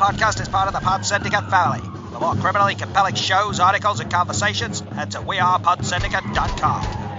podcast is part of the Pod Syndicate family. For more criminally compelling shows, articles, and conversations, head to wearepodsyndicate.com.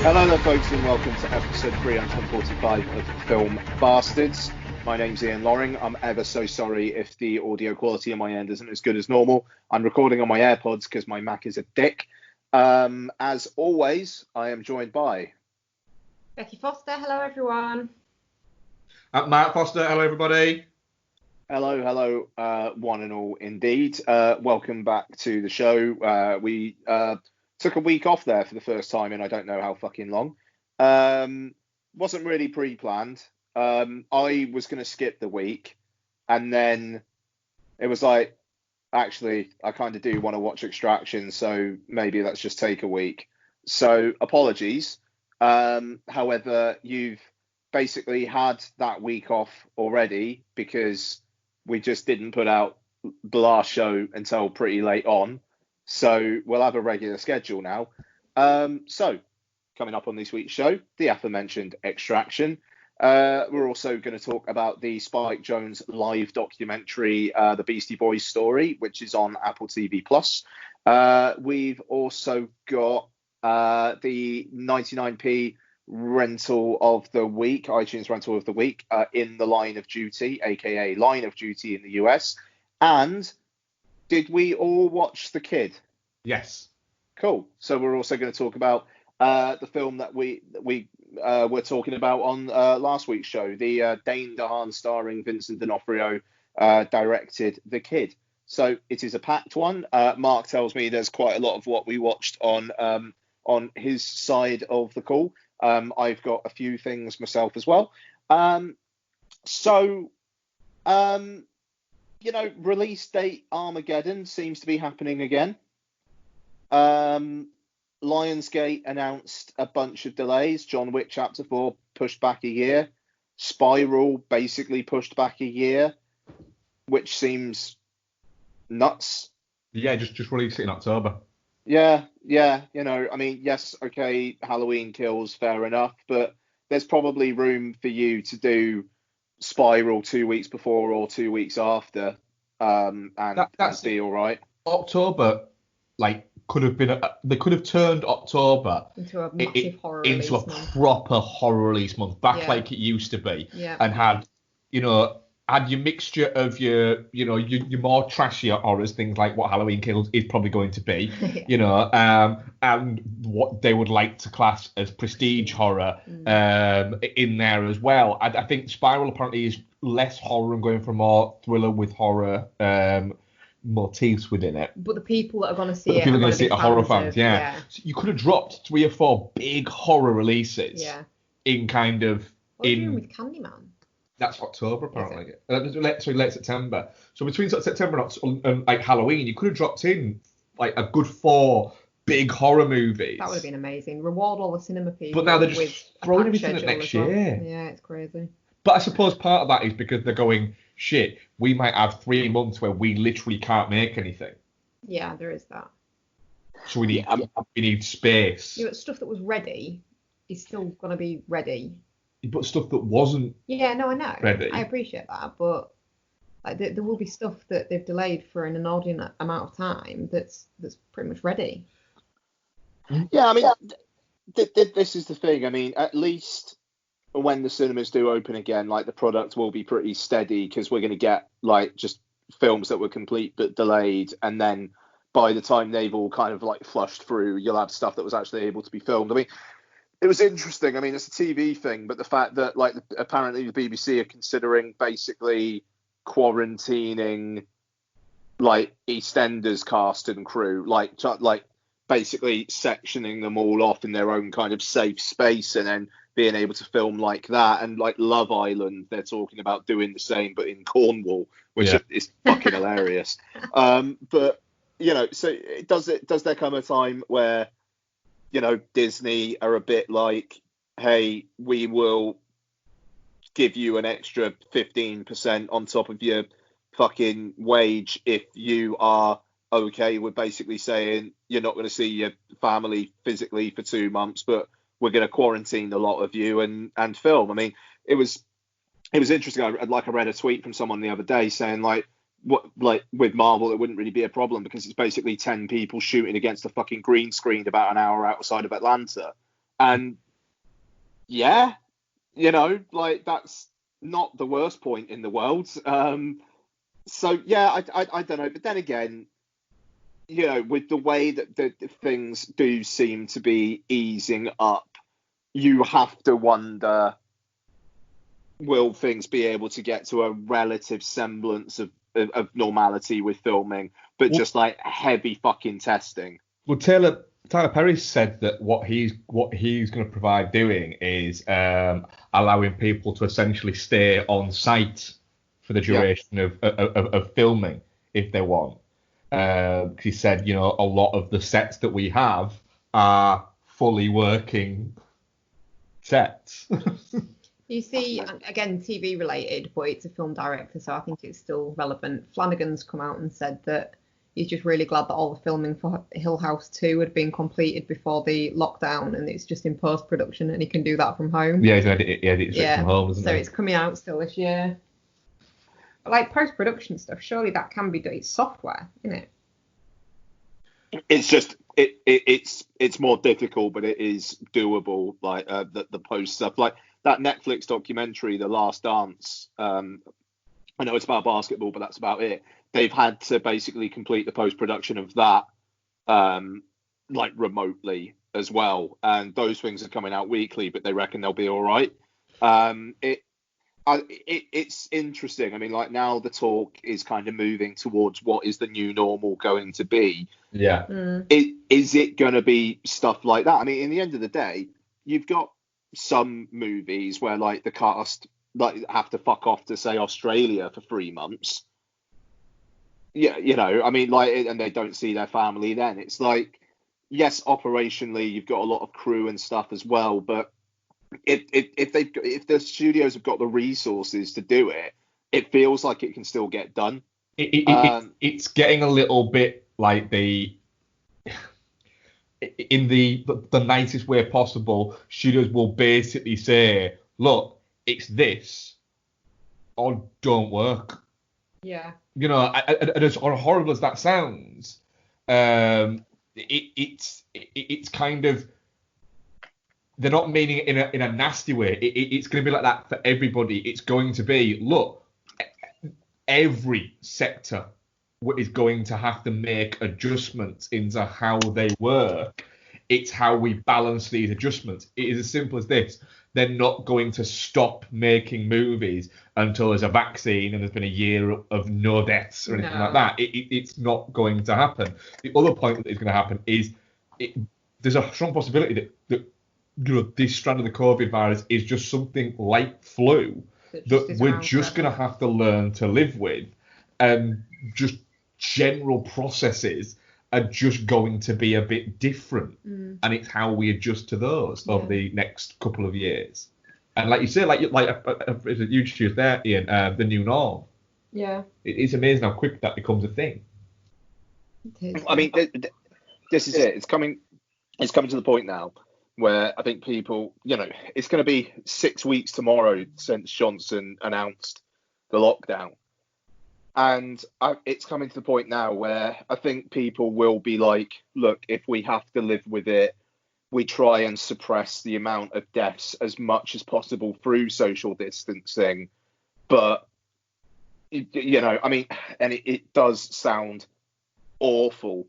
Hello there folks and welcome to episode 345 of Film Bastards. My name's Ian Loring. I'm ever so sorry if the audio quality on my end isn't as good as normal. I'm recording on my AirPods because my Mac is a dick. As always, I am joined by... Becky Foster, hello everyone. Matt Foster, hello everybody. Hello, one and all indeed. Welcome back to the show. We took a week off there for the first time in I don't know how fucking long. Wasn't really pre-planned. I was going to skip the week, and then it was like, actually, I kind of do want to watch Extraction, so maybe let's just take a week. So apologies. However, you've basically had that week off already because we just didn't put out the last show until pretty late on. So we'll have a regular schedule now. So coming up on this week's show, the aforementioned Extraction. We're also going to talk about the Spike Jonze live documentary, The Beastie Boys Story, which is on Apple TV+. We've also got the 99p rental of the week, iTunes rental of the week, In the Line of Duty, aka Line of Duty in the US. And did we all watch The Kid? Yes. Cool. So we're also going to talk about the film that we were talking about on last week's show, the Dane DeHaan starring Vincent D'Onofrio directed The Kid. So it is a packed one. Mark tells me there's quite a lot of what we watched on his side of the call. I've got a few things myself as well. Release date Armageddon seems to be happening again. Lionsgate announced a bunch of delays. John Wick Chapter 4 pushed back a year. Spiral basically pushed back a year, which seems nuts. Yeah, just release it in October. Yeah. Yes, okay, Halloween Kills, fair enough, but there's probably room for you to do Spiral 2 weeks before or 2 weeks after, and that'd be all right. October, could have been they could have turned October into a massive horror into release a month. proper horror release month, like it used to be, and had your mixture of your more trashier horrors, things like what Halloween Kills is probably going to be, and what they would like to class as prestige horror in there as well. I think Spiral apparently is less horror and going for more thriller with horror motifs within it. But the people that are going to see it, people are going to see it are horror fans. fans, So you could have dropped 3 or 4 big horror releases in kind of what are you doing with Candyman? That's October, apparently. Late September. So between September and Halloween, you could have dropped in a good 4 big horror movies. That would have been amazing. Reward all the cinema people. But now they're just throwing everything at next year. Yeah, it's crazy. But I suppose part of that is because they're going, shit, we might have 3 months where we literally can't make anything. Yeah, there is that. So we need space. Yeah, but stuff that was ready is still going to be ready. But stuff that wasn't. Yeah, no, I know. Ready. I appreciate that, but like there will be stuff that they've delayed for an inordinate amount of time that's pretty much ready. Yeah, I mean, this is the thing. I mean, at least when the cinemas do open again, like the product will be pretty steady because we're going to get like just films that were complete but delayed, and then by the time they've all kind of like flushed through, you'll have stuff that was actually able to be filmed. I mean, it was interesting. I mean, it's a TV thing, but the fact that like apparently the BBC are considering basically quarantining like EastEnders cast and crew, like basically sectioning them all off in their own kind of safe space and then being able to film like that. And like Love Island, they're talking about doing the same but in Cornwall, which is fucking hilarious. But you know, so does there come a time where, you know, Disney are a bit like, hey, we will give you an extra 15% on top of your fucking wage if you are okay with basically saying you're not going to see your family physically for 2 months, but we're going to quarantine a lot of you and film. I mean, it was interesting. I read a tweet from someone the other day saying like with Marvel it wouldn't really be a problem because it's basically 10 people shooting against a fucking green screen about an hour outside of Atlanta. And yeah, you know, like that's not the worst point in the world. So yeah, I don't know. But then again, you know, with the way that the things do seem to be easing up, you have to wonder, will things be able to get to a relative semblance of normality with filming, but just like heavy fucking testing? Well, Tyler Perry said that what he's going to provide doing is allowing people to essentially stay on site for the duration of filming if they want. He said, you know, a lot of the sets that we have are fully working sets. You see, again, TV related, but it's a film director, so I think it's still relevant. Flanagan's come out and said that he's just really glad that all the filming for Hill House 2 had been completed before the lockdown, and it's just in post-production, and he can do that from home. Yeah, he edits it from home, doesn't he? So it's coming out still this year. But like post-production stuff, surely that can be done. It's software, isn't it? It's just it's more difficult, but it is doable. Like the post stuff, like that Netflix documentary, The Last Dance. I know it's about basketball, but that's about it. They've had to basically complete the post-production of that, like remotely as well. And those things are coming out weekly, but they reckon they'll be all right. It's interesting. I mean, like now the talk is kind of moving towards what is the new normal going to be. Yeah. Is it going to be stuff like that? I mean, in the end of the day, you've got some movies where like the cast like have to fuck off to say Australia for 3 months. Yeah, you know, I mean, like, and they don't see their family then. It's like, yes, operationally you've got a lot of crew and stuff as well, but if the studios have got the resources to do it, it feels like it can still get done. It's getting a little bit like in the nicest way possible. Studios will basically say, "Look, it's this, or don't work." Yeah. You know, and as horrible as that sounds, it's kind of. They're not meaning it in a nasty way. It's going to be like that for everybody. It's going to be, look, every sector is going to have to make adjustments into how they work. It's how we balance these adjustments. It is as simple as this. They're not going to stop making movies until there's a vaccine and there's been a year of no deaths or anything like that. It's not going to happen. The other point that is going to happen is there's a strong possibility that you know, this strand of the COVID virus is just something like flu that we're just going to have to learn to live with, and just general processes are just going to be a bit different, and it's how we adjust to those over the next couple of years. And like you say, like it's a huge choose there, Ian, the new norm. Yeah, it's amazing how quick that becomes a thing. I mean, this is it. It's coming to the point now where I think people, it's going to be 6 weeks tomorrow since Johnson announced the lockdown. And it's coming to the point now where I think people will be like, look, if we have to live with it, we try and suppress the amount of deaths as much as possible through social distancing. But, it does sound awful,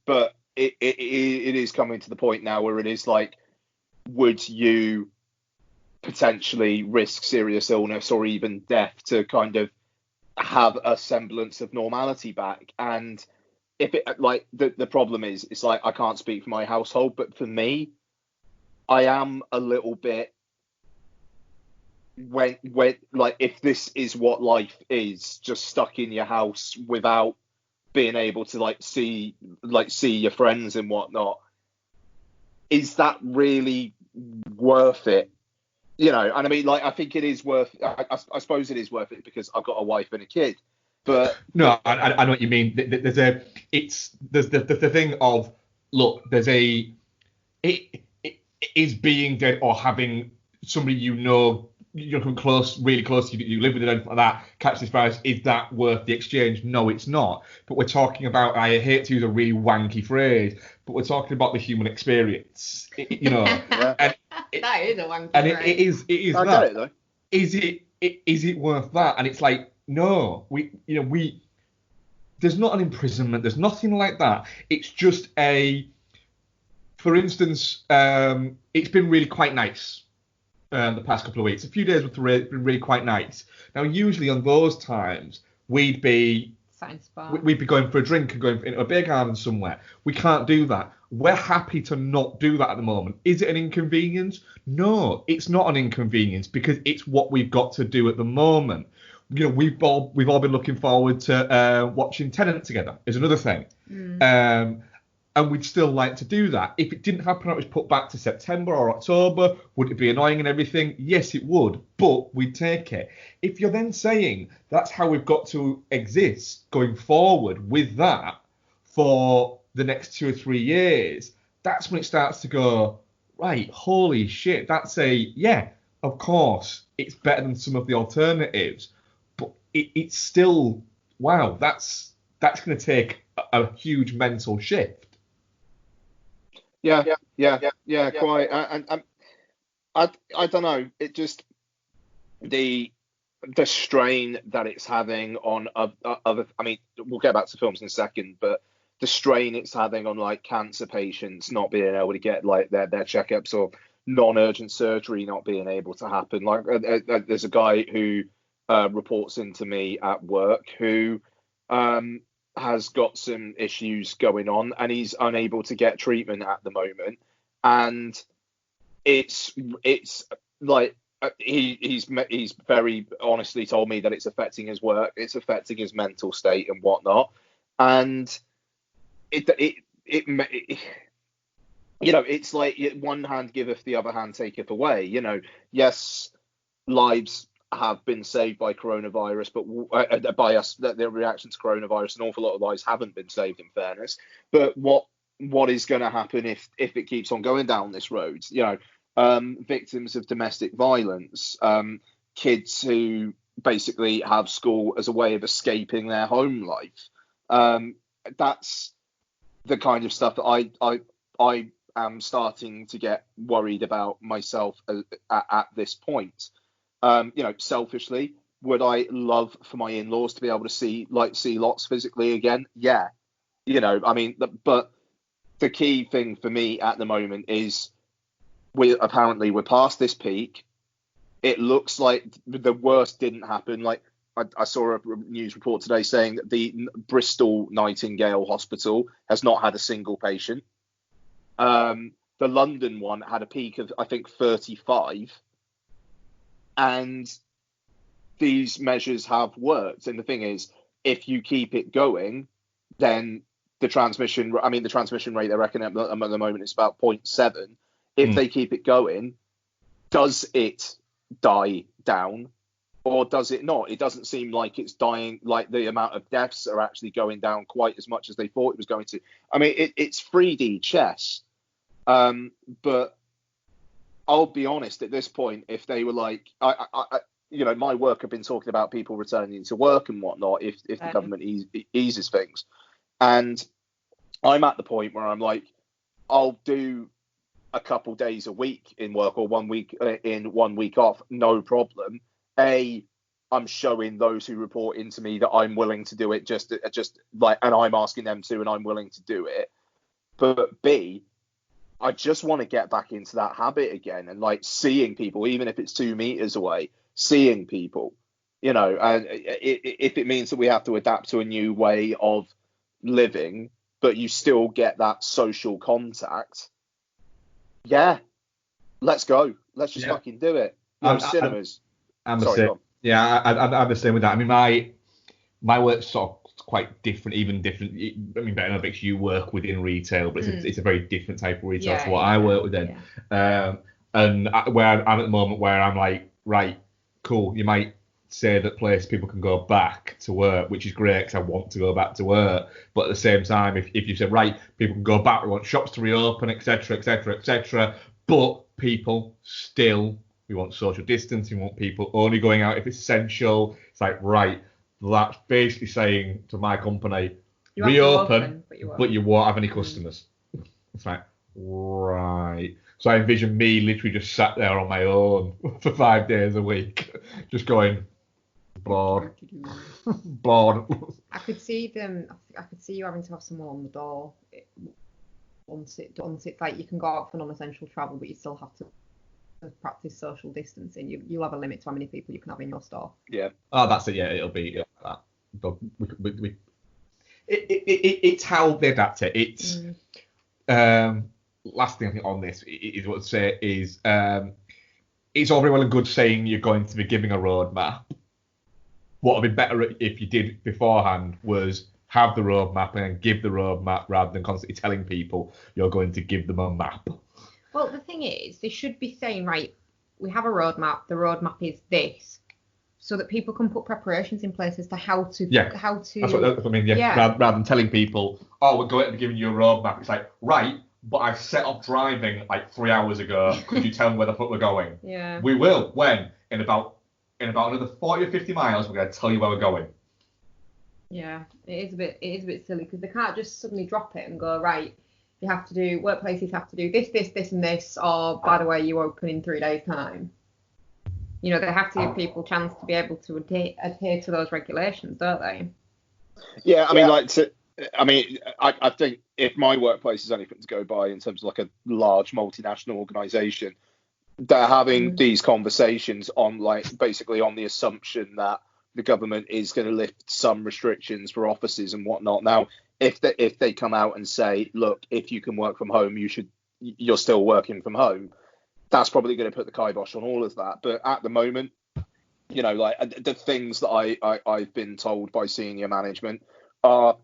but it is coming to the point now where it is like, would you potentially risk serious illness or even death to kind of have a semblance of normality back? And if it, like, the problem is, it's like, I can't speak for my household, but for me, I am a little bit, when like, if this is what life is, just stuck in your house without being able to see your friends and whatnot, is that really worth it? And I mean, like, I think it is worth. I suppose it is worth it because I've got a wife and a kid. But no, I know what you mean. There's the thing of, look, it is being dead or having somebody you're close, really close, you live with it, and like that, catch this virus, is that worth the exchange? No, it's not. But we're talking about, I hate to use a really wanky phrase, but we're talking about the human experience. Yeah. And that is a wanky and phrase. It is I that. get it, though. Is it worth that? And it's like, no, there's not an imprisonment, there's nothing like that. It's just for instance, it's been really quite nice. The past couple of weeks, a few days have been really quite nice. Now, usually on those times, we'd be going for a drink and going into a beer garden somewhere. We can't do that. We're happy to not do that at the moment. Is it an inconvenience? No, it's not an inconvenience because it's what we've got to do at the moment. We've all been looking forward to watching Tenet together. Is another thing. And we'd still like to do that. If it didn't happen, it was put back to September or October, would it be annoying and everything? Yes, it would, but we'd take it. If you're then saying that's how we've got to exist going forward with that for the next 2 or 3 years, that's when it starts to go, right, holy shit, of course, it's better than some of the alternatives, but it's still, wow, that's going to take a huge mental shift. Yeah, quite. And I don't know. It just, the strain that it's having on other. I mean, we'll get back to films in a second, but the strain it's having on like cancer patients not being able to get like their checkups, or non-urgent surgery not being able to happen. Like there's a guy who reports into me at work who has got some issues going on and he's unable to get treatment at the moment, and it's like he's very honestly told me that it's affecting his work, it's affecting his mental state and whatnot, and it it's like one hand giveth, the other hand taketh away. Yes, lives have been saved by coronavirus, but by us, the reaction to coronavirus, an awful lot of lives haven't been saved, in fairness. But what is going to happen if it keeps on going down this road? Victims of domestic violence, kids who basically have school as a way of escaping their home life. That's the kind of stuff that I am starting to get worried about myself at this point. Selfishly, would I love for my in-laws to be able to see lots physically again? Yeah. But the key thing for me at the moment is we're past this peak. It looks like the worst didn't happen. Like I saw a news report today saying that the Bristol Nightingale Hospital has not had a single patient. The London one had a peak of, I think, 35. And these measures have worked. And the thing is, if you keep it going, then the transmission rate, they reckon at the moment is about 0.7. If they keep it going, does it die down? or does it not? It doesn't seem like it's dying, like the amount of deaths are actually going down quite as much as they thought it was going to. I mean, it's 3D chess, but I'll be honest, at this point, if they were like, my work have been talking about people returning to work and whatnot, if the government eases things. And I'm at the point where I'm like, I'll do a couple days a week in work, or 1 week in, 1 week off, no problem. I'm showing those who report into me that I'm willing to do it, just like, and I'm asking them to, and I'm willing to do it. But B, I just want to get back into that habit again, and like seeing people, even if it's 2 meters away, seeing people, and if it means that we have to adapt to a new way of living, but you still get that social contact. Yeah, let's go. Let's just fucking do it. Cinemas. I'm the same. Yeah, I'm the same with that. I mean, my work's sort of quite different, I mean, better because you work within retail, but it's a very different type of retail to what I work within. Yeah. And where I'm at the moment, where I'm like, right, cool, you might say that people can go back to work, which is great because I want to go back to work. But at the same time, if you say, right, people can go back, we want shops to reopen, etc., etc., etc., but people still, we want social distancing, we want people only going out if it's essential. It's like, right, that's basically saying to my company, you reopen, but you won't have any customers. It's like, right. So I envision me literally just sat there on my own for 5 days a week, just going, bored. I could see you having to have someone on the door once it's like you can go out for non-essential travel, but you still have to practice social distancing. You'll have a limit to how many people you can have in your store. Yeah. Oh, that's it. Yeah, it'll be that. But it's how they adapt it. It's last thing I think on this is what I'd say is it's all very well and good saying you're going to be giving a roadmap. What would be better if you did beforehand was have the roadmap and then give the roadmap rather than constantly telling people you're going to give them a map. Well, the thing is, they should be saying, right, we have a roadmap. The roadmap is this, so that people can put preparations in place as to how to. That's what I mean. Yeah. Rather than telling people, oh, we're going to be giving you a roadmap. It's like, right, but I set off driving like 3 hours ago. Could you tell me where the fuck we're going? Yeah. We will. When? In about another 40 or 50 miles, we're going to tell you where we're going. Yeah, it is a bit silly because they can't just suddenly drop it and go, right, workplaces have to do this, and this, or by the way, you open in 3 days' time. They have to give people a chance to be able to adhere to those regulations, don't they? Yeah, I mean, I think if my workplace is anything to go by in terms of like a large multinational organisation, they're having these conversations on basically on the assumption that the government is going to lift some restrictions for offices and whatnot. Now, if they come out and say, look, if you can work from home, you're still working from home, that's probably going to put the kibosh on all of that. But at the moment, the things that I've been told by senior management are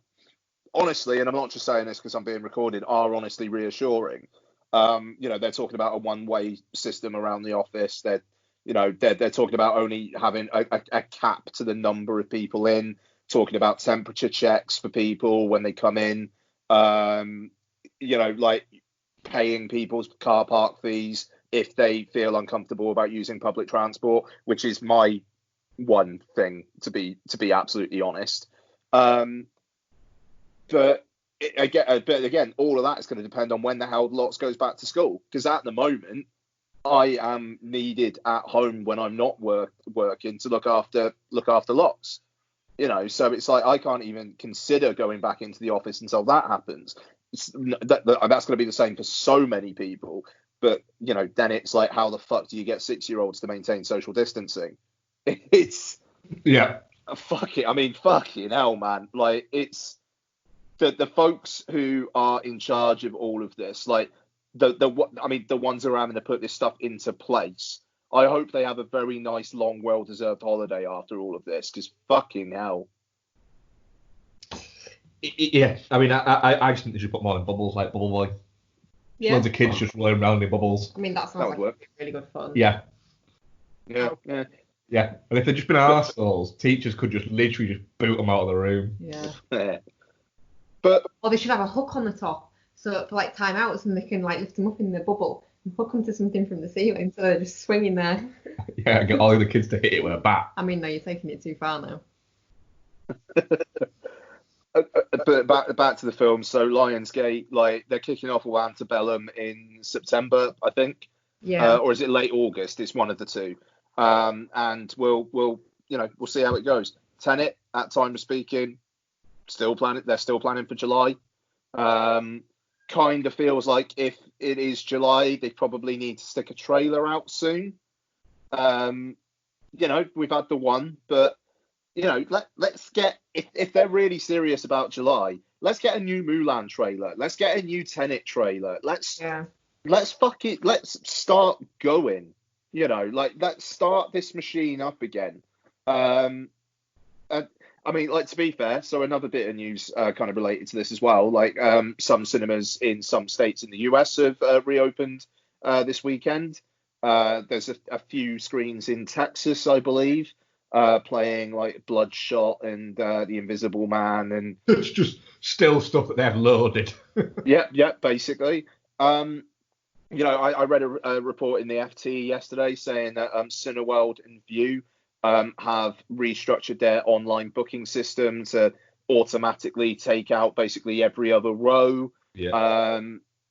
honestly, and I'm not just saying this because I'm being recorded, are honestly reassuring. They're talking about a one-way system around the office. They're talking about only having a cap to the number of people in, talking about temperature checks for people when they come in, paying people's car park fees if they feel uncomfortable about using public transport, which is my one thing, to be absolutely honest. But again, all of that is going to depend on when the hell Lots goes back to school, because at the moment, I am needed at home when I'm not working to look after Lots. So it's like I can't even consider going back into the office until that happens. That's going to be the same for so many people. But then it's like, how the fuck do you get 6-year-olds to maintain social distancing? It's fuck it. I mean, fucking hell, man. Like, it's the folks who are in charge of all of this, like the ones who are having to put this stuff into place. I hope they have a very nice, long, well-deserved holiday after all of this, because fucking hell. Yeah, I mean, I just think they should put more in bubbles, like Bubble Boy. Yeah. Loads of kids just rolling around in bubbles. I mean, that sounds like really good fun. Yeah. Yeah. Yeah, and if they'd just been arseholes, teachers could just literally just boot them out of the room. Yeah. But or they should have a hook on the top, so for like timeouts, and they can like lift them up in the bubble and hook them to something from the ceiling, so they're just swinging there. Yeah, get all the kids to hit it with a bat. I mean, no, you're taking it too far now. But back to the film. So Lionsgate, like they're kicking off with Antebellum in September, I think. Yeah. Or is it late August? It's one of the two. And we'll see how it goes. Tenet, at time of speaking, they're still planning for July. Kind of feels like if it is July, they probably need to stick a trailer out soon. We've had the one, but let's get, if they're really serious about July, let's get a new Mulan trailer. Let's get a new Tenet trailer. Let's start going. Let's start this machine up again. I mean, like, to be fair, so another bit of news kind of related to this as well. Like, some cinemas in some states in the US have reopened this weekend. There's a few screens in Texas, I believe, playing like Bloodshot and The Invisible Man, and it's just still stuff that they've loaded. yeah, basically. I read a report in the FT yesterday saying that Cineworld and View have restructured their online booking system to automatically take out basically every other row. Yeah.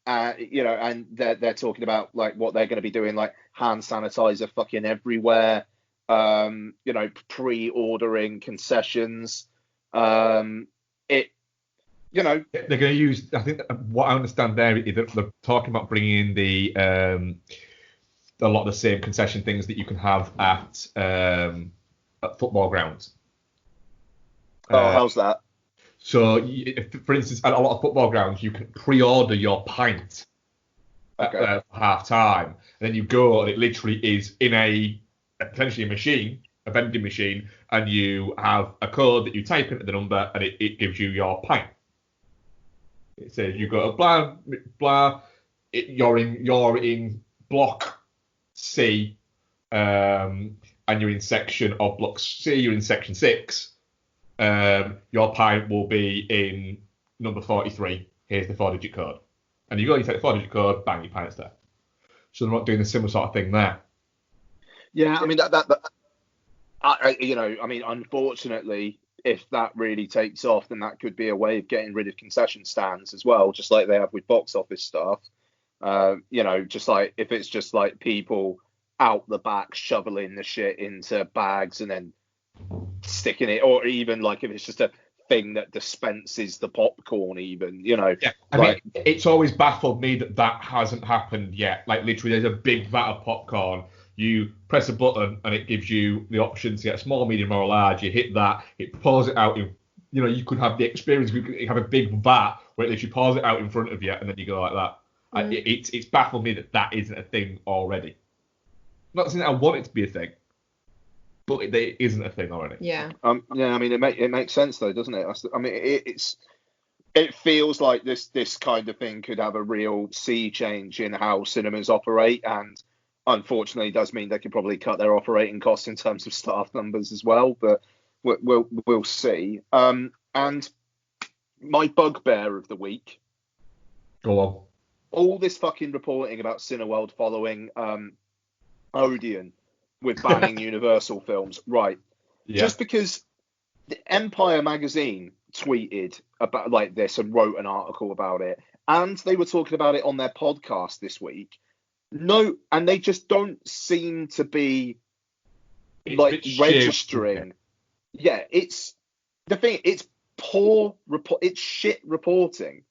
And they're talking about like what they're going to be doing, like hand sanitizer fucking everywhere. Pre-ordering concessions. They're going to use, I think what I understand there is that they're talking about bringing in a lot of the same concession things that you can have at football grounds. How's that? So, for instance, at a lot of football grounds, you can pre-order your pint at half time, and then you go, and it literally is in potentially a vending machine, and you have a code that you type into the number, and it gives you your pint. It says you go to blah blah. You're in block C, and you're in section of block C. You're in section 6. Your pint will be in number 43. Here's the 4-digit code, and you take the 4-digit code, bang, your pint's there. So they're not doing the similar sort of thing there. Yeah, I mean unfortunately, if that really takes off, then that could be a way of getting rid of concession stands as well, just like they have with box office stuff. Just like if it's just like people out the back shoveling the shit into bags and then sticking it, or even like if it's just a thing that dispenses the popcorn, even. Yeah, I mean, it's always baffled me that hasn't happened yet. Like literally, there's a big vat of popcorn. You press a button and it gives you the option to get small, medium, or large. You hit that, it pours it out. You could have the experience. You could have a big vat where it literally pours it out in front of you, and then you go like that. It's baffled me that isn't a thing already. Not saying that I want it to be a thing, but it isn't a thing already. Yeah. I mean, it makes sense though, doesn't it? I mean, it feels like this kind of thing could have a real sea change in how cinemas operate, and unfortunately does mean they could probably cut their operating costs in terms of staff numbers as well, but we'll see. And my bugbear of the week. Go on. All this fucking reporting about Cineworld following Odeon with banning Universal films. Right. Yeah. Just because the Empire magazine tweeted about like this and wrote an article about it, and they were talking about it on their podcast this week. No, and they just don't seem to be registering. Yeah, it's the thing. It's poor report. It's shit reporting.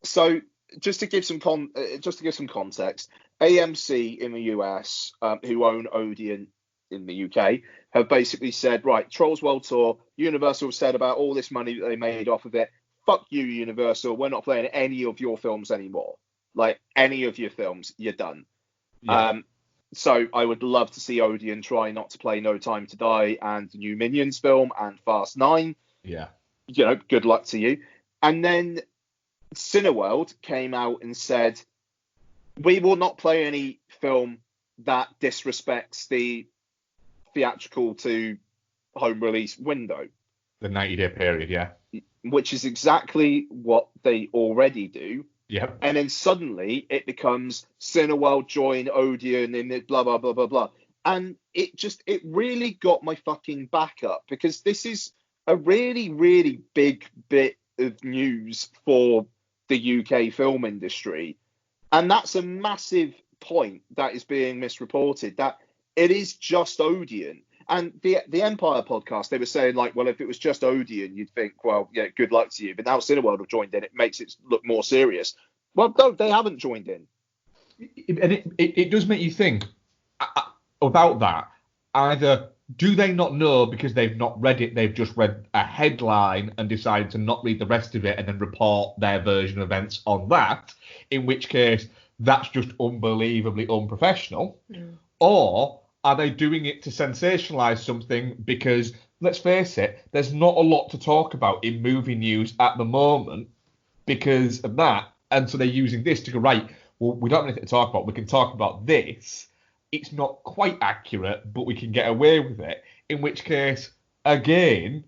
So just to give some context, AMC in the US, who own Odeon in the UK, have basically said, right, Trolls World Tour, Universal said about all this money that they made off of it. Fuck you, Universal. We're not playing any of your films anymore. Like any of your films, you're done. Yeah. So I would love to see Odeon try not to play No Time to Die and the new Minions film and Fast 9. Yeah. Good luck to you. And then Cineworld came out and said, we will not play any film that disrespects the theatrical to home release window. The 90-day period, yeah. Which is exactly what they already do. Yep. And then suddenly it becomes Cineworld join Odeon and it blah, blah, blah, blah, blah. And it really got my fucking back up, because this is a really, really big bit of news for the UK film industry. And that's a massive point that is being misreported, that it is just Odeon. And the Empire podcast, they were saying, like, well, if it was just Odeon, you'd think, well, yeah, good luck to you. But now Cineworld have joined in, it makes it look more serious. Well, no, they haven't joined in. And it does make you think about that. Either do they not know because they've not read it, they've just read a headline and decided to not read the rest of it and then report their version of events on that, in which case that's just unbelievably unprofessional. Or are they doing it to sensationalize something? Because, let's face it, there's not a lot to talk about in movie news at the moment because of that. And so they're using this to go, right, well, we don't have anything to talk about. We can talk about this. It's not quite accurate, but we can get away with it. In which case, again,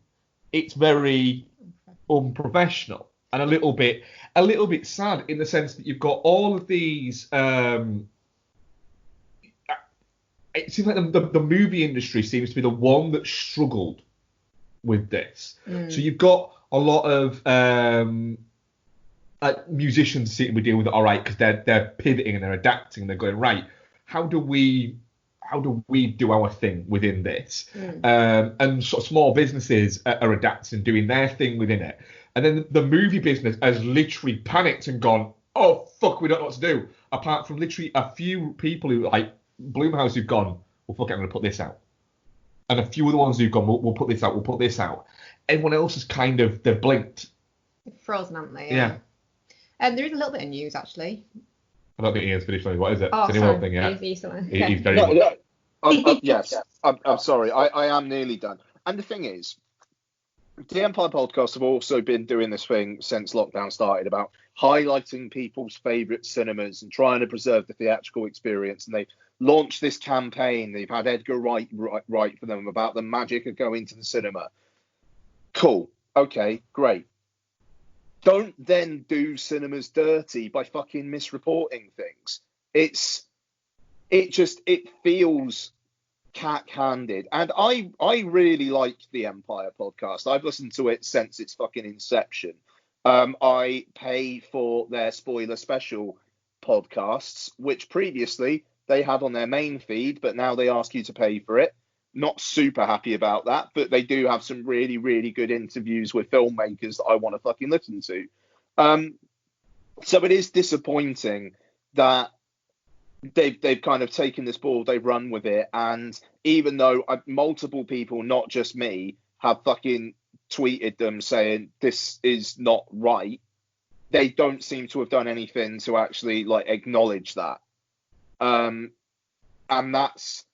it's very unprofessional and a little bit sad, in the sense that you've got all of these... it seems like the movie industry seems to be the one that struggled with this. So you've got a lot of musicians seem to be dealing with it all right, because they're pivoting and they're adapting and they're going, right, how do we do our thing within this? And sort of small businesses are adapting and doing their thing within it. And then the movie business has literally panicked and gone, oh, fuck, we don't know what to do. Apart from literally a few people who, like, Blumhouse, who've gone, well, fuck it, I'm going to put this out. And a few of the ones who've gone, we'll put this out. Everyone else has kind of, they've blinked. Frozen, haven't they? Yeah. And there is a little bit of news, actually. I don't think Ian's finished. What is it? Oh, it's sorry. Thing, yeah. He's very Yes, I'm sorry. I am nearly done. And the thing is, the Empire podcast have also been doing this thing since lockdown started about highlighting people's favourite cinemas and trying to preserve the theatrical experience. And they launched this campaign. They've had Edgar Wright write for them about the magic of going to the cinema. Cool. Okay, great. Don't then do cinemas dirty by fucking misreporting things. It feels cack-handed. And I really like the Empire podcast. I've listened to it since its fucking inception. I pay for their spoiler special podcasts, which previously they had on their main feed, but now they ask you to pay for it. Not super happy about that, but they do have some really, really good interviews with filmmakers that I want to fucking listen to. So it is disappointing that they've kind of taken this ball, they've run with it, and even though multiple people, not just me, have fucking tweeted them saying this is not right, they don't seem to have done anything to actually like acknowledge that. And that's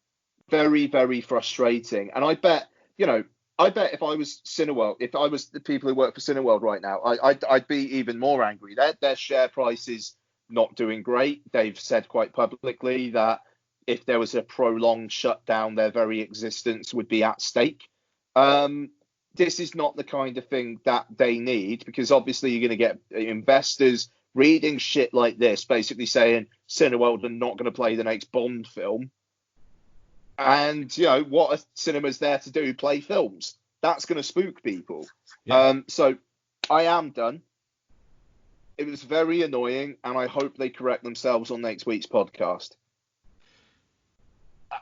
very, very frustrating. And I bet if I was Cineworld, if I was the people who work for Cineworld right now, I'd be even more angry. Their share price is not doing great. They've said quite publicly that if there was a prolonged shutdown, their very existence would be at stake. This is not the kind of thing that they need, because obviously you're going to get investors reading shit like this, basically saying Cineworld are not going to play the next Bond film. And, what are cinemas there to do? Play films. That's going to spook people. Yeah. So I am done. It was very annoying, and I hope they correct themselves on next week's podcast.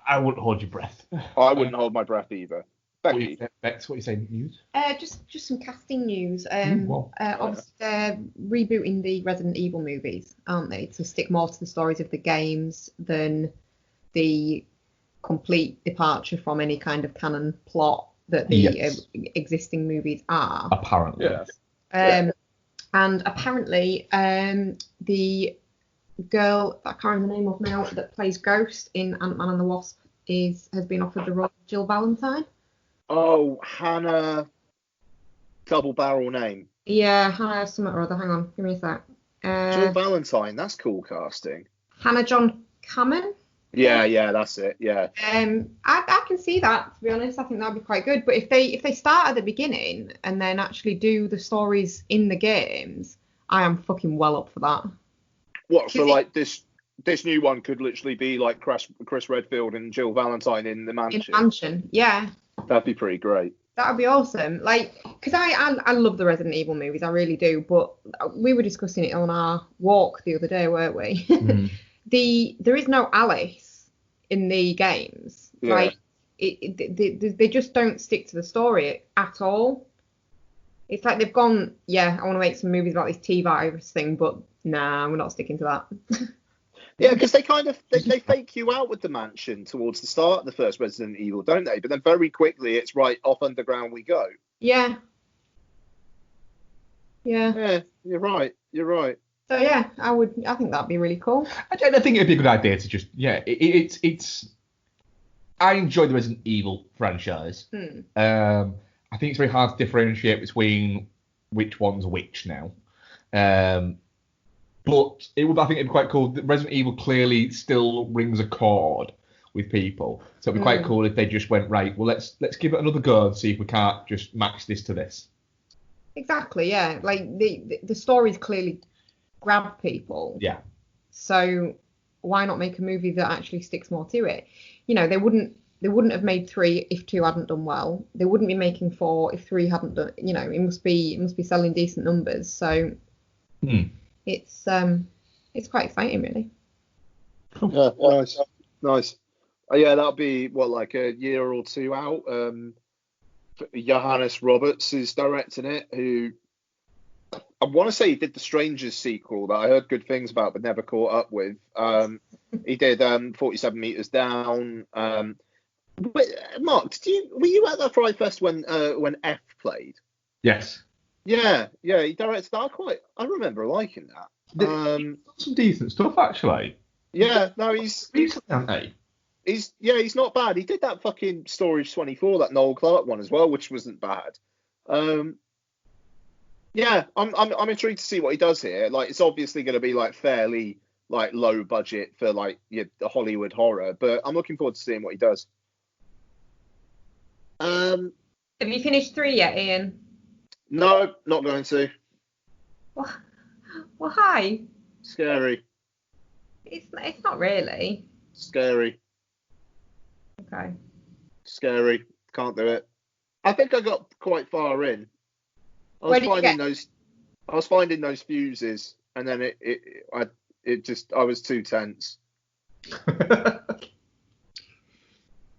I wouldn't hold your breath. I wouldn't hold my breath either. Becky. Bex, what you saying? News? Just some casting news. Obviously, they're rebooting the Resident Evil movies, aren't they? To stick more to the stories of the games than the complete departure from any kind of canon plot that the existing movies are. Apparently. Yes. And apparently, the girl that I can't remember the name of now that plays Ghost in Ant-Man and the Wasp has been offered the role of Jill Valentine. Oh, Hannah, double barrel name. Yeah, Hannah something or other. Hang on, give me a sec. Jill Valentine, that's cool casting. Hannah John Kamen. Yeah, that's it. Yeah. I can see that, to be honest. I think that'd be quite good. But if they start at the beginning and then actually do the stories in the games, I am fucking well up for that. What, so like this new one could literally be like Chris Redfield and Jill Valentine in the mansion? In the mansion, yeah. That'd be pretty great. That would be awesome. Like, because I love the Resident Evil movies, I really do. But we were discussing it on our walk the other day, weren't we? Mm. There is no Alice in the games. Yeah. Like, they just don't stick to the story at all. It's like they've gone, I want to make some movies about this T-virus thing, but nah, we're not sticking to that. Yeah, because they fake you out with the mansion towards the start of the first Resident Evil, don't they? But then very quickly it's right off underground we go. Yeah. Yeah, you're right. So yeah, I think that'd be really cool. I think it'd be a good idea to just it's. I enjoy the Resident Evil franchise. I think it's very hard to differentiate between which one's which now. But I think it'd be quite cool. Resident Evil clearly still rings a chord with people, so it'd be quite cool if they just went, right, well, let's give it another go and see if we can't just match this to this. Exactly, yeah. Like the stories clearly grab people. Yeah. So why not make a movie that actually sticks more to it? You know, they wouldn't have made 3 if 2 hadn't done well. They wouldn't be making 4 if 3 hadn't done. You know, it must be selling decent numbers. So it's quite exciting, really. Yeah, nice. Yeah, that'll be like a year or 2 out. Johannes Roberts is directing it, who I want to say he did the Strangers sequel that I heard good things about but never caught up with. He did 47 Meters Down. But Mark, were you at that Fright Fest when F played? Yes. Yeah, he directed that. I remember liking that. He's done some decent stuff, actually. Yeah, no, he's not bad. He did that fucking Storage 24, that Noel Clarke one as well, which wasn't bad. Yeah, I'm intrigued to see what he does here. Like, it's obviously going to be like fairly like low budget for like the Hollywood horror, but I'm looking forward to seeing what he does. Have you finished 3 yet, Ian? No, not going to. Why? Scary. It's not really. Scary. Okay. Scary. Can't do it. I think I got quite far in. I was finding those fuses, and then I was too tense. Have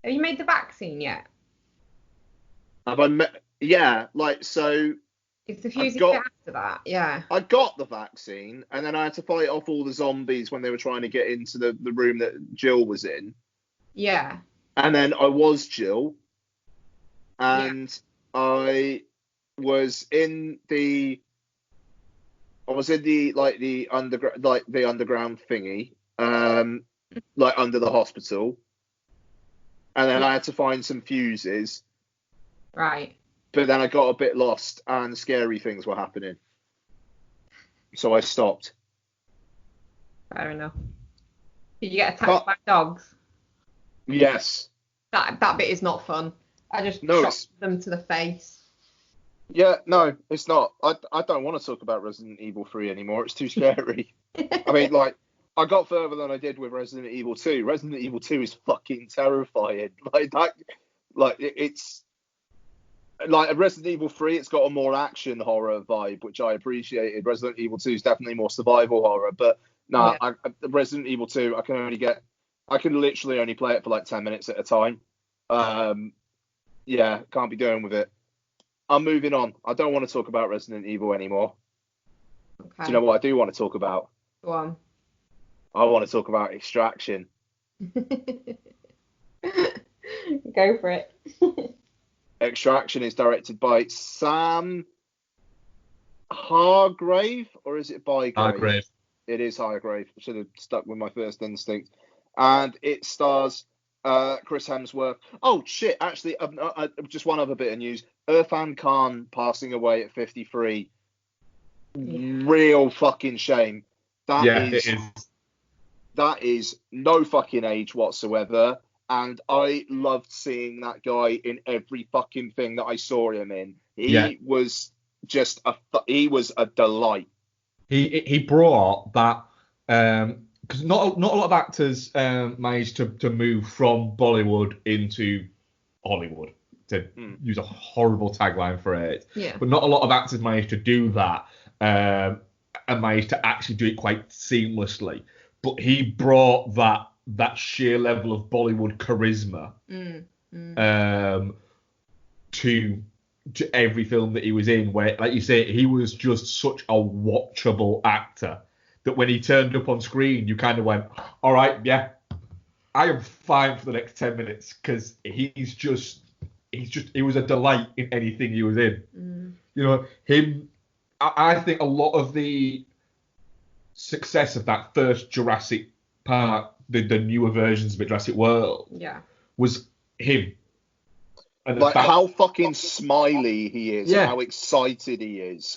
you made the vaccine yet? Have I met? Yeah, like so. If the fuses get after that, yeah. I got the vaccine, and then I had to fight off all the zombies when they were trying to get into the room that Jill was in. Yeah. And then I was Jill, and I was in the underground thingy, like under the hospital, and then I had to find some fuses. Right. But then I got a bit lost and scary things were happening. So I stopped. Fair enough. Did you get attacked by dogs? Yes. That bit is not fun. I just shot them to the face. Yeah, no, it's not. I don't want to talk about Resident Evil 3 anymore. It's too scary. I mean, like, I got further than I did with Resident Evil 2. Resident Evil 2 is fucking terrifying. Like, that, like, it's... Like Resident Evil 3, it's got a more action horror vibe, which I appreciated. Resident Evil 2 is definitely more survival horror, but Resident Evil 2, I can literally only play it for like 10 minutes at a time. Can't be doing with it. I'm moving on. I don't want to talk about Resident Evil anymore. Okay. Do you know what I do want to talk about? Go on. I want to talk about Extraction. Go for it. Extraction is directed by Sam Hargrave, or is it Bygrave? Hargrave. It is Hargrave. I should have stuck with my first instinct. And it stars Chris Hemsworth. Oh, shit, actually, just one other bit of news. Irfan Khan passing away at 53. Real fucking shame. It is. That is no fucking age whatsoever. and I loved seeing that guy in every fucking thing that I saw him in. He was just he was a delight. He brought that because not a lot of actors managed to move from Bollywood into Hollywood, to use a horrible tagline for it. Yeah. But not a lot of actors managed to do that and managed to actually do it quite seamlessly. But he brought that sheer level of Bollywood charisma to every film that he was in, where, like you say, he was just such a watchable actor that when he turned up on screen, you kind of went, all right, yeah, I am fine for the next 10 minutes, because he was a delight in anything he was in. You know, I think a lot of the success of that first Jurassic Park, the newer versions of Jurassic World, was him. And like how fucking smiley he is, and how excited he is.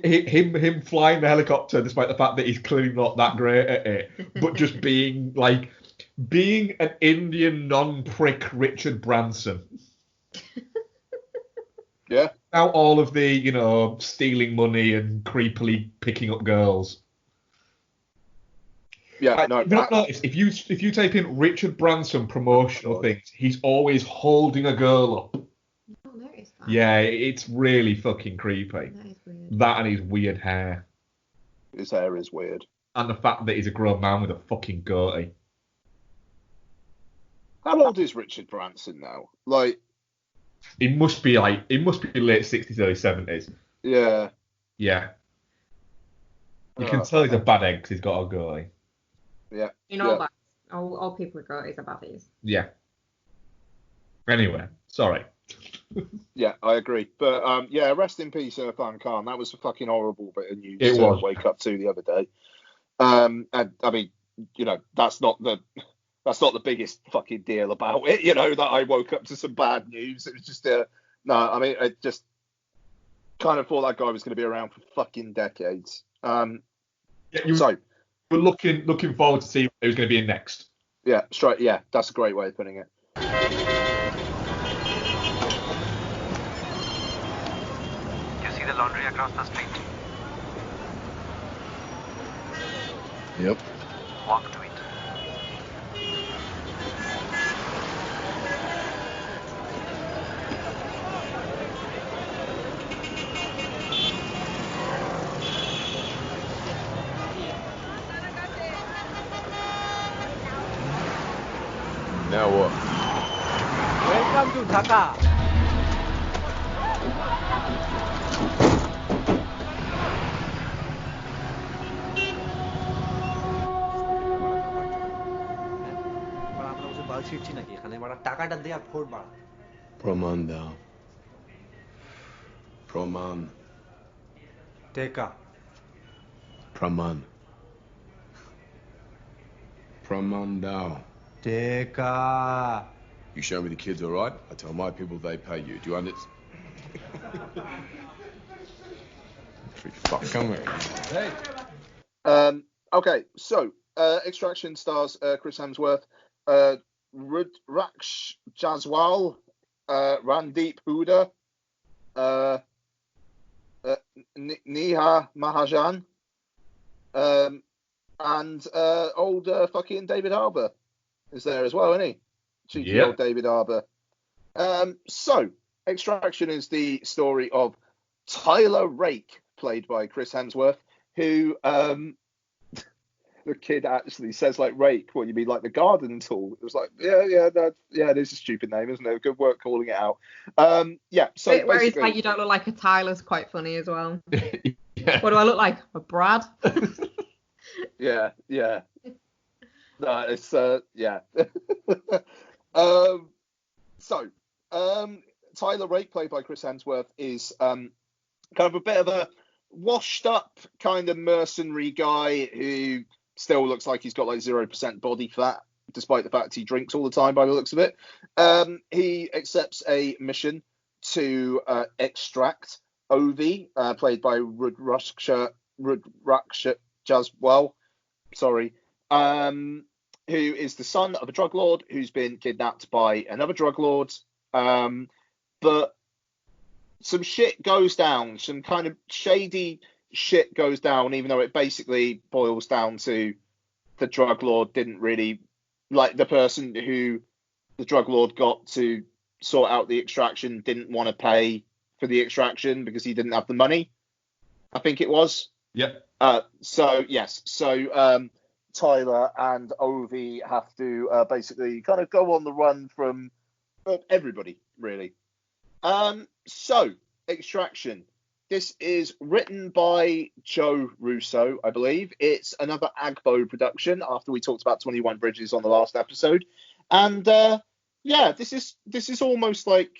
Him flying the helicopter, despite the fact that he's clearly not that great at it, but just being an Indian non-prick Richard Branson. Yeah. Now all of the, stealing money and creepily picking up girls. Yeah, You've not noticed, if you type in Richard Branson promotional things, he's always holding a girl up. I've not noticed that. Yeah, it's really fucking creepy. That is weird. That and his weird hair. His hair is weird. And the fact that he's a grown man with a fucking goatee. How old is Richard Branson now? Like, It must be late 60s, early 70s. Yeah. Yeah. You can tell he's a bad egg because he's got a goatee. Yeah. That all people with goatees are baddies. Yeah. Anyway, sorry. Yeah, I agree. But rest in peace, Irfan Khan. That was a fucking horrible bit of news to wake up to the other day. And I mean, that's not the biggest fucking deal about it, that I woke up to some bad news. It was just I just kind of thought that guy was going to be around for fucking decades. We're looking forward to see who's going to be in next. Yeah, straight. Yeah, that's a great way of putting it. You see the laundry across the street? Yep. Walk to it. Now what? Welcome to Dhaka. Praman Dao. Praman. Teka. Praman. Praman Dao. Teka. You show me the kids, all right? I tell my people they pay you. Do you understand? Come here. Hey. Okay, so Extraction stars Chris Hemsworth, Rudraksh Jaswal, Randeep Hooda, Neha Mahajan, and old fucking David Harbour is there as well, isn't he? Cheeky old David Harbour. So, Extraction is the story of Tyler Rake, played by Chris Hemsworth, who the kid actually says like rake. What you mean, like the garden tool? It was like, it is a stupid name, isn't it? Good work calling it out. So where he's like, you don't look like a Tyler's quite funny as well. Yeah. What do I look like? A Brad? Yeah. No, it's Tyler Rake, played by Chris Hemsworth, is kind of a bit of a washed up kind of mercenary guy who still looks like he's got like 0% body fat, despite the fact he drinks all the time by the looks of it. He accepts a mission to extract Ovi, played by Rudraksh Jaswal. Sorry. who is the son of a drug lord who's been kidnapped by another drug lord. But some shit goes down, some kind of shady shit goes down, even though it basically boils down to the drug lord didn't really, like, the person who the drug lord got to sort out the extraction didn't want to pay for the extraction because he didn't have the money, I think it was. Yep. So Tyler and Ovi have to basically kind of go on the run from everybody, really. So, Extraction. This is written by Joe Russo, I believe. It's another Agbo production after we talked about 21 Bridges on the last episode. And this is almost like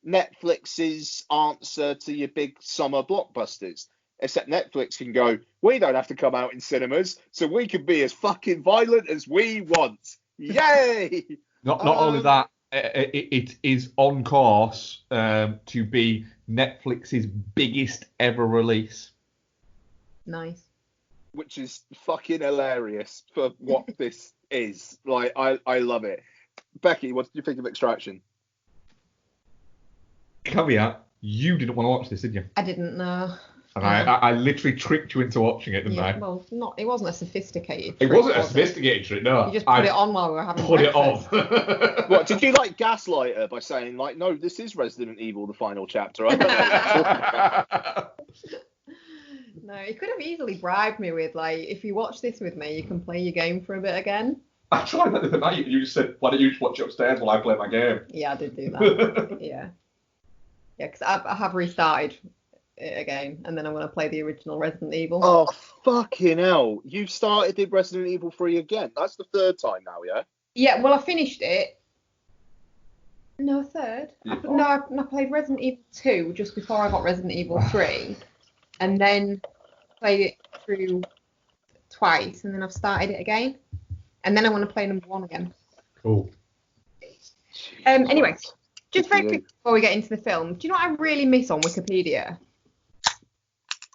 Netflix's answer to your big summer blockbusters. Except Netflix can go, we don't have to come out in cinemas, so we can be as fucking violent as we want. Yay! Not only that, it is on course to be Netflix's biggest ever release. Nice. Which is fucking hilarious for what this is. Like, I love it. Becky, what did you think of Extraction? Caveat, you didn't want to watch this, did you? I didn't know. And I literally tricked you into watching it, didn't I? Well, it wasn't a sophisticated trick. It wasn't a was sophisticated trick, no. You just put it on while we were having breakfast. Put it on. What, did you like gaslight her by saying, like, no, this is Resident Evil, the final chapter? I don't know what you're talking about. No, he could have easily bribed me with, like, if you watch this with me, you can play your game for a bit again. I tried that the other night. You said, why don't you just watch it upstairs while I play my game? Yeah, I did do that. Yeah, because I have restarted it again, and then I'm going to play the original Resident Evil. Oh, fucking hell. You started in Resident Evil 3 again. That's the third time now, yeah? Yeah, well, I finished it. No, third. Yeah. No, I played Resident Evil 2 just before I got Resident Evil 3, and then played it through twice, and then I've started it again, and then I want to play number 1 again. Cool. Anyway, just very quick before we get into the film, do you know what I really miss on Wikipedia?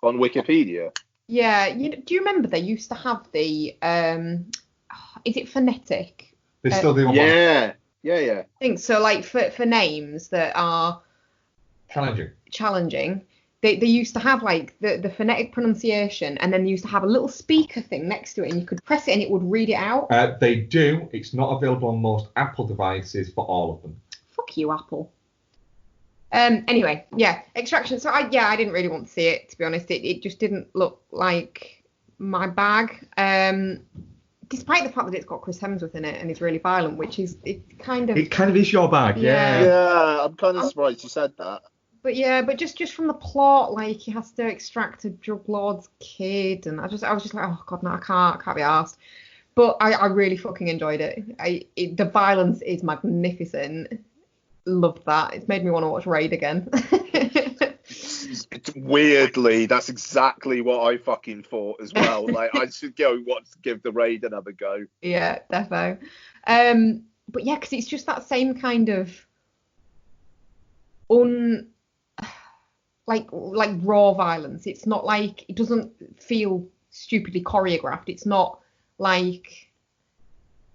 On Wikipedia? Yeah, do you remember they used to have the, is it phonetic? They still do one. Yeah. I think so, like for names that are challenging, they used to have like the phonetic pronunciation, and then they used to have a little speaker thing next to it, and you could press it and it would read it out. They do. It's not available on most Apple devices for all of them. Fuck you, Apple. Anyway, yeah, Extraction. So I didn't really want to see it, to be honest. It just didn't look like my bag. Despite the fact that it's got Chris Hemsworth in it and it's really violent, which is it kind of is your bag, yeah. Yeah, I'm kind of surprised you said that. But just from the plot, like he has to extract a drug lord's kid, and I was just like, oh god, no, I can't be arsed. But I really fucking enjoyed it. The violence is magnificent. Loved that. It's made me want to watch Raid again. Weirdly, that's exactly what I fucking thought as well. Like, I should give the Raid another go. Yeah, defo. But yeah, because it's just that same kind of like raw violence. It's not like, it doesn't feel stupidly choreographed. It's not like,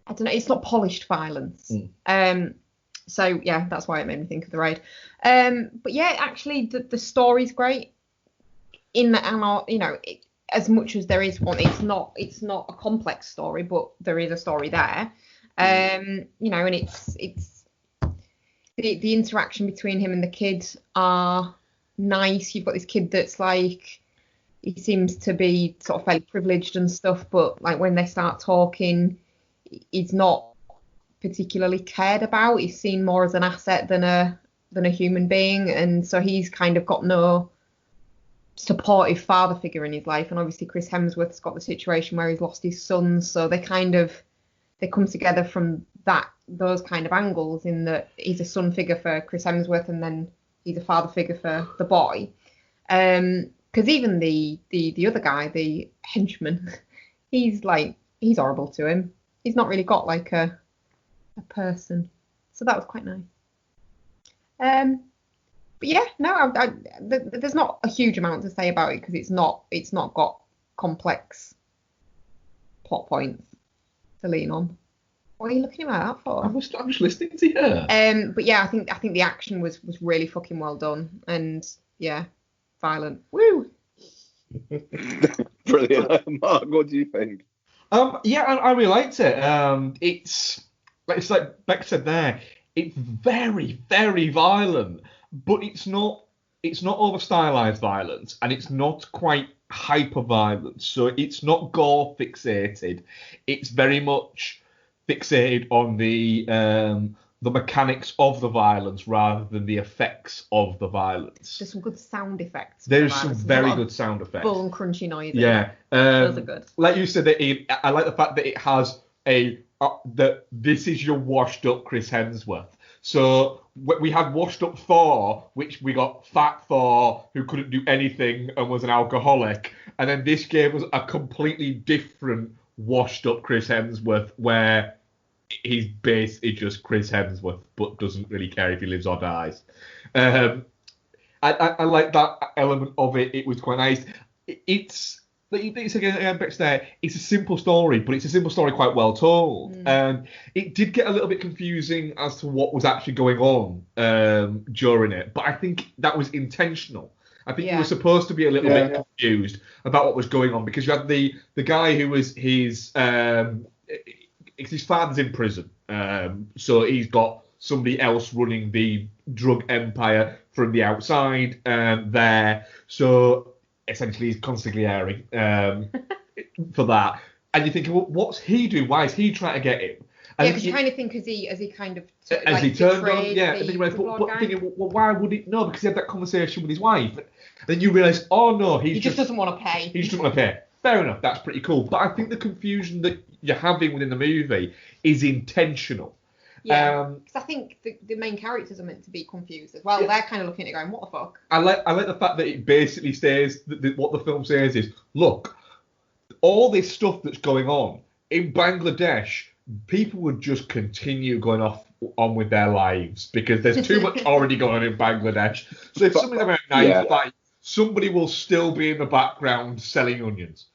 I don't know, it's not polished violence. So yeah, that's why it made me think of the Raid. But yeah, actually the story's great. In that, as much as there is one, it's not a complex story, but there is a story there. And it's the interaction between him and the kid are nice. You've got this kid that's like, he seems to be sort of fairly privileged and stuff, but like when they start talking, he's not particularly cared about. He's seen more as an asset than a human being, and so he's kind of got no supportive father figure in his life. And obviously Chris Hemsworth's got the situation where he's lost his sons, so they come together from those kind of angles, in that he's a son figure for Chris Hemsworth and then he's a father figure for the boy. Because even the other guy, the henchman, he's horrible to him. He's not really got like a person, so that was quite nice. But yeah, no, there's not a huge amount to say about it because it's not got complex plot points to lean on. What are you looking at that for? I'm just listening to you. But yeah, I think the action was really fucking well done, and yeah, violent. Woo! Brilliant. Mark, what do you think? Yeah, I really liked it. It's like Beck said there. It's very, very violent, but it's not over stylized violence, and it's not quite hyper violence. So it's not gore fixated. It's very much fixated on the mechanics of the violence rather than the effects of the violence. There's some good sound effects. There's some very good sound effects. Bone crunchy noises. Yeah, those are good. Like you said, I like the fact that it has that this is your washed up Chris Hemsworth. So we had washed up Thor, which we got fat Thor, who couldn't do anything and was an alcoholic, and then this gave us a completely different washed up Chris Hemsworth, where his base is just Chris Hemsworth, but doesn't really care if he lives or dies. I like that element of it. It was quite nice. It's again, there. It's a simple story, but it's a simple story quite well told. And it did get a little bit confusing as to what was actually going on during it, but I think that was intentional. I think you were supposed to be a little bit confused about what was going on, because you had the guy who was his father's in prison, so he's got somebody else running the drug empire from the outside there. So essentially, he's consigliere for that. And you're thinking, well, what's he doing? Why is he trying to get him? And because you kind of think, as he kind of as he turned on, and then you realise, but thinking, well, why would he? No, because he had that conversation with his wife. And then you realise, oh no, he just doesn't want to pay. He just doesn't want to pay. Fair enough, that's pretty cool. But I think the confusion that you're having within the movie is intentional. Yeah, because I think the main characters are meant to be confused as well. Yeah. They're kind of looking at it going, what the fuck? I like the fact that it basically says, that what the film says is, look, all this stuff that's going on in Bangladesh, people would just continue going on with their lives because there's too much already going on in Bangladesh. So if somebody's having a knife fight, somebody will still be in the background selling onions.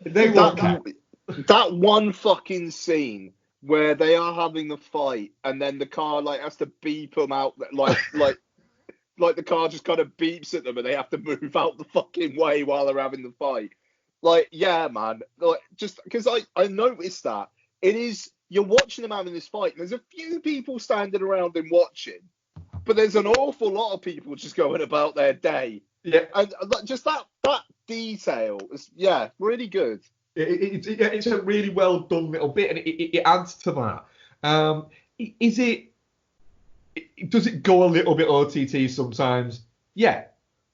They won't care. That one fucking scene where they are having the fight and then the car has to beep them out, like the car just kind of beeps at them and they have to move out the fucking way while they're having the fight. Like, yeah, man. Like, just because I noticed that you're watching them having this fight and there's a few people standing around and watching, but there's an awful lot of people just going about their day. Yeah, and just that detail is really good. It's a really well done little bit, and it adds to that. Does it go a little bit OTT sometimes? Yeah,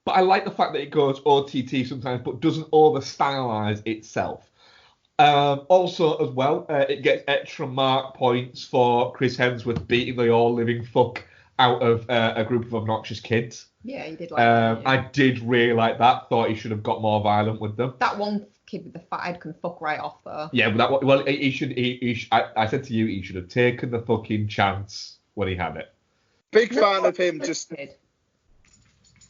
but I like the fact that it goes OTT sometimes, but doesn't over stylize itself. Also, as well, it gets extra mark points for Chris Hemsworth beating the all living fuck out of a group of obnoxious kids. Yeah, you did like that. Yeah. I did really like that. Thought he should have got more violent with them. That one kid with the fat head can fuck right off though. Yeah, but he should. I said to you, he should have taken the fucking chance when he had it. Big fan of him. Just.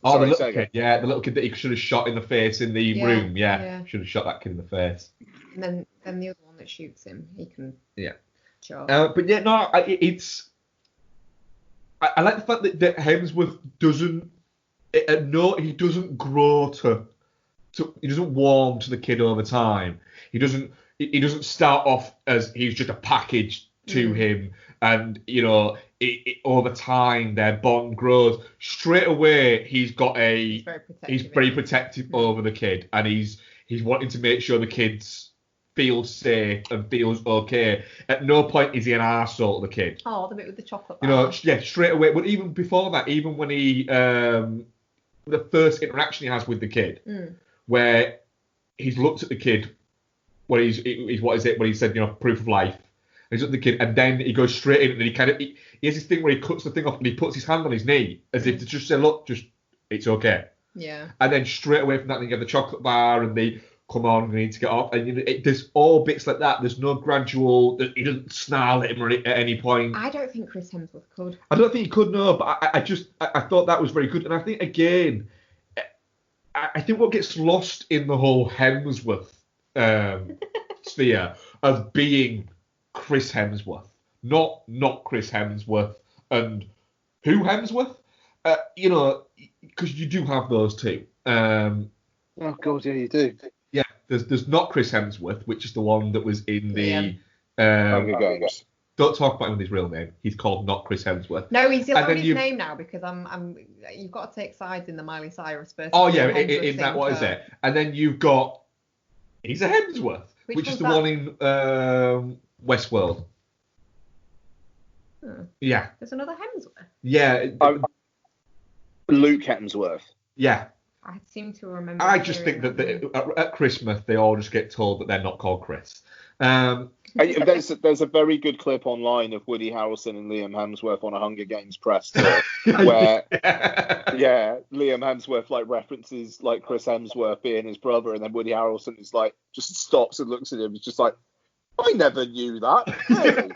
Oh, the little kid. Yeah, the little kid that he should have shot in the face in the room. Yeah, should have shot that kid in the face. And then the other one that shoots him, he can. Yeah. Sure. But yeah, no, it's. I like the fact that Hemsworth doesn't. He doesn't grow to. He doesn't warm to the kid over time. He doesn't start off as he's just a package to him, and over time their bond grows. Straight away he's very protective over the kid, and he's wanting to make sure the kids feels safe and feels okay. At no point is he an arsehole to the kid. Oh, the bit with the chocolate bar. Straight away. But even before that, even when he the first interaction he has with the kid, where he's looked at the kid when when he said, proof of life. And he's looked at the kid, and then he goes straight in, and he has this thing where he cuts the thing off and he puts his hand on his knee as if to just say, look, it's okay. Yeah. And then straight away from that, they get the chocolate bar and they come on, we need to get off. And there's all bits like that. There's no gradual. He doesn't snarl at him at any point. I don't think Chris Hemsworth could. I don't think he could, no. But I thought that was very good. And I think again, I think what gets lost in the whole Hemsworth sphere of being Chris Hemsworth, not Chris Hemsworth and who Hemsworth? Because you do have those two. Oh God, yeah, you do. Yeah, there's not Chris Hemsworth, which is the one that was in the Hunger Games. Don't talk about him with his real name. He's called not Chris Hemsworth. No, he's allowed his name now because you've got to take sides in the Miley Cyrus versus. Oh yeah, in that what is it? And then you've got he's a Hemsworth, which is the one in Westworld. Yeah. There's another Hemsworth. Yeah. Luke Hemsworth. Yeah. I seem to remember. I just think that at Christmas they all just get told that they're not called Chris. There's a very good clip online of Woody Harrelson and Liam Hemsworth on a Hunger Games press tour where Liam Hemsworth like references like Chris Hemsworth being his brother, and then Woody Harrelson is like just stops and looks at him. He's just like, I never knew that. Really?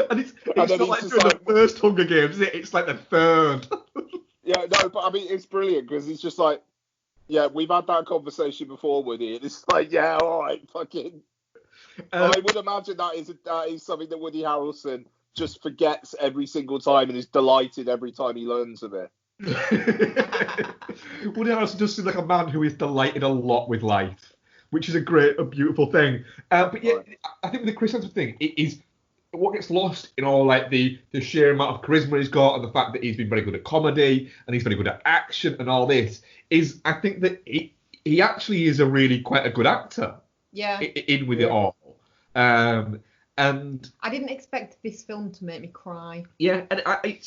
And it's not like during the first Hunger Games, is it? It's like the third. Yeah, no, but I mean it's brilliant because he's just like, yeah, we've had that conversation before, Woody, and it's like, yeah, all right, fucking. I would imagine that is something that Woody Harrelson just forgets every single time and is delighted every time he learns of it. Woody Harrelson does seem like a man who is delighted a lot with life, which is a beautiful thing. But yeah, I think with the Chris Hemsworth thing, it is what gets lost in all like the sheer amount of charisma he's got and the fact that he's been very good at comedy and he's very good at action and all this is I think that he actually is a really quite a good actor. Yeah. In with it all. And I didn't expect this film to make me cry. Yeah, and I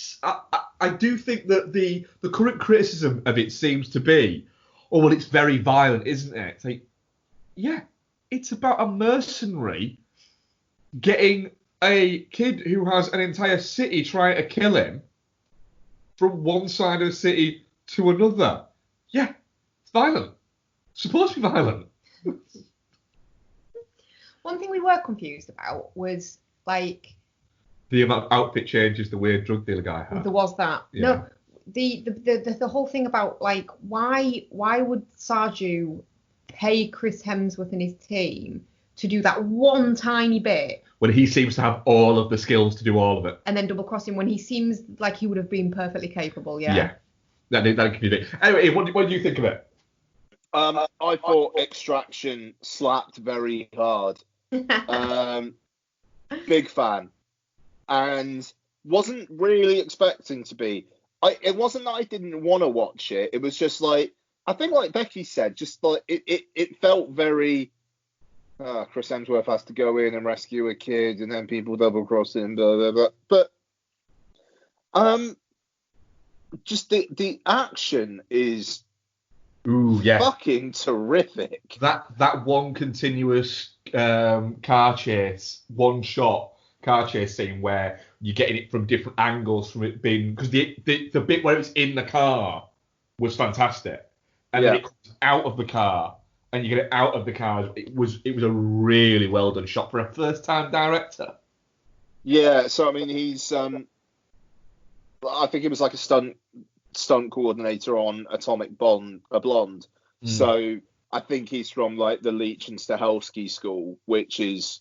do think that the current criticism of it seems to be, oh well, it's very violent, isn't it? It's like, yeah, it's about a mercenary getting a kid who has an entire city trying to kill him from one side of the city to another. Yeah, it's violent. It's supposed to be violent. One thing we were confused about was like the amount of outfit changes the weird drug dealer guy had. There was that. Yeah. No, the whole thing about like why would Sarju pay Chris Hemsworth and his team to do that one tiny bit when he seems to have all of the skills to do all of it, and then double cross him when he seems like he would have been perfectly capable. Yeah. That could be it. Anyway, what do you think of it? I thought Extraction slapped very hard. Big fan, and wasn't really expecting to be. It wasn't that I didn't want to watch it. It was just like I think, like Becky said, just like it felt very. Chris Hemsworth has to go in and rescue a kid, and then people double cross him. Blah blah blah. But just the action is. Ooh, yeah. Fucking terrific. That one continuous car chase, one shot car chase scene where you're getting it from different angles from it being because the bit where it's in the car was fantastic, and then it comes out of the car and you get it out of the car. It was a really well done shot for a first time director. Yeah, so I mean he's I think it was like a stunt coordinator on Atomic Blonde. So I think he's from like the Leach and Stahelski school, which is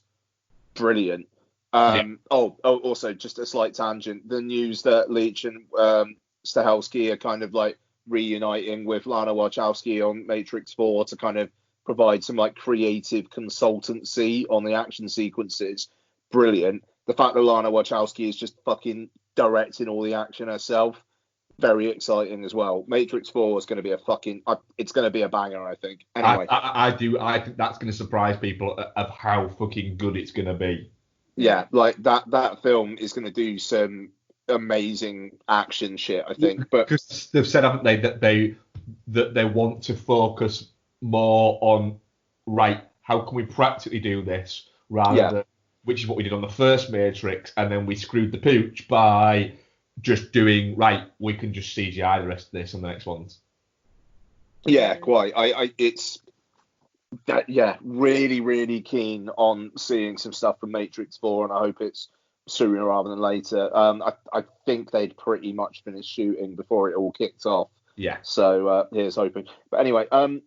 brilliant. Also just a slight tangent. The news that Leach and Stahelski are kind of like reuniting with Lana Wachowski on Matrix 4 to kind of provide some like creative consultancy on the action sequences. Brilliant. The fact that Lana Wachowski is just fucking directing all the action herself. Very exciting as well. Matrix 4 is going to be it's going to be a banger, I think. Anyway. I think that's going to surprise people of how fucking good it's going to be. Yeah, like that film is going to do some amazing action shit, I think. But because they've said, haven't they, that they want to focus more on how can we practically do this rather than, which is what we did on the first Matrix, and then we screwed the pooch by just doing we can just CGI the rest of this on the next ones. Yeah, quite. Really, really keen on seeing some stuff from Matrix 4, and I hope it's sooner rather than later. I think they'd pretty much finished shooting before it all kicked off. Yeah. So here's hoping. But anyway, the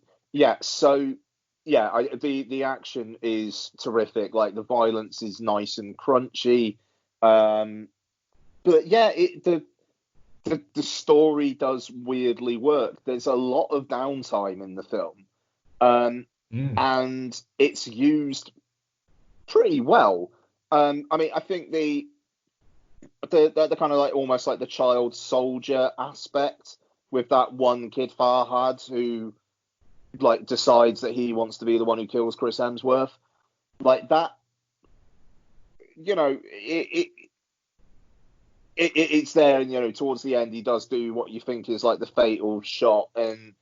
action is terrific. Like the violence is nice and crunchy. But yeah, the story does weirdly work. There's a lot of downtime in the film, and it's used pretty well. I mean, I think the kind of like almost like the child soldier aspect with that one kid Farhad who like decides that he wants to be the one who kills Chris Hemsworth, like that. You know, it's there, and you know, towards the end, he does do what you think is like the fatal shot, and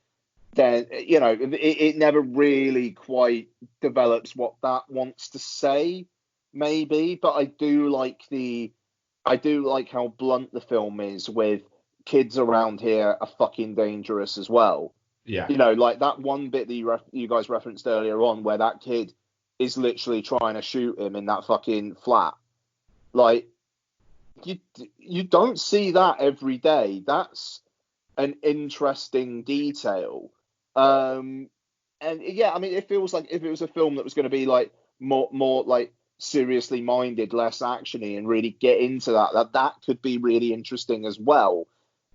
then you know, it never really quite develops what that wants to say, maybe. But I do like how blunt the film is with kids around here are fucking dangerous as well. Yeah. You know, like that one bit that you guys referenced earlier on, where that kid is literally trying to shoot him in that fucking flat. Like, you don't see that every day. That's an interesting detail. And yeah, I mean, it feels like if it was a film that was going to be like more like seriously minded, less actiony, and really get into that could be really interesting as well.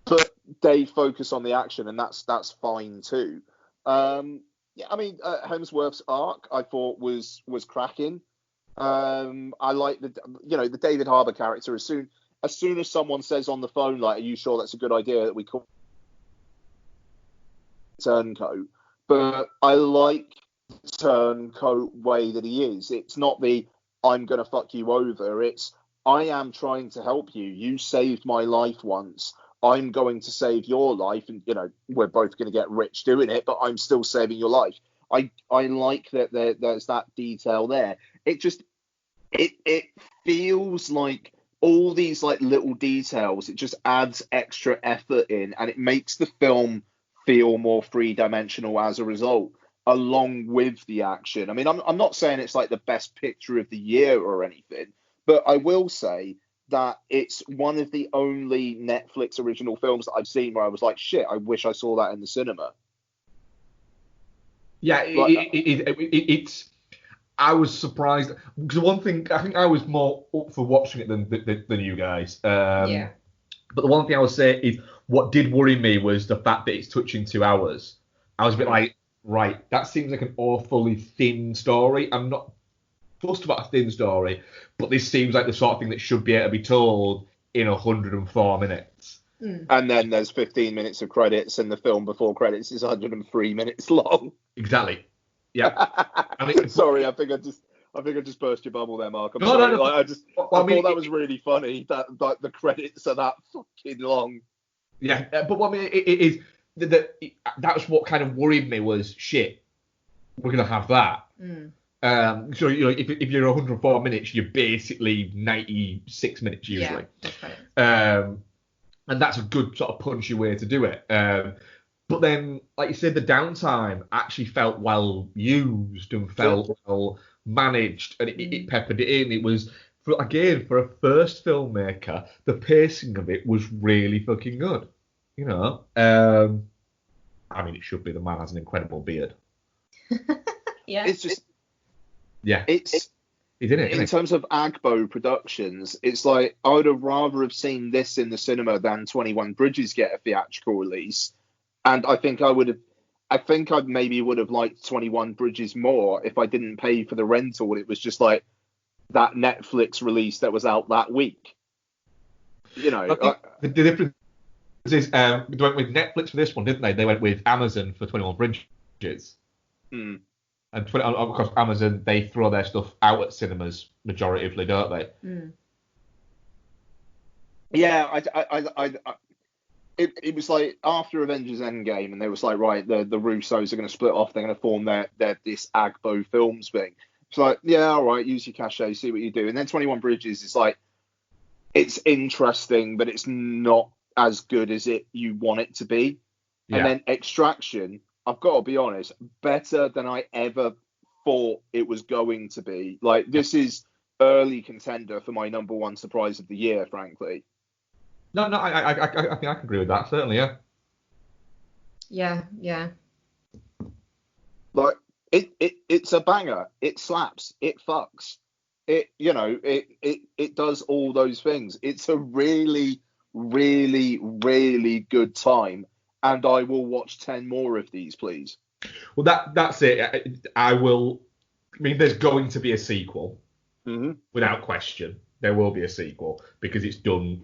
But they focus on the action, and that's fine too. Yeah, I mean, Hemsworth's arc I thought was cracking. I like the David Harbour character. As soon as someone says on the phone, like, "Are you sure that's a good idea that we call turncoat?" But I like the turncoat way that he is. It's not the "I'm gonna fuck you over." It's "I am trying to help you. You saved my life once. I'm going to save your life, and you know we're both going to get rich doing it, but I'm still saving your life." I like that there's that detail there. It just it feels like all these like little details. It just adds extra effort in, and it makes the film feel more three-dimensional as a result, along with the action. I mean, I'm not saying it's like the best picture of the year or anything, but I will say that it's one of the only Netflix original films that I've seen where I was like, shit, I wish I saw that in the cinema. Yeah, it's. I was surprised because one thing I think I was more up for watching it than you guys. Yeah. But the one thing I would say is what did worry me was the fact that it's touching 2 hours. I was a bit like, right, that seems like an awfully thin story. I'm not fussed about a thin story, but this seems like the sort of thing that should be able to be told in 104 minutes. And then there's 15 minutes of credits, and the film before credits is 103 minutes long. Exactly. Yeah. I mean, sorry, I think I just burst your bubble there, Mark. I'm no, sorry. No. Like, I thought that was really funny. That like the credits are that fucking long. Yeah, but what I mean it is that's what kind of worried me was shit. We're gonna have that. So you know, if you're 104 minutes, you're basically 96 minutes usually. Yeah, that's right. And that's a good sort of punchy way to do it. But then, like you said, the downtime actually felt well used and felt well managed, and it peppered it in. It was, for a first filmmaker, the pacing of it was really fucking good. You know, I mean, it should be. The man has an incredible beard. Yeah. It's just, yeah, it's in it. In terms of Agbo Productions, it's like I would have rather have seen this in the cinema than 21 Bridges get a theatrical release. And I think I maybe would have liked 21 Bridges more if I didn't pay for the rental. It was just like that Netflix release that was out that week. You know, I think the difference is they went with Netflix for this one, didn't they? They went with Amazon for 21 Bridges. And of course, Amazon, they throw their stuff out at cinemas majoritively, don't they? Yeah, it was like after Avengers Endgame, and they was like, right, the Russos are going to split off. They're going to form their this Agbo Films thing. It's like, yeah, all right, use your cachet, see what you do. And then 21 Bridges is like, it's interesting, but it's not as good as you want it to be. Yeah. And then Extraction, I've got to be honest, better than I ever thought it was going to be. Like, this is early contender for my number one surprise of the year, frankly. No, I think I can agree with that, certainly, yeah. Yeah. Like, it's a banger. It slaps. It fucks. it does all those things. It's a really, really, really good time, and I will watch 10 more of these, please. Well, that's it. I will. I mean, there's going to be a sequel, without question. There will be a sequel because it's done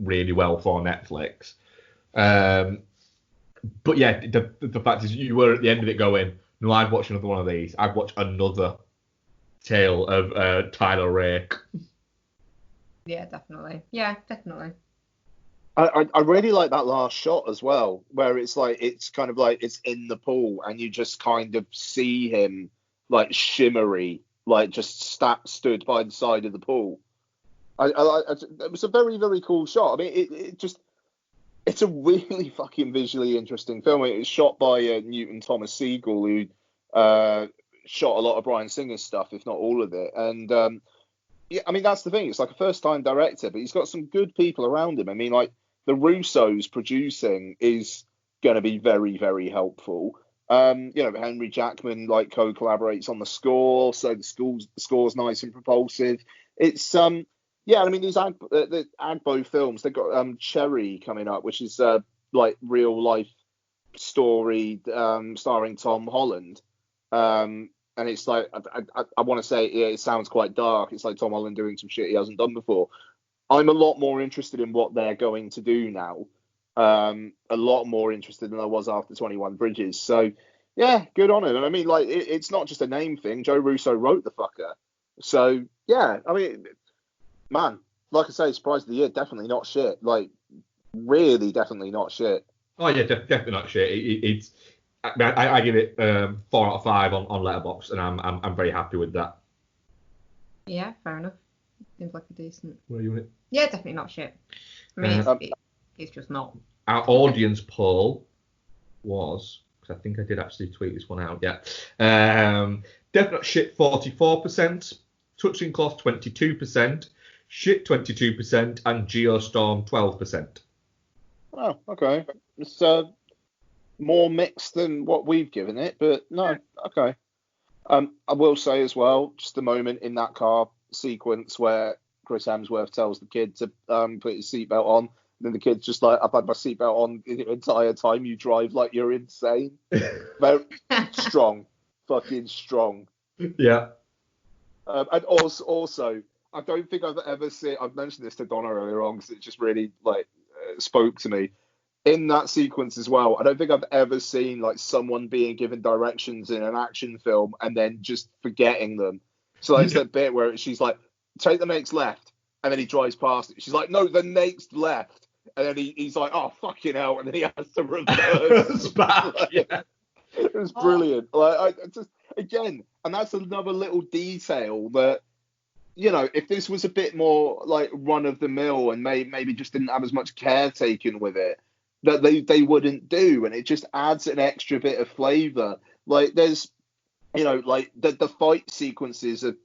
really well for Netflix. But yeah, the fact is, you were at the end of it going, no, I'd watch another one of these. I'd watch another tale of Tyler Rake. Yeah, definitely. Yeah, definitely. I really like that last shot as well, where it's kind of like it's in the pool and you just kind of see him like shimmery, like just stood by the side of the pool. It was a very, very cool shot. I mean, it's a really fucking visually interesting film. It was shot by Newton Thomas Sigel, who shot a lot of Bryan Singer's stuff, if not all of it. And yeah, I mean, that's the thing. It's like a first-time director, but he's got some good people around him. I mean, like the Russos producing is going to be very, very helpful. Henry Jackman like co-collaborates on the score, so the score's nice and propulsive. It's I mean, these the Agbo films, they've got Cherry coming up, which is like real life story starring Tom Holland. And it's like, I want to say, yeah, it sounds quite dark. It's like Tom Holland doing some shit he hasn't done before. I'm a lot more interested in what they're going to do now. A lot more interested than I was after 21 Bridges. So, yeah, good on him. And I mean, like, it's not just a name thing. Joe Russo wrote the fucker. So, yeah, I mean, man, like I say, surprise of the year, definitely not shit. Like, really, definitely not shit. Oh, yeah, definitely not shit. It's... I give it 4 out of 5 on Letterboxd, and I'm very happy with that. Yeah, fair enough. Seems like a decent. Where are you in it? Yeah, definitely not shit. I mean, it's just not. Our audience poll was, because I think I did actually tweet this one out. Yeah, definite shit 44%, touching cloth 22%, shit 22%, and Geostorm 12%. Oh, okay. It's more mixed than what we've given it, but no, okay. I will say as well, just the moment in that car sequence where Chris Hemsworth tells the kid to put his seatbelt on, and then the kid's just like, I've had my seatbelt on the entire time, you drive like you're insane. Very strong. Fucking strong. Yeah. And also, I don't think I've ever seen, I've mentioned this to Donna earlier on because it just really like spoke to me. In that sequence as well, I don't think I've ever seen like someone being given directions in an action film and then just forgetting them. So there's that bit where she's like, take the next left, and then he drives past it. She's like, no, the next left. And then he's like, oh, fucking hell. And then he has to reverse back. Yeah. It was brilliant. Like, I just, again, and that's another little detail that, you know, if this was a bit more like run of the mill and maybe just didn't have as much care taken with it, that they wouldn't do, and it just adds an extra bit of flavor. Like there's, you know, like the fight sequences are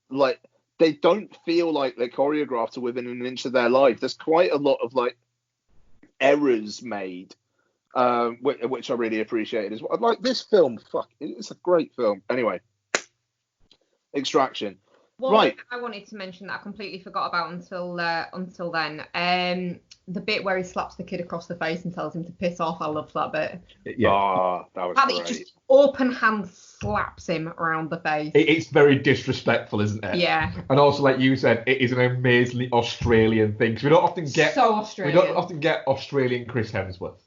like, they don't feel like they're choreographed to within an inch of their life. There's quite a lot of like errors made, which I really appreciated as well. Like this film, it's a great film. Anyway, Extraction. Well, right. I wanted to mention that I completely forgot about until then. The bit where he slaps the kid across the face and tells him to piss off. I loved that bit. Yeah. Oh, that was great. He just open hand slaps him around the face. It's very disrespectful, isn't it? Yeah. And also, like you said, it is an amazingly Australian thing. Because we don't often get Australian Chris Hemsworth.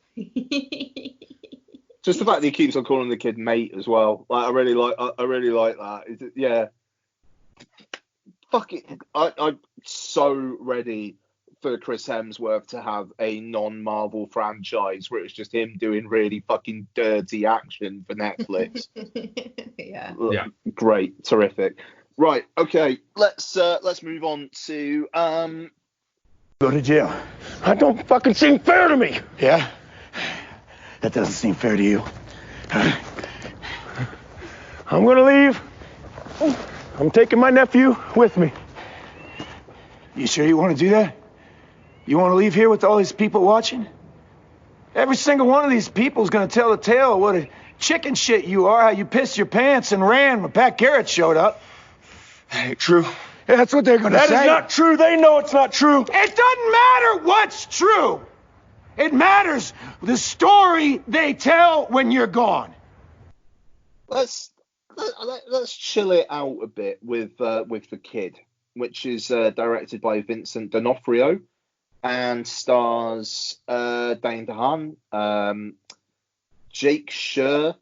Just the fact that he keeps on calling the kid mate as well. Like I really like that. Yeah. Fuck it. I'm so ready for Chris Hemsworth to have a non-Marvel franchise where it's just him doing really fucking dirty action for Netflix. Yeah. Great. Terrific. Right. Okay. Let's move on to Go to jail. That don't fucking seem fair to me. Yeah? That doesn't seem fair to you. I'm gonna leave. I'm taking my nephew with me. You sure you want to do that? You want to leave here with all these people watching? Every single one of these people is going to tell the tale of what a chicken shit you are, how you pissed your pants and ran when Pat Garrett showed up. That ain't true. Yeah, that's what they're gonna say. That is not true. They know it's not true. It doesn't matter what's true. It matters the story they tell when you're gone. Let's chill it out a bit with The Kid, which is directed by Vincent D'Onofrio and stars Dane DeHaan, Jake Sher,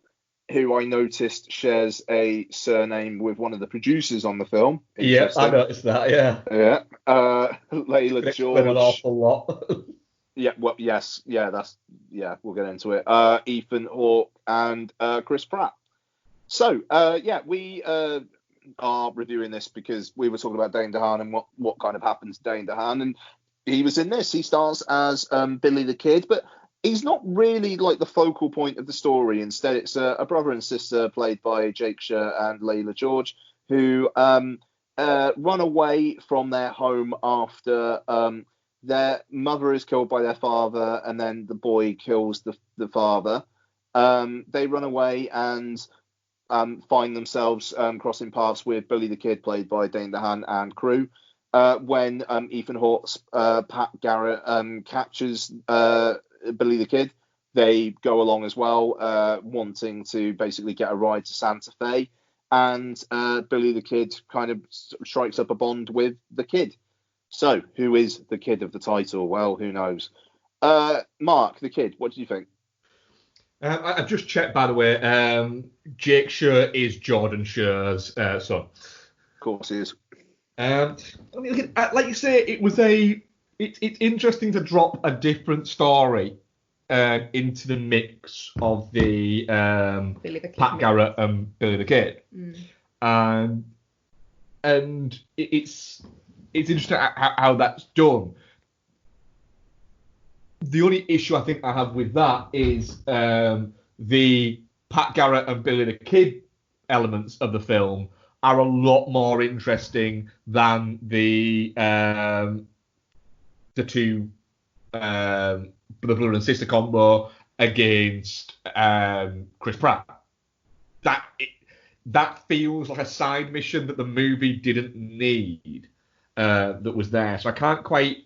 who I noticed shares a surname with one of the producers on the film. Yeah, I noticed that. Yeah. Yeah. Layla George. An awful lot. Yeah. Well, yes. Yeah. We'll get into it. Ethan Hawke and Chris Pratt. So, we are reviewing this because we were talking about Dane DeHaan and what kind of happened to Dane DeHaan, and he was in this. He stars as Billy the Kid, but he's not really like the focal point of the story. Instead, it's a brother and sister played by Jake Sher and Layla George, who run away from their home after their mother is killed by their father, and then the boy kills the father. They run away and find themselves crossing paths with Billy the Kid, played by Dane DeHaan, and crew. When Ethan Hawke's Pat Garrett captures Billy the Kid, they go along as well, wanting to basically get a ride to Santa Fe. And Billy the Kid kind of strikes up a bond with the kid. So, who is the kid of the title? Well, who knows? Mark, the kid, what do you think? I just checked, by the way. Jake Sher is Jordan Sher's son. Of course he is. Like you say, it's interesting to drop a different story into the mix of the Pat Garrett and Billy the Kid. And it's interesting how that's done. The only issue I think I have with that is the Pat Garrett and Billy the Kid elements of the film are a lot more interesting than the two the brother and sister combo against Chris Pratt. That feels like a side mission that the movie didn't need, that was there. So I can't quite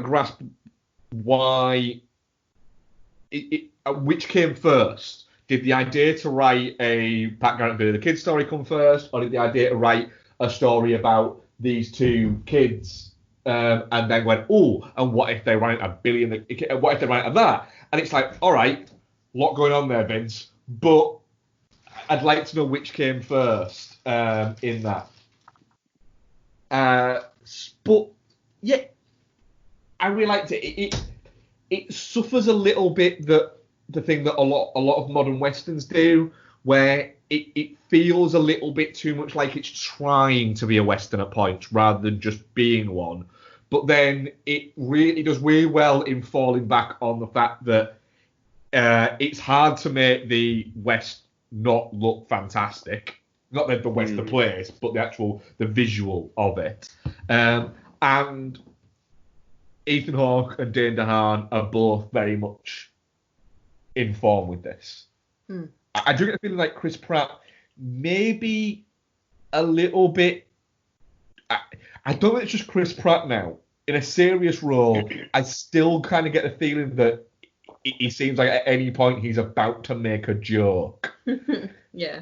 grasp why which came first. Did the idea to write a Pat Garrett and Billy the Kid story come first, or did the idea to write a story about these two kids and then went, and what if they write a Billy and what if they write a that? And it's like, all right, a lot going on there, Vince, but I'd like to know which came first in that. But yeah, I really liked it. It suffers a little bit that the thing that a lot of modern westerns do, where it feels a little bit too much like it's trying to be a western at points rather than just being one. But then it does really well in falling back on the fact that it's hard to make the West not look fantastic. Not that the West the place, but the visual of it. And Ethan Hawke and Dane DeHaan are both very much in form with this. I do get a feeling like Chris Pratt maybe a little bit. I don't think it's just Chris Pratt now. In a serious role, I still kind of get the feeling that he seems like at any point he's about to make a joke. Yeah.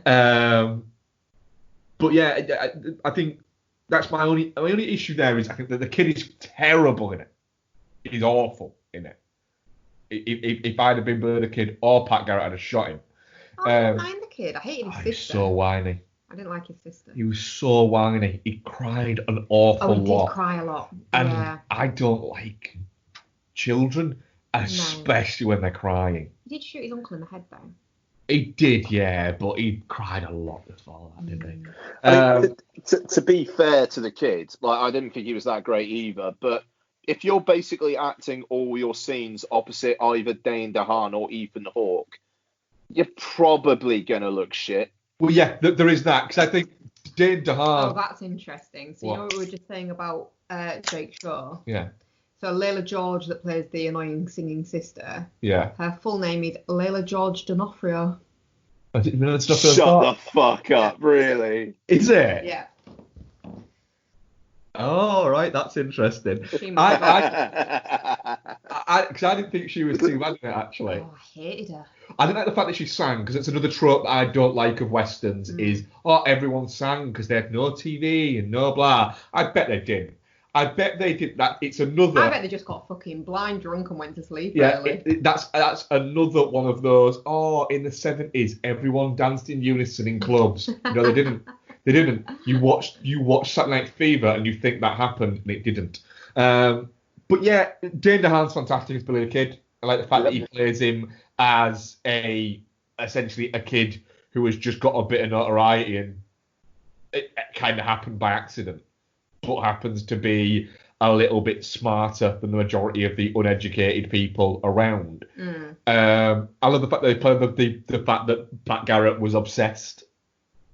But yeah, I think that's my only issue there is I think that the kid is terrible in it. He's awful in it. If I'd have been Billy the Kid or Pat Garrett, I'd have shot him. I didn't mind the kid. I hated his sister. He was so whiny. I didn't like his sister. He was so whiny. He cried an awful lot. He did cry a lot. And yeah. I don't like children, especially when they're crying. He did shoot his uncle in the head, though. He did, yeah, but he cried a lot before that, didn't he? I mean, to be fair to the kid, like I didn't think he was that great either, but if you're basically acting all your scenes opposite either Dane DeHaan or Ethan Hawke, you're probably going to look shit. Well, yeah, there is that, because I think Dane DeHaan... Oh, that's interesting. So you know what we were just saying about Jake Shaw? Yeah. So Layla George, that plays the annoying singing sister, yeah, her full name is Layla George D'Onofrio. I didn't know it's not Shut the fuck up, really? Is it? Yeah. Oh, right, that's interesting. Because I didn't think she was too bad in it, actually. Oh, I hated her. I didn't like the fact that she sang, because it's another trope that I don't like of westerns, is, everyone sang because they had no TV and no blah. I bet they didn't. I bet they did that. It's another... I bet they just got fucking blind drunk and went to sleep early. That's another one of those, in the 70s, everyone danced in unison in clubs. No, they didn't. They didn't. You watch Saturday Night Fever and you think that happened, and it didn't. But yeah, Dane DeHaan's fantastic as Billy the Kid. I like the fact that he plays him as essentially a kid who has just got a bit of notoriety, and it kind of happened by accident, but happens to be a little bit smarter than the majority of the uneducated people around. I love the fact that they play the fact that Pat Garrett was obsessed.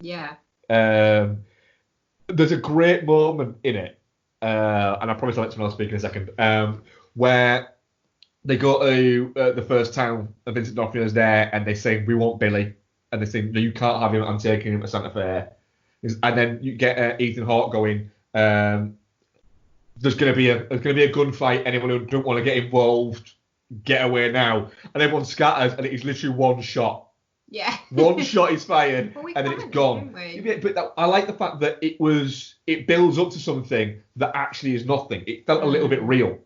Yeah. There's a great moment in it, and I promise I'll let someone else speak in a second, where they go to the first town, and Vincent D'Onofrio's there, and they say, "We want Billy," and they say, "No, you can't have him. I'm taking him to Santa Fe." And then you get Ethan Hawke going, there's going to be a gunfight. Anyone who don't want to get involved, get away now. And everyone scatters, and it is literally one shot. Yeah. One shot is fired, and then it's gone. But I like the fact that it builds up to something that actually is nothing. It felt a little bit real.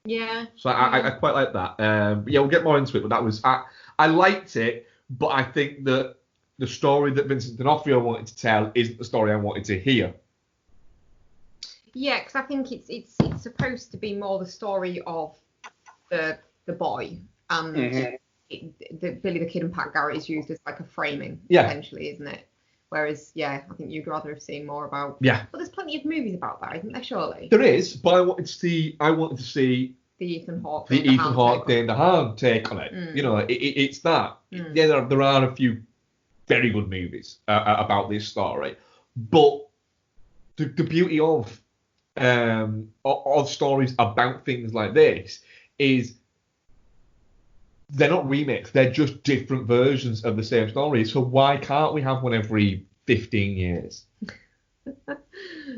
Yeah. So I quite like that. But yeah, we'll get more into it. But that was I liked it, but I think that the story that Vincent D'Onofrio wanted to tell isn't the story I wanted to hear. Yeah, because I think it's supposed to be more the story of the boy, and Billy the Kid and Pat Garrett is used as like a framing, essentially, isn't it? Whereas, I think you'd rather have seen more about. Yeah. But there's plenty of movies about that, isn't there? Surely. There is, but I wanted to see the Ethan Hawke, Dane DeHaan take on it. You know, it's that. Yeah, there are a few very good movies about this story, but the beauty of stories about things like this is they're not remakes, they're just different versions of the same story. So why can't we have one every 15 years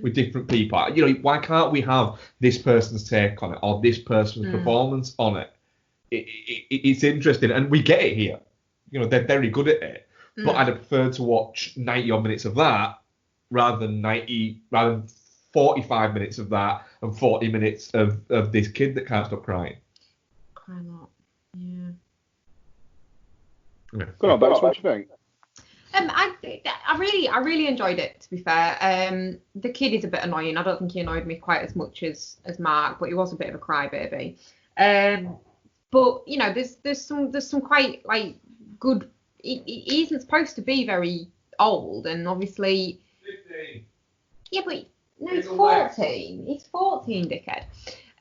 with different people? You know, why can't we have this person's take on it or this person's performance on it? It's interesting, and we get it here. You know, they're very good at it. But I'd have preferred to watch 90 odd minutes of that rather than 45 minutes of that and 40 minutes of this kid that can't stop crying. Cry a lot. Yeah. Go on, Bex, what do you think? I really enjoyed it, to be fair. The kid is a bit annoying. I don't think he annoyed me quite as much as Mark, but he was a bit of a crybaby. But you know, there's some quite like good. He isn't supposed to be very old, and obviously. 15. Yeah, but no, he's 14. He's 14, dickhead.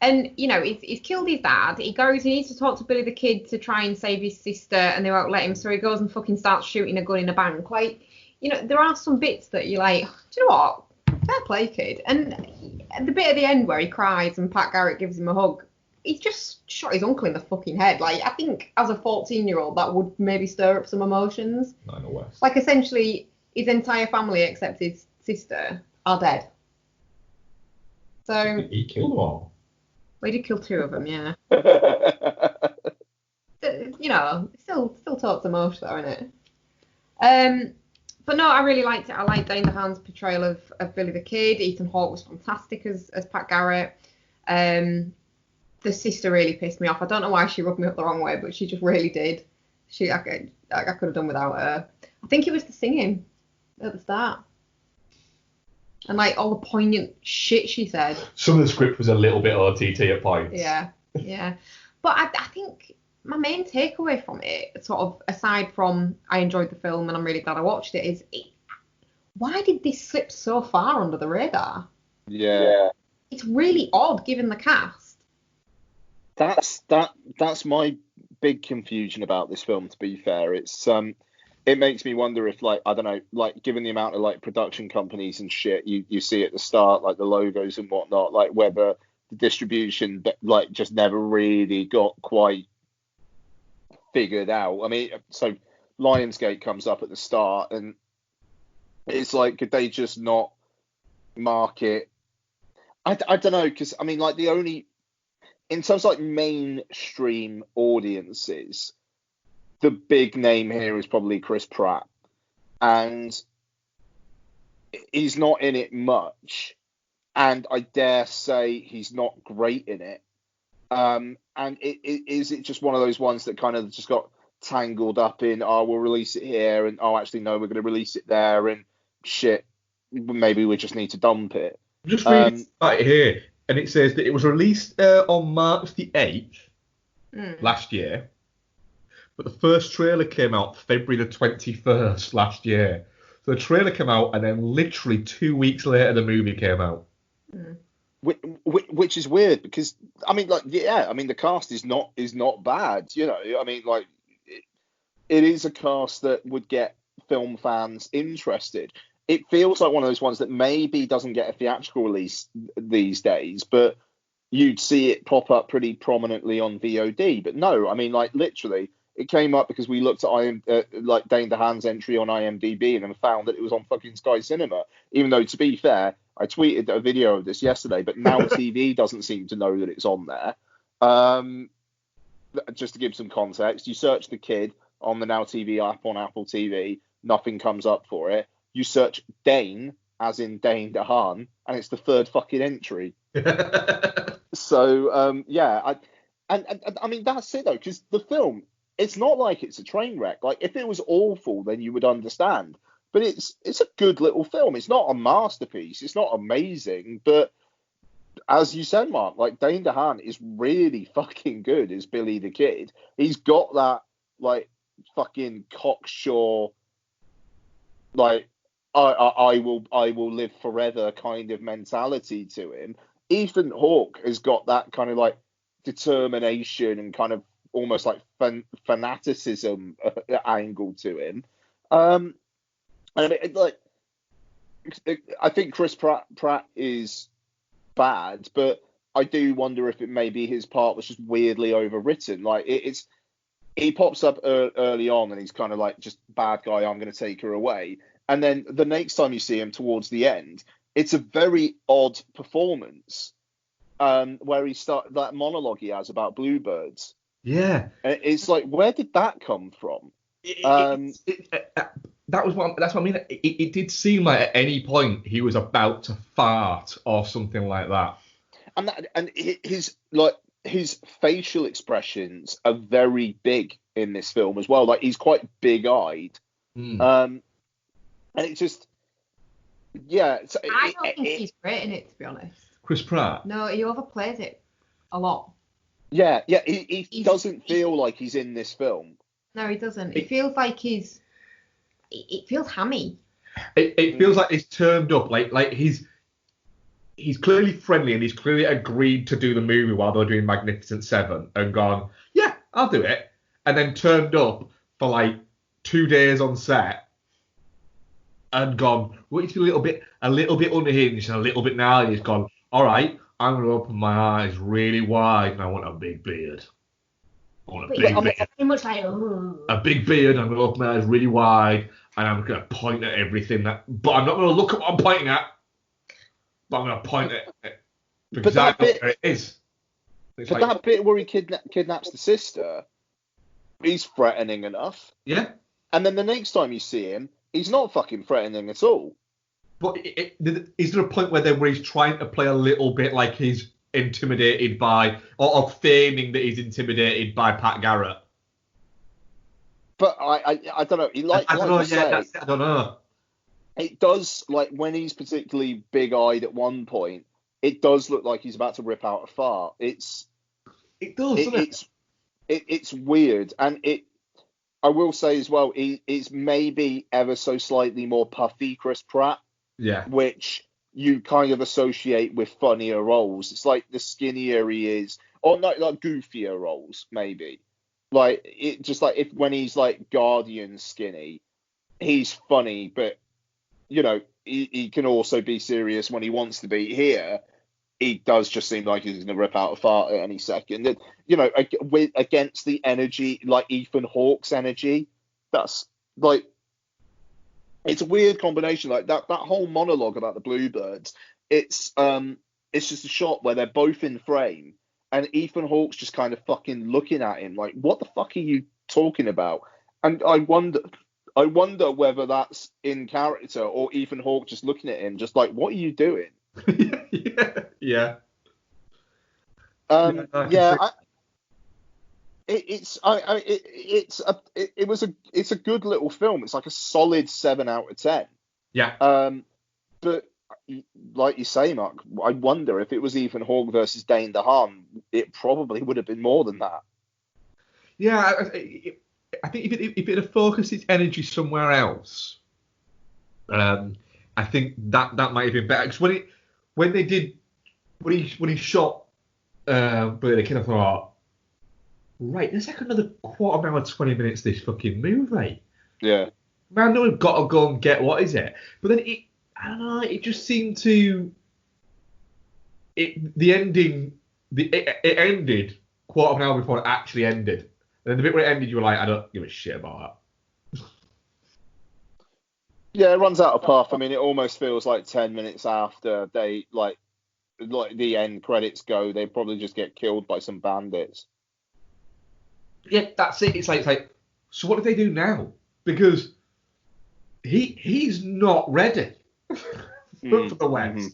And, you know, he's killed his dad. He needs to talk to Billy the Kid to try and save his sister, and they won't let him. So he goes and fucking starts shooting a gun in a bank. Like, you know, there are some bits that you're like, do you know what? Fair play, kid. And the bit at the end where he cries and Pat Garrett gives him a hug, he's just shot his uncle in the fucking head. Like, I think as a 14-year-old, that would maybe stir up some emotions. Nine or worse. Like, essentially, his entire family, except his sister, are dead. So he killed them all. Well, he did kill 2 of them, yeah. You know, still talks emotion though, innit? But no, I really liked it. I liked Dane DeHaan's portrayal of Billy the Kid. Ethan Hawke was fantastic as Pat Garrett. The sister really pissed me off. I don't know why she rubbed me up the wrong way, but she just really did. I could have done without her. I think it was the singing at the start. And like all the poignant shit she said. Some of the script was a little bit OTT at points. Yeah. But I think my main takeaway from it, sort of aside from I enjoyed the film and I'm really glad I watched it, is why did this slip so far under the radar? Yeah. It's really odd given the cast. That's my big confusion about this film, to be fair. It's it makes me wonder if, like, I don't know, like, given the amount of, like, production companies and shit you see at the start, like, the logos and whatnot, like, whether the distribution, like, just never really got quite figured out. I mean, so Lionsgate comes up at the start, and it's like, could they just not market? I don't know, because I mean, like, the only, in terms of like mainstream audiences, the big name here is probably Chris Pratt, and he's not in it much, and I dare say he's not great in it. And is it just one of those ones that kind of just got tangled up in, oh, we'll release it here, and oh, actually no, we're going to release it there, and shit, maybe we just need to dump it. I'm just reading right here, and it says that it was released on March the 8th last year, but the first trailer came out February the 21st last year. So the trailer came out, and then literally 2 weeks later, the movie came out. Which is weird, because I mean, like, yeah, I mean, the cast is not bad, you know. I mean, like, it is a cast that would get film fans interested. It feels like one of those ones that maybe doesn't get a theatrical release these days, but you'd see it pop up pretty prominently on VOD. But no, I mean, like, literally, it came up because we looked at like Dane DeHaan's entry on IMDb and then found that it was on fucking Sky Cinema. Even though, to be fair, I tweeted a video of this yesterday, but Now TV doesn't seem to know that it's on there. Just to give some context, you search The Kid on the Now TV app on Apple TV, nothing comes up for it. You search Dane, as in Dane DeHaan, and it's the third fucking entry. So, yeah, I mean, that's it, though, because the film, it's not like it's a train wreck. Like, if it was awful, then you would understand. But it's a good little film. It's not a masterpiece. It's not amazing. But as you said, Mark, like, Dane DeHaan is really fucking good as Billy the Kid. He's got that, like, fucking cocksure, like, I will live forever kind of mentality to him. Ethan Hawke has got that kind of, like, determination and kind of almost like fanaticism angle to him. And like, I think Chris Pratt is bad, but I do wonder if it maybe his part was just weirdly overwritten. Like, he pops up early on and he's kind of like, just bad guy, I'm going to take her away. And then the next time you see him towards the end, it's a very odd performance where he starts that monologue he has about bluebirds. Yeah, it's like, where did that come from? That's what I mean. It did seem like at any point he was about to fart or something like that. And his facial expressions are very big in this film as well. Like, he's quite big-eyed. And it just, yeah. I don't think he's great in it, to be honest. Chris Pratt? No, he overplays it a lot. Yeah, he doesn't feel like he's in this film. No, he doesn't. It feels like it feels hammy. It feels like he's turned up, like he's clearly friendly and he's clearly agreed to do the movie while they're doing Magnificent Seven and gone, yeah, I'll do it. And then turned up for like 2 days on set and gone, well, he's a little bit unhinged and a little bit gnarly. He's gone, all right, I'm going to open my eyes really wide and I want a big beard. I want a big beard. Pretty much like, a big beard. I'm going to open my eyes really wide and I'm going to point at everything. But I'm not going to look at what I'm pointing at. But I'm going to point at it because I know where it is. But like, that bit where he kidnaps the sister, he's threatening enough. Yeah. And then the next time you see him, he's not fucking threatening at all. But is there a point where he's trying to play a little bit like he's intimidated by, or feigning that he's intimidated by Pat Garrett? But I don't know. I don't know. It does, like, when he's particularly big-eyed at one point, it does look like he's about to rip out a fart. It does, doesn't it? It's weird, and I will say as well, it's maybe ever so slightly more puffy Chris Pratt. Yeah. Which you kind of associate with funnier roles. It's like the skinnier he is, or like goofier roles, maybe. Like, it just like when he's like Guardian skinny, he's funny, but you know, he can also be serious when he wants to be. Here, he does just seem like he's going to rip out a fart at any second. And, you know, against the energy, like Ethan Hawke's energy that's like, it's a weird combination. Like that whole monologue about the bluebirds. It's just a shot where they're both in frame, and Ethan Hawke's just kind of fucking looking at him like, what the fuck are you talking about? And I wonder whether that's in character or Ethan Hawke just looking at him, just like, what are you doing? Yeah. It's a good little film. It's like a solid 7 out of 10. Yeah. But like you say, Mark, I wonder if it was Ethan Hawke versus Dane DeHaan, it probably would have been more than that. Yeah, I think if it had focused its energy somewhere else, I think that might have been better. Because when he shot Billy the Kid, I thought, right, there's like another quarter of an hour, 20 minutes this fucking movie. Yeah. Man, I know we've got to go and get what is it, but then I don't know, it just seemed to the ending. It ended quarter of an hour before it actually ended. And then the bit where it ended, you were like, I don't give a shit about that. Yeah, it runs out of puff. I mean, it almost feels like 10 minutes after they like the end credits go, they probably just get killed by some bandits. Yeah, that's it. It's like, so what do they do now? Because he's not ready for the West. Mm-hmm.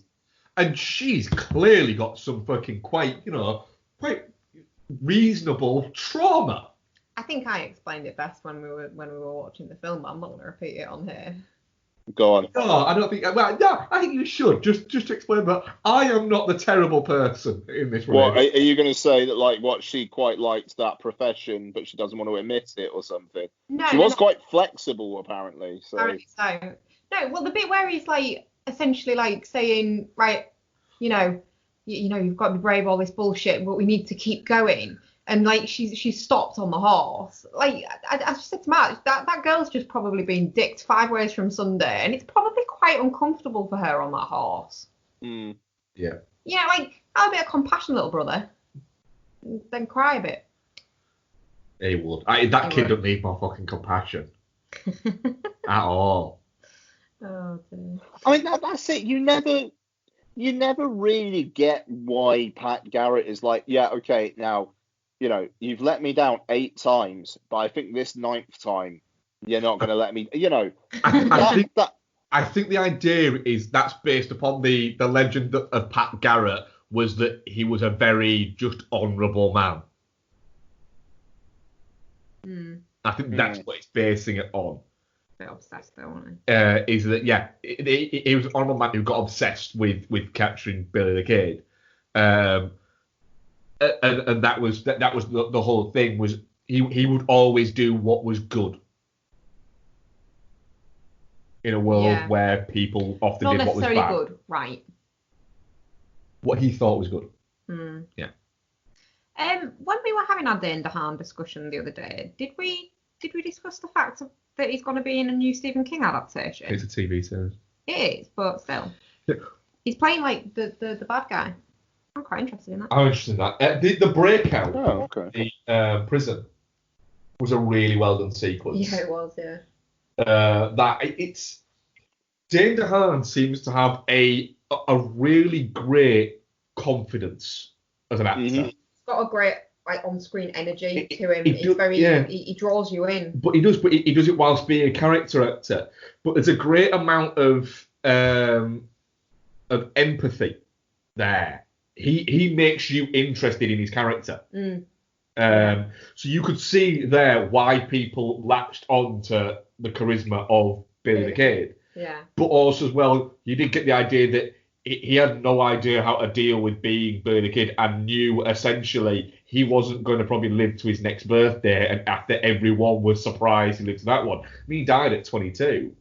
And she's clearly got some fucking quite reasonable trauma. I think I explained it best when we were watching the film, but I'm not going to repeat it on here. Go on. No, I don't think. Well, yeah, I think you should just to explain that I am not the terrible person in this. What are you going to say that what she quite likes that profession, but she doesn't want to admit it or something? No, she was quite flexible apparently. So. Apparently so. No, well, the bit where he's essentially saying, right, you've got to be brave, all this bullshit, but we need to keep going. And she stopped on the horse. I just said to Matt, that girl's just probably been dicked 5 ways from Sunday, and it's probably quite uncomfortable for her on that horse. Mm. Yeah. Yeah, have a bit of compassion, little brother. Then cry a bit. He would. That kid don't need more fucking compassion at all. Oh dear. I mean, that's it. You never really get why Pat Garrett is like, yeah, okay, now. You've let me down 8 times, but I think this 9th time you're not going to let me. I think the idea is that's based upon the legend of Pat Garrett was that he was a very just honourable man. I think that's what it's basing it on. A bit obsessed though, wasn't he? Is that he was an honourable man who got obsessed with capturing Billy the Kid. And that was the whole thing, was he would always do what was good in a world where people often did what was bad. Not necessarily good, right? What he thought was good. Yeah. When we were having our Dane DeHaan discussion the other day, did we discuss the fact that he's going to be in a new Stephen King adaptation? It's a TV series. It is, but still, he's playing the bad guy. I'm quite interested in that. I'm interested in that. The breakout of the prison was a really well done sequence. Yeah, it was, yeah. It's Dane DeHaan seems to have a really great confidence as an actor. Mm-hmm. He's got a great on-screen energy to him. He draws you in. But he does it whilst being a character actor. But there's a great amount of empathy there. He makes you interested in his character. So you could see there why people latched on to the charisma of Billy the Kid. Yeah. But also as well, you did get the idea that he had no idea how to deal with being Billy the Kid and knew essentially he wasn't going to probably live to his next birthday, and after everyone was surprised he lived to that one. I mean, he died at 22.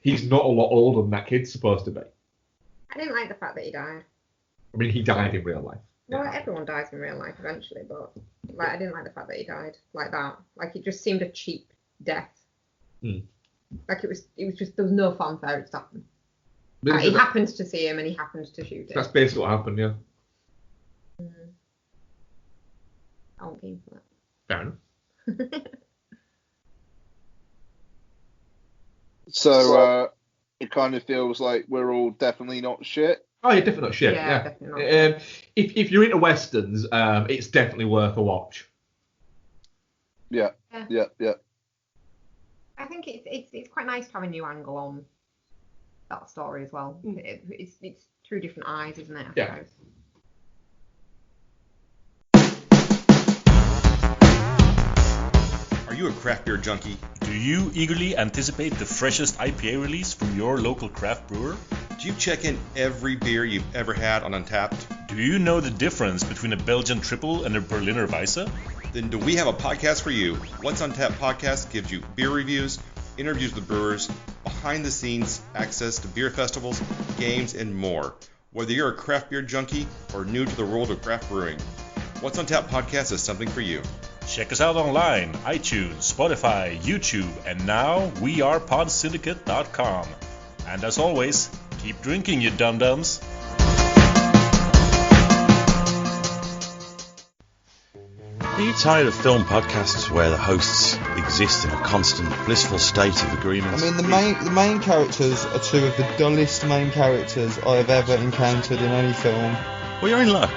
He's not a lot older than that kid's supposed to be. I didn't like the fact that he died. I mean, he died in real life. Well, everyone dies in real life eventually, but I didn't like the fact that he died like that. It just seemed a cheap death. It was just, there was no fanfare. It happened. He happens to see him and he happens to shoot him. That's basically what happened, yeah. I won't be for that. Fair enough. So it kind of feels like we're all definitely not shit. Oh, you're definitely not shit. Yeah, definitely not. If you're into westerns, it's definitely worth a watch. Yeah. I think it's quite nice to have a new angle on that story as well. It's through different eyes, isn't it? I suppose. Are you a craft beer junkie? Do you eagerly anticipate the freshest IPA release from your local craft brewer? Do you check in every beer you've ever had on Untappd? Do you know the difference between a Belgian triple and a Berliner Weisse? Then do we have a podcast for you? What's Untappd podcast gives you beer reviews, interviews with brewers, behind the scenes access to beer festivals, games, and more. Whether you're a craft beer junkie or new to the world of craft brewing, What's Untappd podcast is something for you. Check us out online, iTunes, Spotify, YouTube, and now wearepodsyndicate.com. And as always, keep drinking, you dum-dums. Are you tired of film podcasts where the hosts exist in a constant blissful state of agreement? I mean, the main characters are two of the dullest main characters I have ever encountered in any film. Well, you're in luck.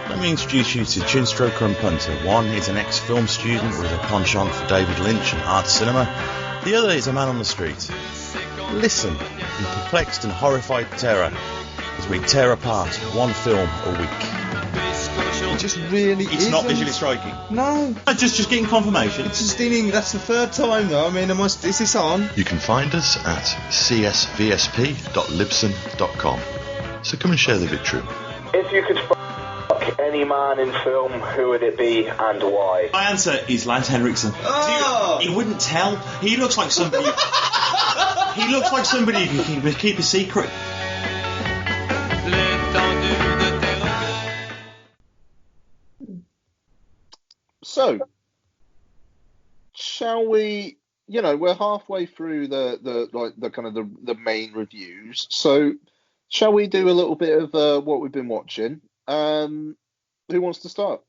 Let me introduce you to Chinstroker and Punter. One is an ex-film student with a penchant for David Lynch and art cinema. The other is a man on the street. Listen in perplexed and horrified terror as we tear apart one film a week. It just really It's not visually striking. No. Just getting confirmation. It's just that's the third time though. I mean, is this on? You can find us at csvsp.libsyn.com. So come and share the victory. If you could fuck any man in film, who would it be and why? My answer is Lance Henriksen. Oh! You wouldn't tell. He looks like somebody. He looks like somebody who can keep a secret. So, shall we? We're halfway through the kind of the main reviews. So, shall we do a little bit of what we've been watching? Who wants to start?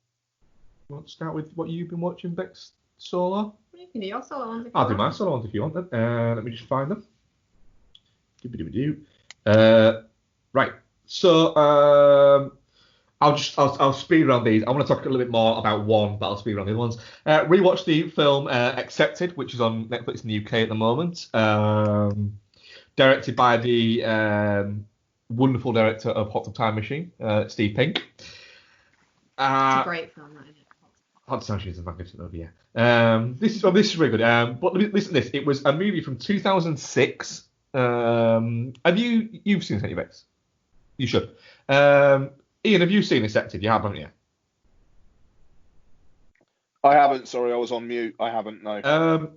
You want to start with what you've been watching, Bex Solo? You can do your solo ones. I'll do my solo ones if you want them. Let me just find them. Right. So I'll speed around these. I want to talk a little bit more about one, but I'll speed around the other ones. Rewatched the film Accepted, which is on Netflix in the UK at the moment. Directed by the wonderful director of Hot Tub Time Machine, Steve Pink. It's a great film, isn't it? Hot Tub Time Machine is a magnificent movie, yeah. This is really good. But listen to this. It was a movie from 2006. Have you've seen this, any Bex? You should. Ian, have you seen Accepted? You have, haven't you? I haven't. Sorry, I was on mute. I haven't. No.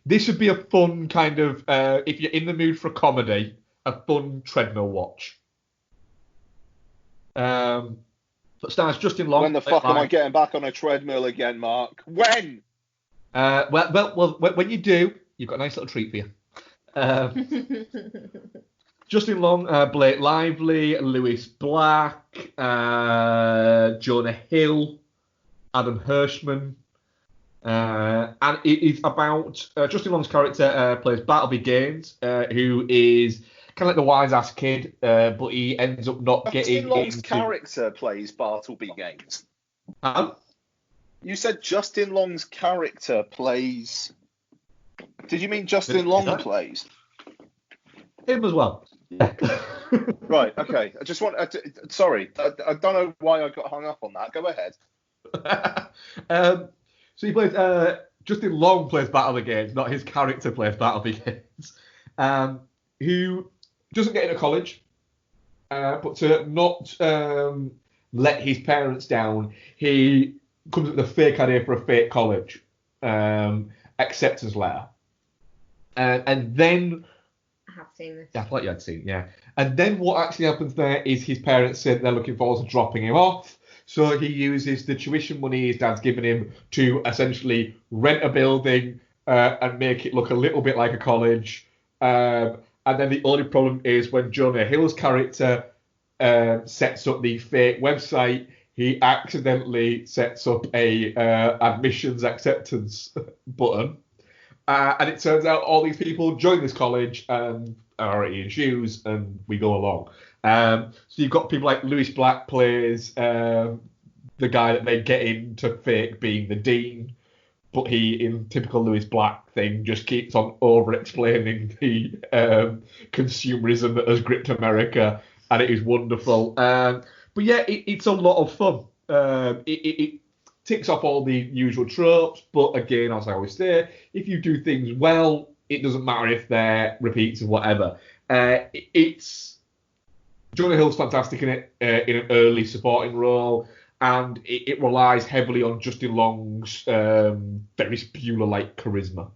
This would be a fun kind of, if you're in the mood for a comedy, a fun treadmill watch. But stars Justin Long. When the fuck am I getting back on a treadmill again, Mark? When? Well, when you do, you've got a nice little treat for you. Justin Long, Blake Lively, Lewis Black, Jonah Hill, Adam Hirschman. And it is about Justin Long's character plays Bartleby Gaines, who is kind of like the wise ass kid, but he ends up not getting. Justin Long's character plays Bartleby Gaines. You said Justin Long's character plays. Did you mean Justin Long plays? Him as well. Right. Okay. I just want. Sorry, I don't know why I got hung up on that. Go ahead. So he plays. Justin Long plays Bartleby Gaines, not his character plays Bartleby Gaines, who doesn't get into college, but to not let his parents down, he comes up with a fake idea for a fake college acceptance letter, and then. I have seen this. Yeah, I thought you had seen it, yeah. And then what actually happens there is his parents said they're looking forward to dropping him off. So he uses the tuition money his dad's given him to essentially rent a building and make it look a little bit like a college. And then the only problem is when Jonah Hill's character sets up the fake website, he accidentally sets up a admissions acceptance button. And it turns out all these people join this college and are already in shoes, and we go along. So you've got people like Lewis Black plays the guy that they get in to fake being the dean, but he, in typical Lewis Black thing, just keeps on over-explaining the consumerism that has gripped America, and it is wonderful. But yeah, it's a lot of fun. It ticks off all the usual tropes, but again, as I always say, if you do things well, it doesn't matter if they're repeats or whatever. It's Jonah Hill's fantastic in it, in an early supporting role, and it relies heavily on Justin Long's Ferris Bueller-like charisma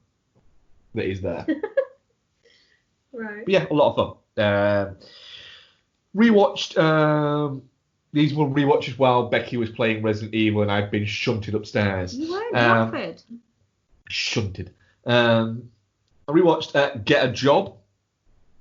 that is there. Right. But yeah, a lot of fun. Rewatched. These were rewatches while Becky was playing Resident Evil and I'd been shunted upstairs. You weren't Bradford. Shunted. I rewatched Get a Job,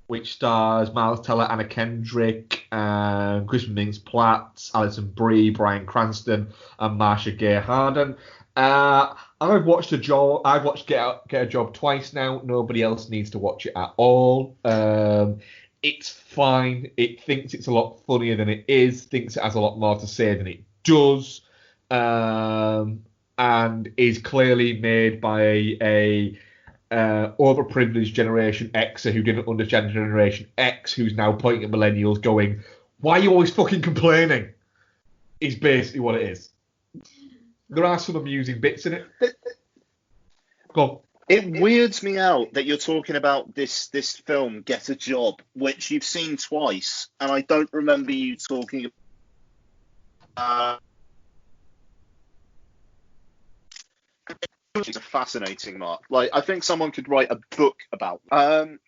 which stars Miles Teller, Anna Kendrick, Crispin Mintz-Plasse, Alison Brie, Bryan Cranston, and Marcia Gay Harden. I've watched Get a Job twice now. Nobody else needs to watch it at all. It's fine. It thinks it's a lot funnier than it is, thinks it has a lot more to say than it does, and is clearly made by a overprivileged Generation Xer who didn't understand Generation X, who's now pointing at millennials going, why are you always fucking complaining? Is basically what it is. There are some amusing bits in it. Go on. It weirds me out that you're talking about this film, Get a Job, which you've seen twice, and I don't remember you talking about. It's a fascinating, Mark. Like, I think someone could write a book about. And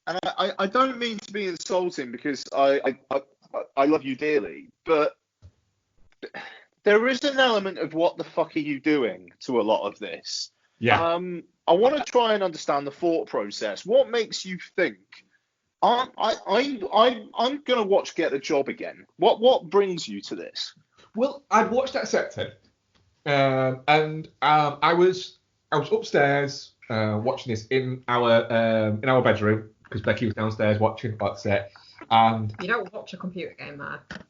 I don't mean to be insulting because I love you dearly, but there is an element of what the fuck are you doing to a lot of this. Yeah. I want to try and understand the thought process. What makes you think I'm gonna watch Get a Job again? What brings you to this? Well, I'd watched Accepted, and I was upstairs watching this in our bedroom because Becky was downstairs watching. That's it. And you don't watch a computer game, Mark.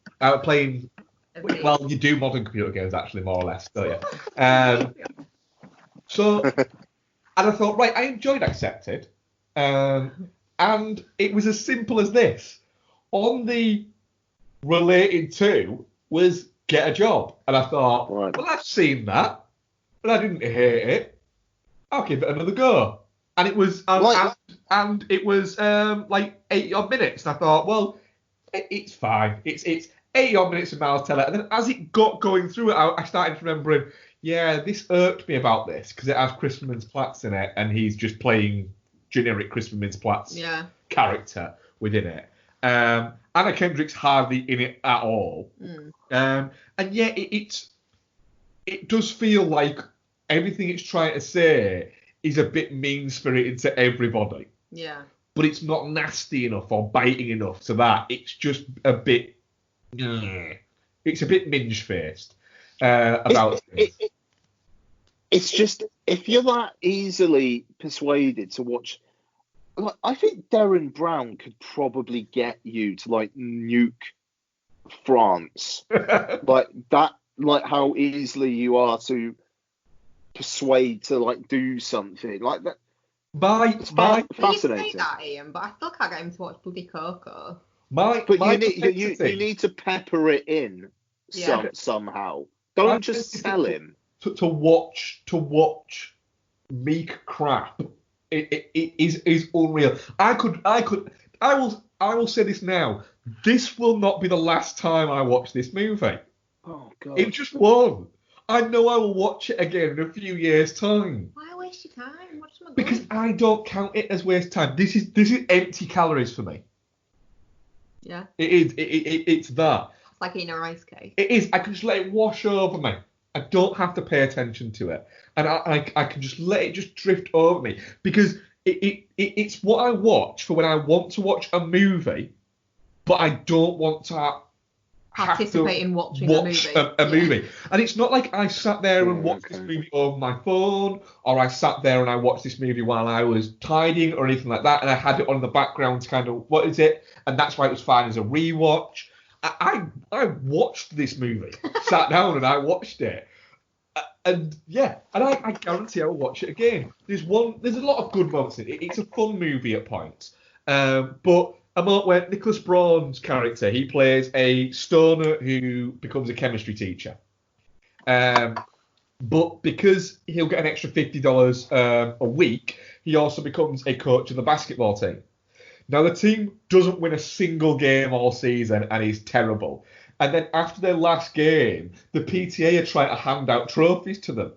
Playing. Well, you do modern computer games actually, more or less, don't you? So, and I thought, right, I enjoyed Accepted, and it was as simple as this. On the related to was Get a Job, and I thought, right, well, I've seen that, but I didn't hate it. I'll give it another go, and it was and it was like 80 odd minutes, and I thought, well, it's fine. It's 80 odd minutes of Miles Teller, and then as it got going through it, I started remembering. Yeah, this irked me about this because it has Crispin Mintz-Plasse in it, and he's just playing generic Crispin Mintz-Plasse character within it. Anna Kendrick's hardly in it at all, and yeah, it does feel like everything it's trying to say is a bit mean-spirited to everybody. Yeah, but it's not nasty enough or biting enough to that. It's just a bit. It's a bit minge-faced. About it's just if you're that easily persuaded to watch, like, I think Darren Brown could probably get you to like nuke France, like that, like how easily you are to persuade to like do something like that. It's fascinating. You say that, Ian, but I still can't get him to watch bloody Coco. You need to pepper it in somehow. Don't just tell him to watch meek crap. It is unreal. I will say this now. This will not be the last time I watch this movie. Oh God! It just won't. I know I will watch it again in a few years' time. Why waste your time? Watch something because good. I don't count it as waste time. This is empty calories for me. Yeah. It is. It's that. It's like eating a rice cake. It is. I can just let it wash over me. I don't have to pay attention to it, and I can just let it just drift over me because it's what I watch for when I want to watch a movie, but I don't want to participate in watching a movie. And it's not like I sat there and watched this movie on my phone, or I sat there and I watched this movie while I was tidying or anything like that, and I had it on in the background to kind of, what is it? And that's why it was fine as a rewatch. I watched this movie, sat down and I watched it. And I guarantee I'll watch it again. There's a lot of good moments in it. It's a fun movie at points. But a moment where Nicholas Braun's character, he plays a stoner who becomes a chemistry teacher. But because he'll get an extra $50 a week, he also becomes a coach of the basketball team. Now, the team doesn't win a single game all season and is terrible. And then after their last game, the PTA are trying to hand out trophies to them,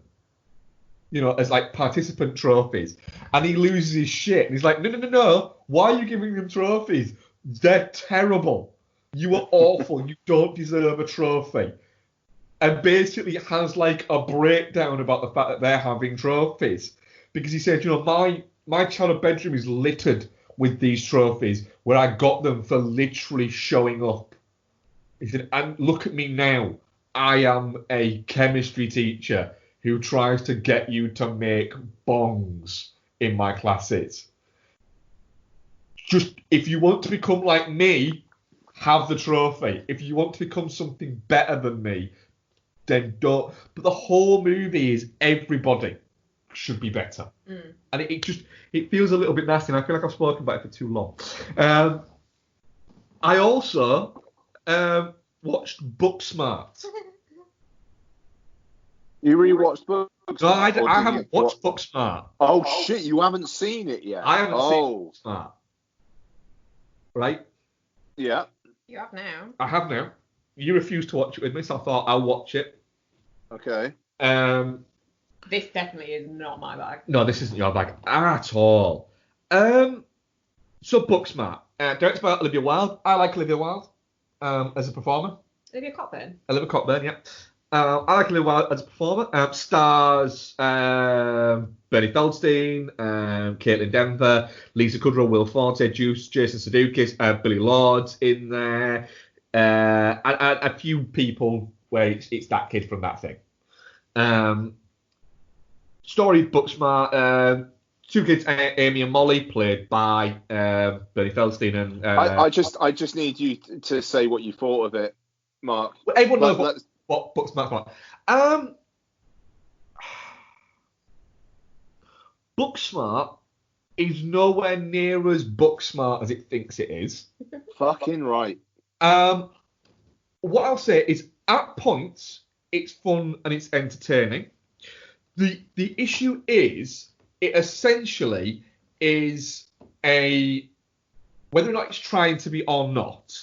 as like participant trophies. And he loses his shit. And he's like, no. Why are you giving them trophies? They're terrible. You are awful. You don't deserve a trophy. And basically has like a breakdown about the fact that they're having trophies. Because he said, my childhood bedroom is littered with these trophies where I got them for literally showing up. He said, and look at me now. I am a chemistry teacher who tries to get you to make bongs in my classes. Just, if you want to become like me, have the trophy. If you want to become something better than me, then don't. But the whole movie is everybody should be better. And it feels a little bit nasty, and I feel like I've spoken about it for too long. I also watched Booksmart. You rewatched Booksmart? No, I haven't watched Booksmart. Oh shit, you haven't seen it yet? I haven't seen Booksmart. Right? Yeah. You have now. I have now. You refused to watch it with me, so I thought I'll watch it. Okay. This definitely is not my bag. No, this isn't your bag at all. So Booksmart, directed by Olivia Wilde. I like Olivia Wilde as a performer. Olivia Cockburn? Olivia Cockburn, yeah. I like Olivia Wilde as a performer. Stars Bernie Feldstein, Caitlin Denver, Lisa Kudrow, Will Forte, Jason Sudeikis, Billy Lord's in there, and a few people where it's that kid from that thing. Story Booksmart. Two kids, Amy and Molly, played by Bernie Feldstein and. I just need you to say what you thought of it, Mark. Everyone knows what Booksmart. Booksmart is nowhere near as Booksmart as it thinks it is. Fucking right. What I'll say is, at points, it's fun and it's entertaining. The issue is, it essentially is whether or not it's trying to be or not,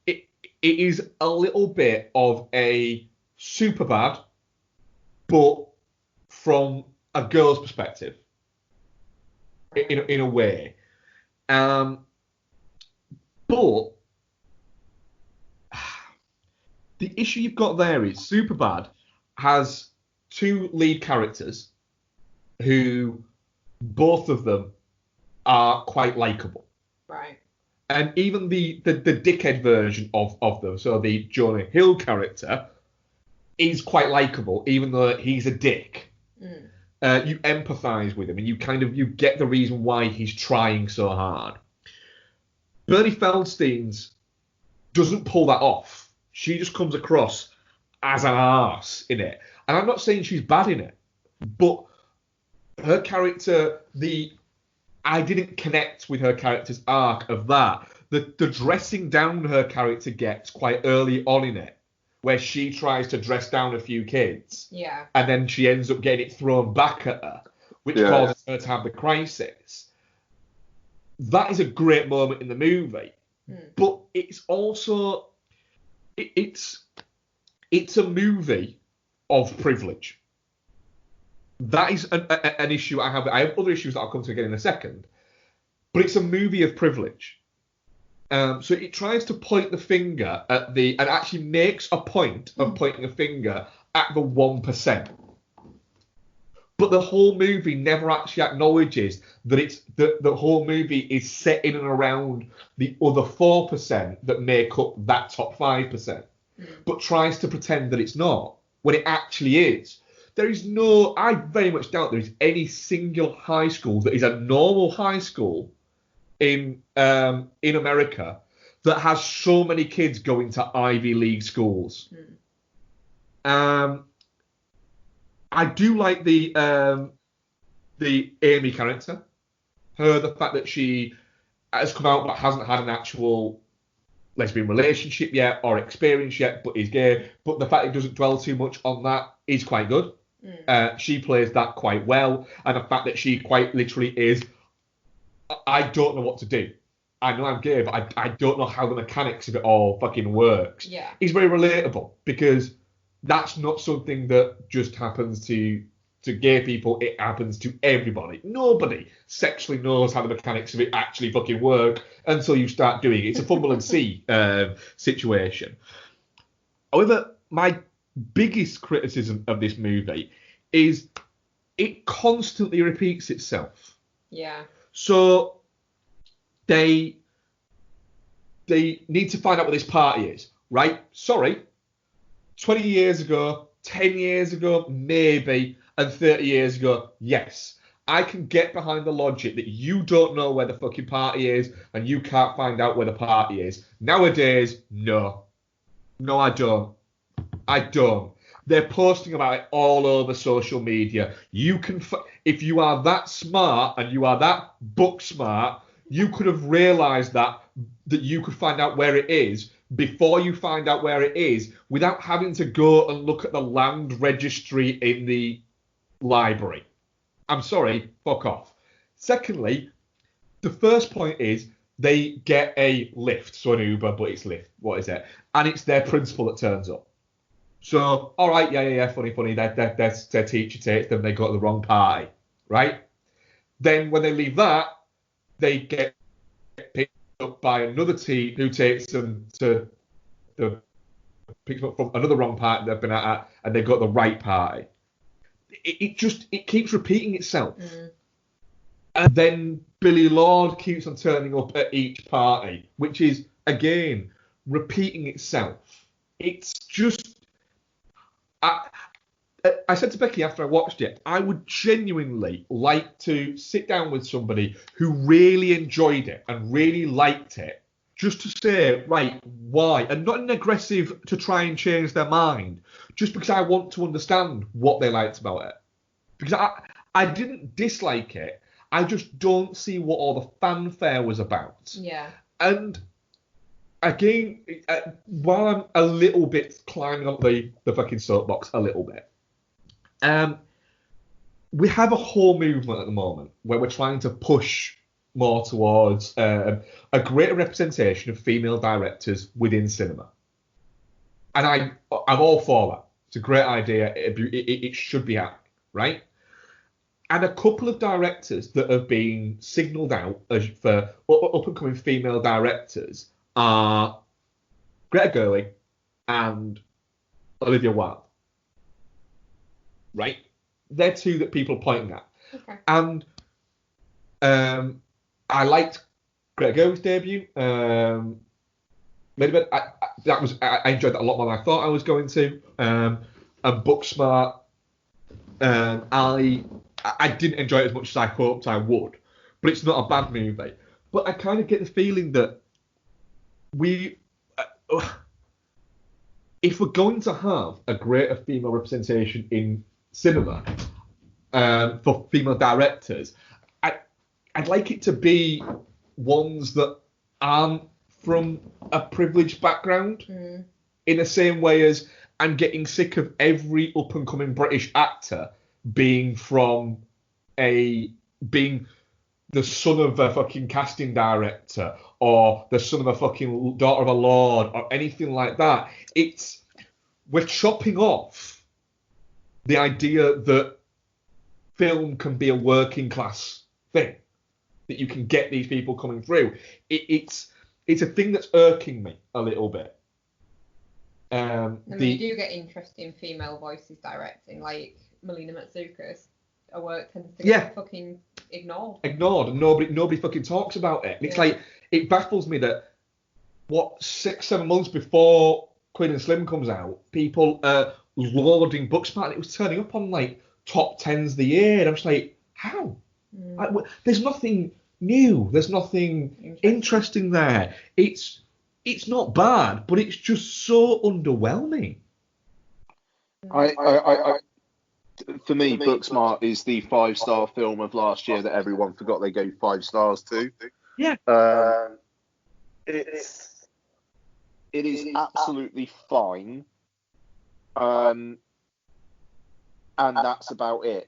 it is a little bit of a Superbad, but from a girl's perspective, in a way. But the issue you've got there is Superbad has two lead characters who both of them are quite likable. Right. And even the dickhead version of them, so the Jonah Hill character, is quite likable, even though he's a dick. You empathise with him, and you get the reason why he's trying so hard. Bernie Feldstein's doesn't pull that off. She just comes across as an arse in it. And I'm not saying she's bad in it, but her character, I didn't connect with her character's arc of that. The dressing down her character gets quite early on in it, where she tries to dress down a few kids. Yeah. And then she ends up getting it thrown back at her, which causes her to have the crisis. That is a great moment in the movie. But it's also, it's a movie of privilege. That is an issue I have. I have other issues that I'll come to again in a second. But it's a movie of privilege. So it tries to point the finger at and actually makes a point of pointing a finger at the 1%. But the whole movie never actually acknowledges that the whole movie is set in and around the other 4% that make up that top 5%. but tries to pretend that it's not, when it actually is. There is no, I very much doubt there is any single high school that is a normal high school in America that has so many kids going to Ivy League schools. I do like the Amy character. The fact that she has come out but hasn't had an actual lesbian relationship yet or experience yet, but is gay. But the fact it doesn't dwell too much on that is quite good. She plays that quite well, and the fact that she quite literally is, I don't know what to do. I know I'm gay, but I don't know how the mechanics of it all fucking works. Yeah. Is very relatable, because that's not something that just happens to gay people. It happens to everybody. Nobody sexually knows how the mechanics of it actually fucking work until you start doing it. It's a fumble and see situation. However, my biggest criticism of this movie is it constantly repeats itself. Yeah. So they need to find out what this party is, right? Sorry, 20 years ago, 10 years ago, maybe, and 30 years ago, yes. I can get behind the logic that you don't know where the fucking party is and you can't find out where the party is. Nowadays, no. No, I don't. I don't. They're posting about it all over social media. You can, if you are that smart and you are that book smart, you could have realised that you could find out where it is before you find out where it is, without having to go and look at the land registry in the library. I'm sorry, fuck off. Secondly, the first point is they get a lift, so an Uber, but it's Lyft. What is it? And it's their principal that turns up. So, all right, yeah, funny. Their teacher takes them, they go to the wrong party, right? Then when they leave that, they get picked up by another team who takes them to picks them up from another wrong party they've been at, and they go to the right party. It keeps repeating itself. And then Billy Lord keeps on turning up at each party, which is, again, repeating itself. It's just... I said to Becky after I watched it, I would genuinely like to sit down with somebody who really enjoyed it and really liked it, just to say, right, why? And not an aggressive to try and change their mind, just because I want to understand what they liked about it. Because I didn't dislike it, I just don't see what all the fanfare was about. Yeah. And again, while I'm a little bit climbing up the fucking soapbox a little bit, we have a whole movement at the moment where we're trying to push more towards a greater representation of female directors within cinema. And I'm all for that. It's a great idea. It should be happening, right? And a couple of directors that have been signalled out as for up-and-coming female directors are Greta Gerwig and Olivia Wilde. Right? They're two that people are pointing at. Okay. And I liked Greta Gerwig's debut. I enjoyed that a lot more than I thought I was going to. And Booksmart, I didn't enjoy it as much as I hoped I would. But it's not a bad movie. But I kind of get the feeling that if we're going to have a greater female representation in cinema for female directors, I'd like it to be ones that aren't from a privileged background, in the same way as I'm getting sick of every up-and-coming British actor being the son of a fucking casting director or the son of a fucking daughter of a lord or anything like that. We're chopping off the idea that film can be a working class thing, that you can get these people coming through. It's a thing that's irking me a little bit. You do get interesting female voices directing, like Melina Matsoukas. Her work tends to get fucking ignored, and nobody fucking talks about it. And it's like, it baffles me that 6-7 months before Queen and Slim comes out, people lauding Booksmart. It was turning up on like top 10s of the year, and I'm just like, how? There's nothing new. There's nothing interesting there. It's not bad, but it's just so underwhelming. For me, Booksmart is the 5-star film of last year that everyone forgot they gave 5 stars to. Yeah. It is absolutely fine. And that's about it.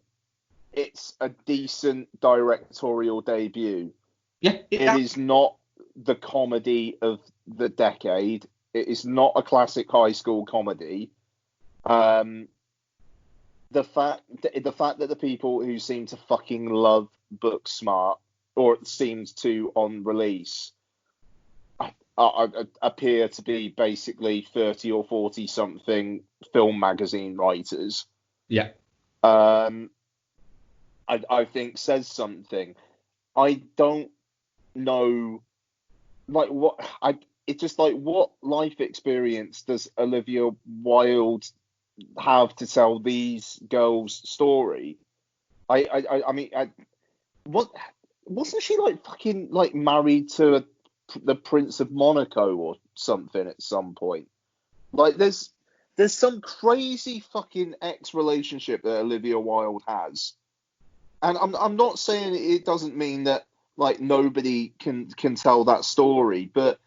It's a decent directorial debut. Yeah. It is not the comedy of the decade. It is not a classic high school comedy. The fact that the people who seem to fucking love Booksmart, or it seems to on release, appear to be basically 30 or 40 something film magazine writers. Yeah. I think says something. I don't know, like it's just like, what life experience does Olivia Wilde have to tell these girls' story? I mean, what wasn't she like fucking like married to the Prince of Monaco or something at some point? Like there's some crazy fucking ex-relationship that Olivia Wilde has. And I'm not saying it doesn't mean that like nobody can tell that story, but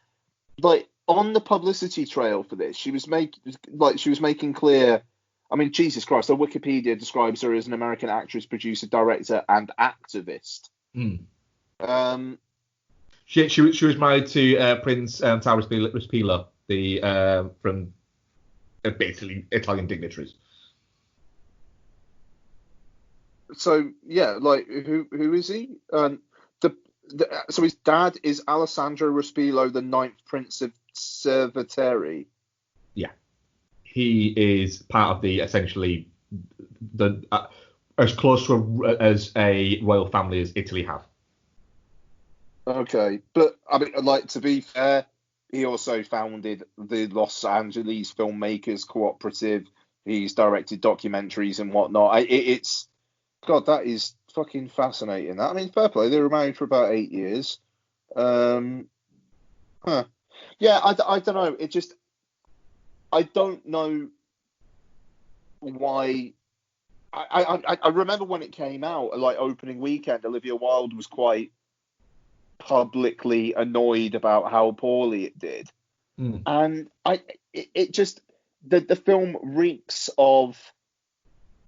like on the publicity trail for this, she was making clear. I mean, Jesus Christ, her Wikipedia describes her as an American actress, producer, director, and activist. She was married to Prince Tauro Respilo, the from basically Italian dignitaries. So yeah, like who is he? So his dad is Alessandro Respilo, the 9th Prince of Cerveteri. Yeah, he is part of the essentially the as close to as a royal family as Italy have. Okay, but I mean, like, to be fair, he also founded the Los Angeles Filmmakers Cooperative. He's directed documentaries and whatnot. It's God, that is fucking fascinating. I mean, fair play. They were married for about 8 years. Yeah, I don't know. It just, I don't know why. I remember when it came out, like opening weekend, Olivia Wilde was quite publicly annoyed about how poorly it did. And it just, the film reeks of,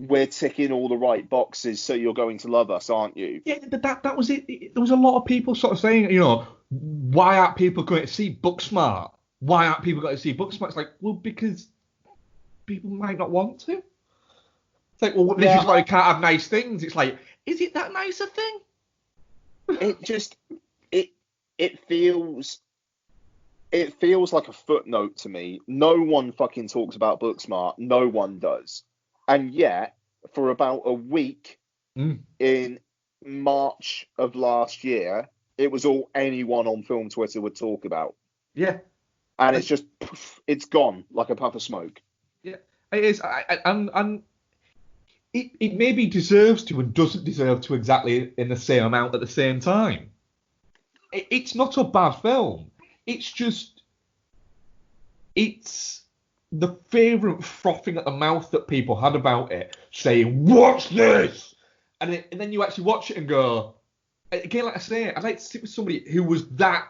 we're ticking all the right boxes, so you're going to love us, aren't you? Yeah, but that was it. There was a lot of people sort of saying, you know, why aren't people going to see Booksmart? Why aren't people going to see Booksmart? It's like, well, because people might not want to. It's like, well, this is why you can't have nice things. It's like, is it that nice a thing? It just, it feels like a footnote to me. No one fucking talks about Booksmart. No one does. And yet, for about a week in March of last year, it was all anyone on film Twitter would talk about. Yeah. And it's just, it's gone like a puff of smoke. Yeah, it is. And it maybe deserves to and doesn't deserve to exactly in the same amount at the same time. It's not a bad film. It's just, it's the favourite frothing at the mouth that people had about it, saying, "What's this?" And then you actually watch it and go, again, like I say, I'd like to sit with somebody who was that,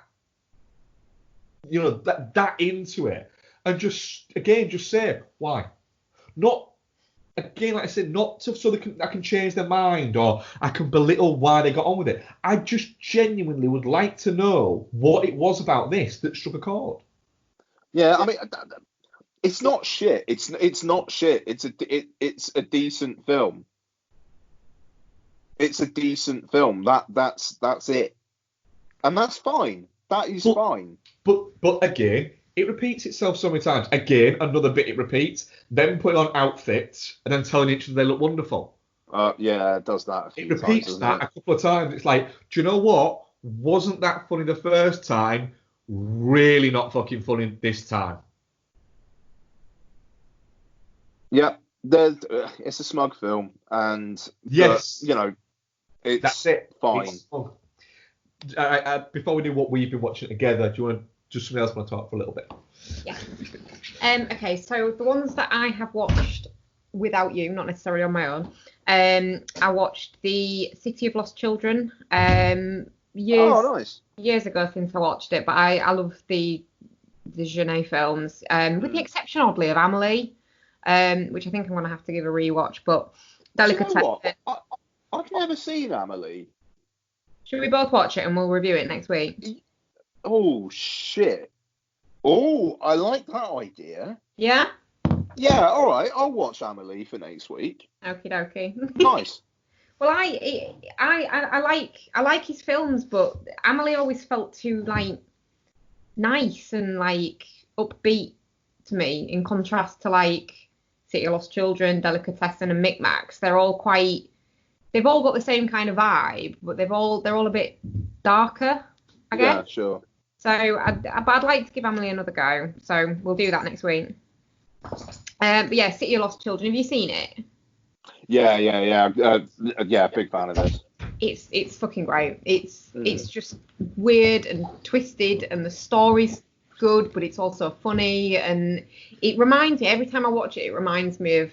you know, that into it, and just say why. Not, again, like I said, not so I can change their mind or I can belittle why they got on with it. I just genuinely would like to know what it was about this that struck a chord. Yeah, I mean, it's not shit. It's not shit. It's a decent film. It's a decent film. That's it, and that's fine. That is fine. But again, it repeats itself so many times. Again, another bit it repeats. Them putting on outfits and then telling each other they look wonderful. Yeah, it does that. It repeats that a couple of times. It's like, do you know what? Wasn't that funny the first time? Really not fucking funny this time. Yeah, it's a smug film, and yes, it's that's it. Fine. Before we do what we've been watching together, do you want just something else want to talk for a little bit? Yeah. Okay, so the ones that I have watched without you, not necessarily on my own, I watched The City of Lost Children years ago since I watched it, but I love the Genet films, with the exception, oddly, of Amelie, which I think I'm going to have to give a rewatch, but Delicatessen. You know what? I've never seen Amelie. Should we both watch it and we'll review it next week? Oh, shit. Oh, I like that idea. Yeah? Yeah, all right. I'll watch Amelie for next week. Okie dokie. Nice. Well, I like his films, but Amelie always felt too nice and upbeat to me, in contrast to City of Lost Children, Delicatessen, and Micmacs. They've all got the same kind of vibe, but they're all a bit darker, I guess. Yeah, sure. So I'd like to give Amelie another go. So we'll do that next week. But yeah, City of Lost Children. Have you seen it? Yeah. Big fan of this. It's fucking great. It's just weird and twisted, and the story's good, but it's also funny, and it reminds me, every time I watch it, it reminds me of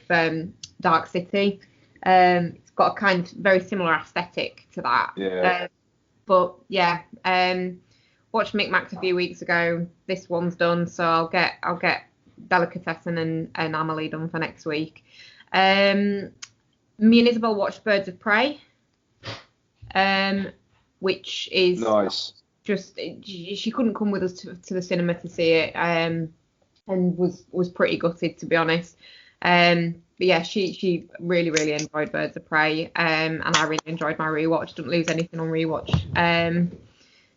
Dark City. It's got a kind of very similar aesthetic to that. Yeah. But yeah, watched Micmacs a few weeks ago. This one's done, so I'll get Delicatessen and Amelie done for next week. Me and Isabel watched Birds of Prey, which is nice. Just she couldn't come with us to the cinema to see it, and was pretty gutted, to be honest. But yeah, she really, really enjoyed Birds of Prey, and I really enjoyed my rewatch. Didn't lose anything on rewatch.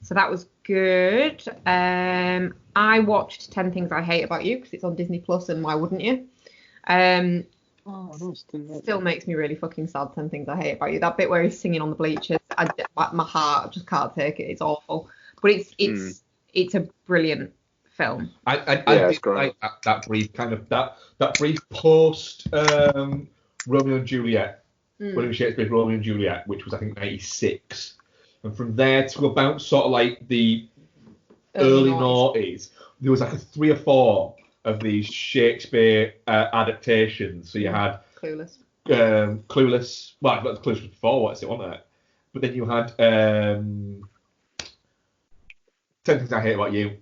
So that was good. I watched 10 Things I Hate About You because it's on Disney Plus, and why wouldn't you? Still makes me really fucking sad. 10 Things I Hate About You. That bit where he's singing on the bleachers, my heart just can't take it. It's awful, but it's a brilliant film. I did like that brief kind of that brief post Romeo and Juliet, William Shakespeare's Romeo and Juliet, which was I think 96, and from there to about sort of the early noughties, there was 3 or 4 of these Shakespeare adaptations. So you had Clueless. Clueless. Well, Clueless was before, what's it, wasn't it? But then you had 10 Things I Hate About You,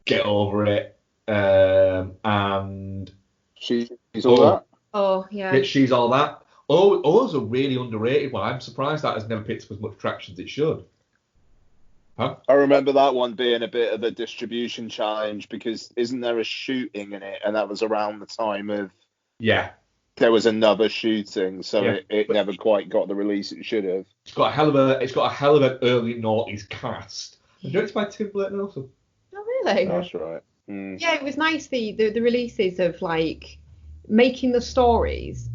Get Over It, and She's All That. Oh yeah. She's All That. Oh, those are really underrated one. I'm surprised that has never picked up as much traction as it should. Huh? I remember that one being a bit of a distribution challenge because isn't there a shooting in it, and that was around the time of there was another shooting, so it never quite got the release it should have. It's got a hell of an early noughties cast. And directed by Tim Burton also. Oh really? That's right. Mm. Yeah, it was nice the releases of making the stories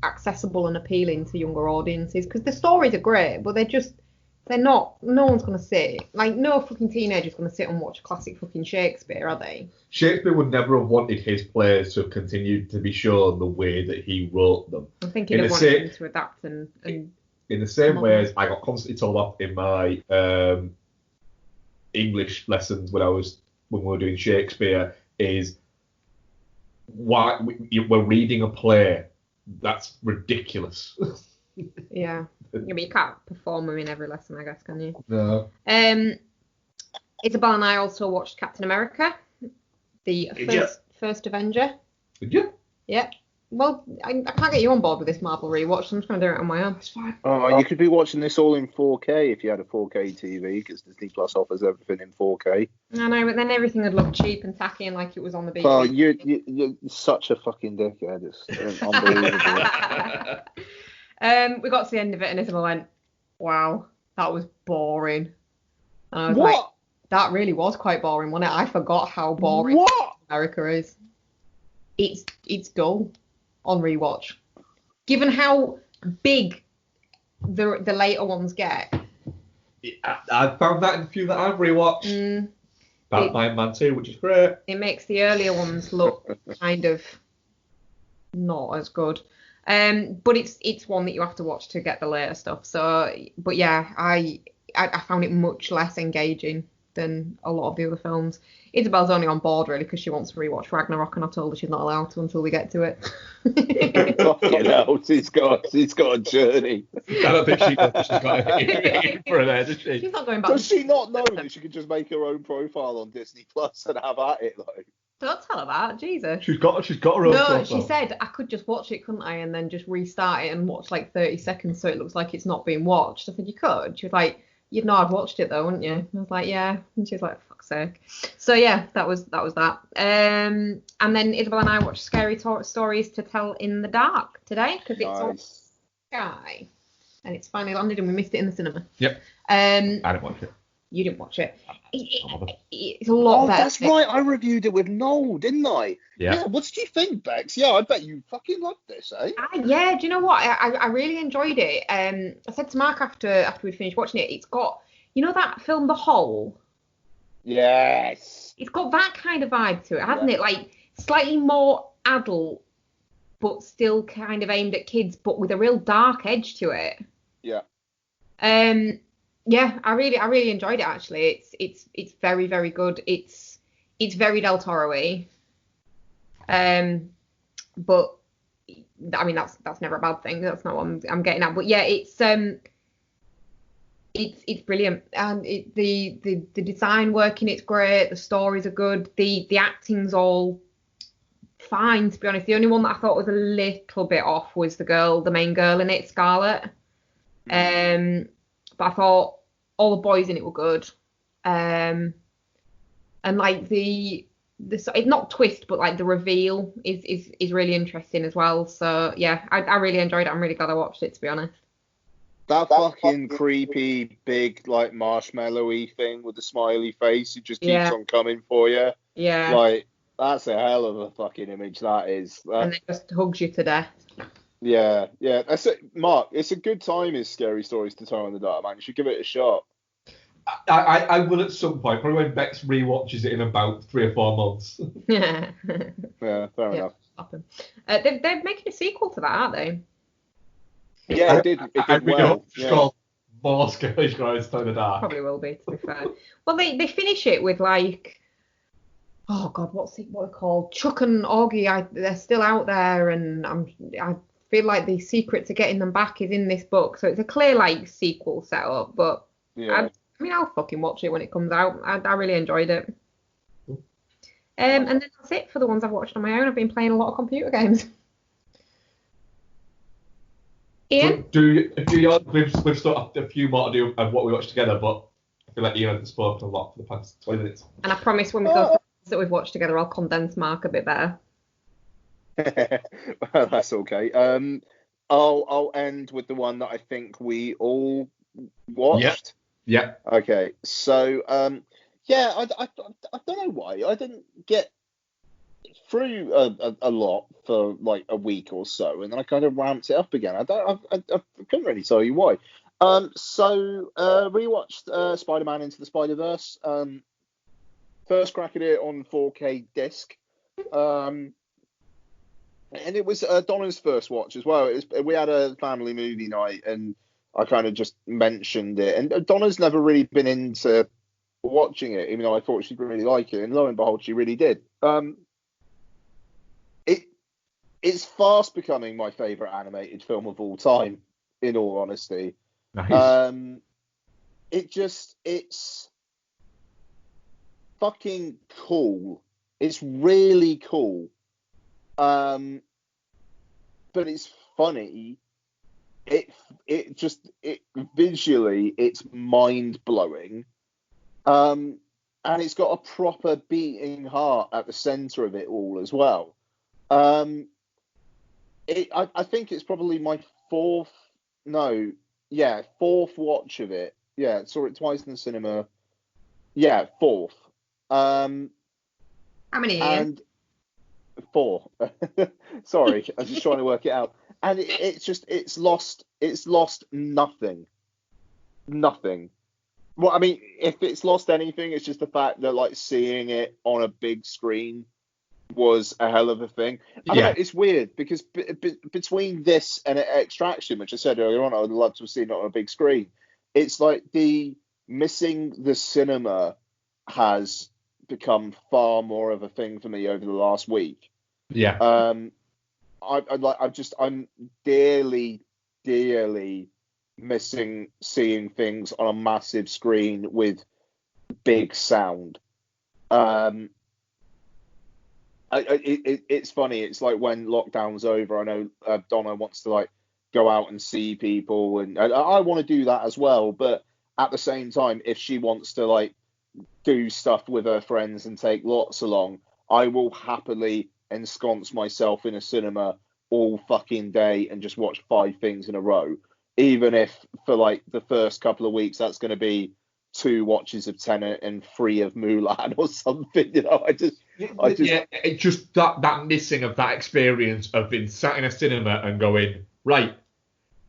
accessible and appealing to younger audiences, because the stories are great, but they're not, no one's going to sit, no fucking teenager's going to sit and watch classic fucking Shakespeare, are they? Shakespeare would never have wanted his plays to have continued to be shown the way that he wrote them. I think he'd have wanted them to adapt and in the same way as I got constantly told off in my English lessons when we were doing Shakespeare, is why we're reading a play. That's ridiculous. Yeah. But you can't perform them in every lesson, I guess, can you? No. Isabel and I also watched Captain America, the first Avenger. Did you? Yeah. Well, I can't get you on board with this Marvel rewatch, so I'm just going to do it on my own. It's fine. Oh, you could be watching this all in 4K if you had a 4K TV, because Disney Plus offers everything in 4K. I know, but then everything would look cheap and tacky and like it was on the beach. Oh, you're such a fucking dickhead. It's unbelievable. We got to the end of it and Isabel went, wow, that was boring. And I was what? Like, that really was quite boring, wasn't it? I forgot how boring America is. It's dull on rewatch. Given how big the later ones get. I found that in a few that I've rewatched. Iron Man 2, which is great. It makes the earlier ones look kind of not as good. But it's one that you have to watch to get the later stuff. So, but yeah, I found it much less engaging than a lot of the other films. Isabel's only on board really because she wants to rewatch Ragnarok, and I told her she's not allowed to until we get to it. Fucking hell, she's got a journey. I don't think she's got it for her there, does she? She's not going back. Does she not know that she could just make her own profile on Disney Plus and have at it though? Don't tell her that, Jesus. She's got her own profile. No, she said I could just watch it, couldn't I, and then just restart it and watch like 30 seconds so it looks like it's not being watched. I said you could. She was like, you'd know I'd watched it though, wouldn't you? And I was like, yeah. And she was like, fuck's sake. So yeah, that was that. And then Isabel and I watched Scary Stories to Tell in the Dark today because it's on Sky, and it's finally landed and we missed it in the cinema. Yep. I didn't watch it. You didn't watch it. It's a lot better. That's right. I reviewed it with Noel, didn't I? Yeah. What did you think, Bex? Yeah, I bet you fucking loved this, eh? Yeah. Do you know what? I really enjoyed it. I said to Mark after we'd finished watching it, it's got, you know that film The Hole? Yes. It's got that kind of vibe to it, hasn't it? Like slightly more adult, but still kind of aimed at kids, but with a real dark edge to it. Yeah. Yeah, I really enjoyed it actually. It's very, very good. It's very Del Toro-y. But I mean that's never a bad thing. That's not what I'm getting at. But yeah, it's brilliant, and the design work in it's great. The stories are good. The acting's all fine, to be honest. The only one that I thought was a little bit off was the main girl in it, Scarlett. But I thought all the boys in it were good. And like it's not twist, but like the reveal is really interesting as well. So yeah, I really enjoyed it. I'm really glad I watched it, to be honest. That fucking creepy big like marshmallowy thing with the smiley face, it just keeps on coming for you. Yeah. Like that's a hell of a fucking image that is. And it just hugs you to death. Yeah. That's it, Mark. It's a good time. Is Scary Stories to Tell in the Dark, man. You should give it a shot. I will at some point, probably when Bex rewatches it in about 3 or 4 months. Yeah, fair enough. They're making a sequel to that, aren't they? Yeah, it did well. It's called more Scary Stories to Tell in the Dark. Probably will be, to be fair. Well, they finish it with like, oh god, what's it called? Chuck and Augie, they're still out there, and I feel like the secret to getting them back is in this book. So it's a clear like sequel setup, but yeah. I mean, I'll fucking watch it when it comes out. I really enjoyed it. And then that's it for the ones I've watched on my own. I've been playing a lot of computer games. Ian? We've still got a few more to do of what we watched together, but I feel like Ian has spoken a lot for the past 20 minutes. And I promise when we go through that we've watched together, I'll condense Mark a bit better. Well, that's okay. I'll end with the one that I think we all watched. Yeah. Okay. So, I don't know why I didn't get through a lot for like a week or so, and then I kind of ramped it up again. I couldn't really tell you why. So rewatched Spider-Man Into the Spider-Verse. First crack at it on 4K disc. And it was Donna's first watch as well. We had a family movie night, and I kind of just mentioned it. And Donna's never really been into watching it, even though I thought she'd really like it. And lo and behold, she really did. It's fast becoming my favourite animated film of all time, in all honesty. Nice. It's fucking cool. It's really cool. But it's funny. It visually, it's mind blowing. And it's got a proper beating heart at the center of it all as well. I think it's probably my fourth watch of it. Yeah, saw it twice in the cinema. Yeah, fourth. How many? And 4. Sorry, I was just trying to work it out. And it's lost nothing. Well, I mean, if it's lost anything, it's just the fact that like seeing it on a big screen was a hell of a thing. I don't know, it's weird because between this and Extraction, which I said earlier on, I would love to have seen it on a big screen. It's like missing the cinema has become far more of a thing for me over the last week. Yeah. I'm dearly missing seeing things on a massive screen with big sound. It's funny. It's like when lockdown's over, I know Donna wants to like go out and see people, and I want to do that as well. But at the same time, if she wants to like do stuff with her friends and take lots along, I will happily ensconce myself in a cinema all fucking day and just watch 5 things in a row, even if for like the first couple of weeks that's going to be 2 watches of Tenet and 3 of Mulan or something. You know, it's just that missing of that experience of being sat in a cinema and going, right,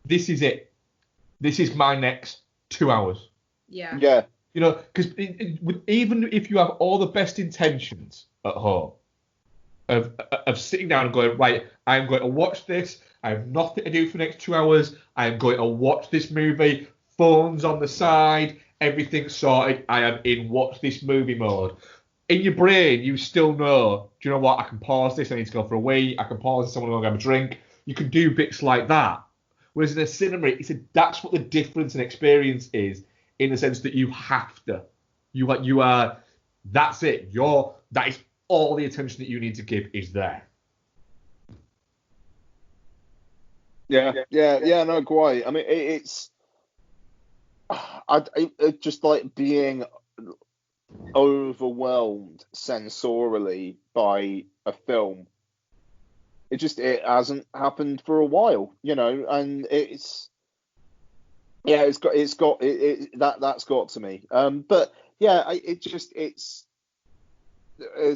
this is it. This is my next 2 hours. Yeah. Yeah. You know, because even if you have all the best intentions at home of sitting down and going, right, I'm going to watch this. I have nothing to do for the next 2 hours. I am going to watch this movie. Phones on the side. Everything's sorted. I am in watch this movie mode. In your brain, you still know, do you know what? I can pause this. I need to go for a wee. I can pause this. Someone will go have a drink. You can do bits like that. Whereas in a cinema, that's what the difference in experience is, in the sense that you have to. You are. That's it. That is all the attention that you need to give is there. Yeah, no, quite. I mean, it's just like being overwhelmed sensorially by a film. It hasn't happened for a while, you know, and that's got to me. But yeah, it's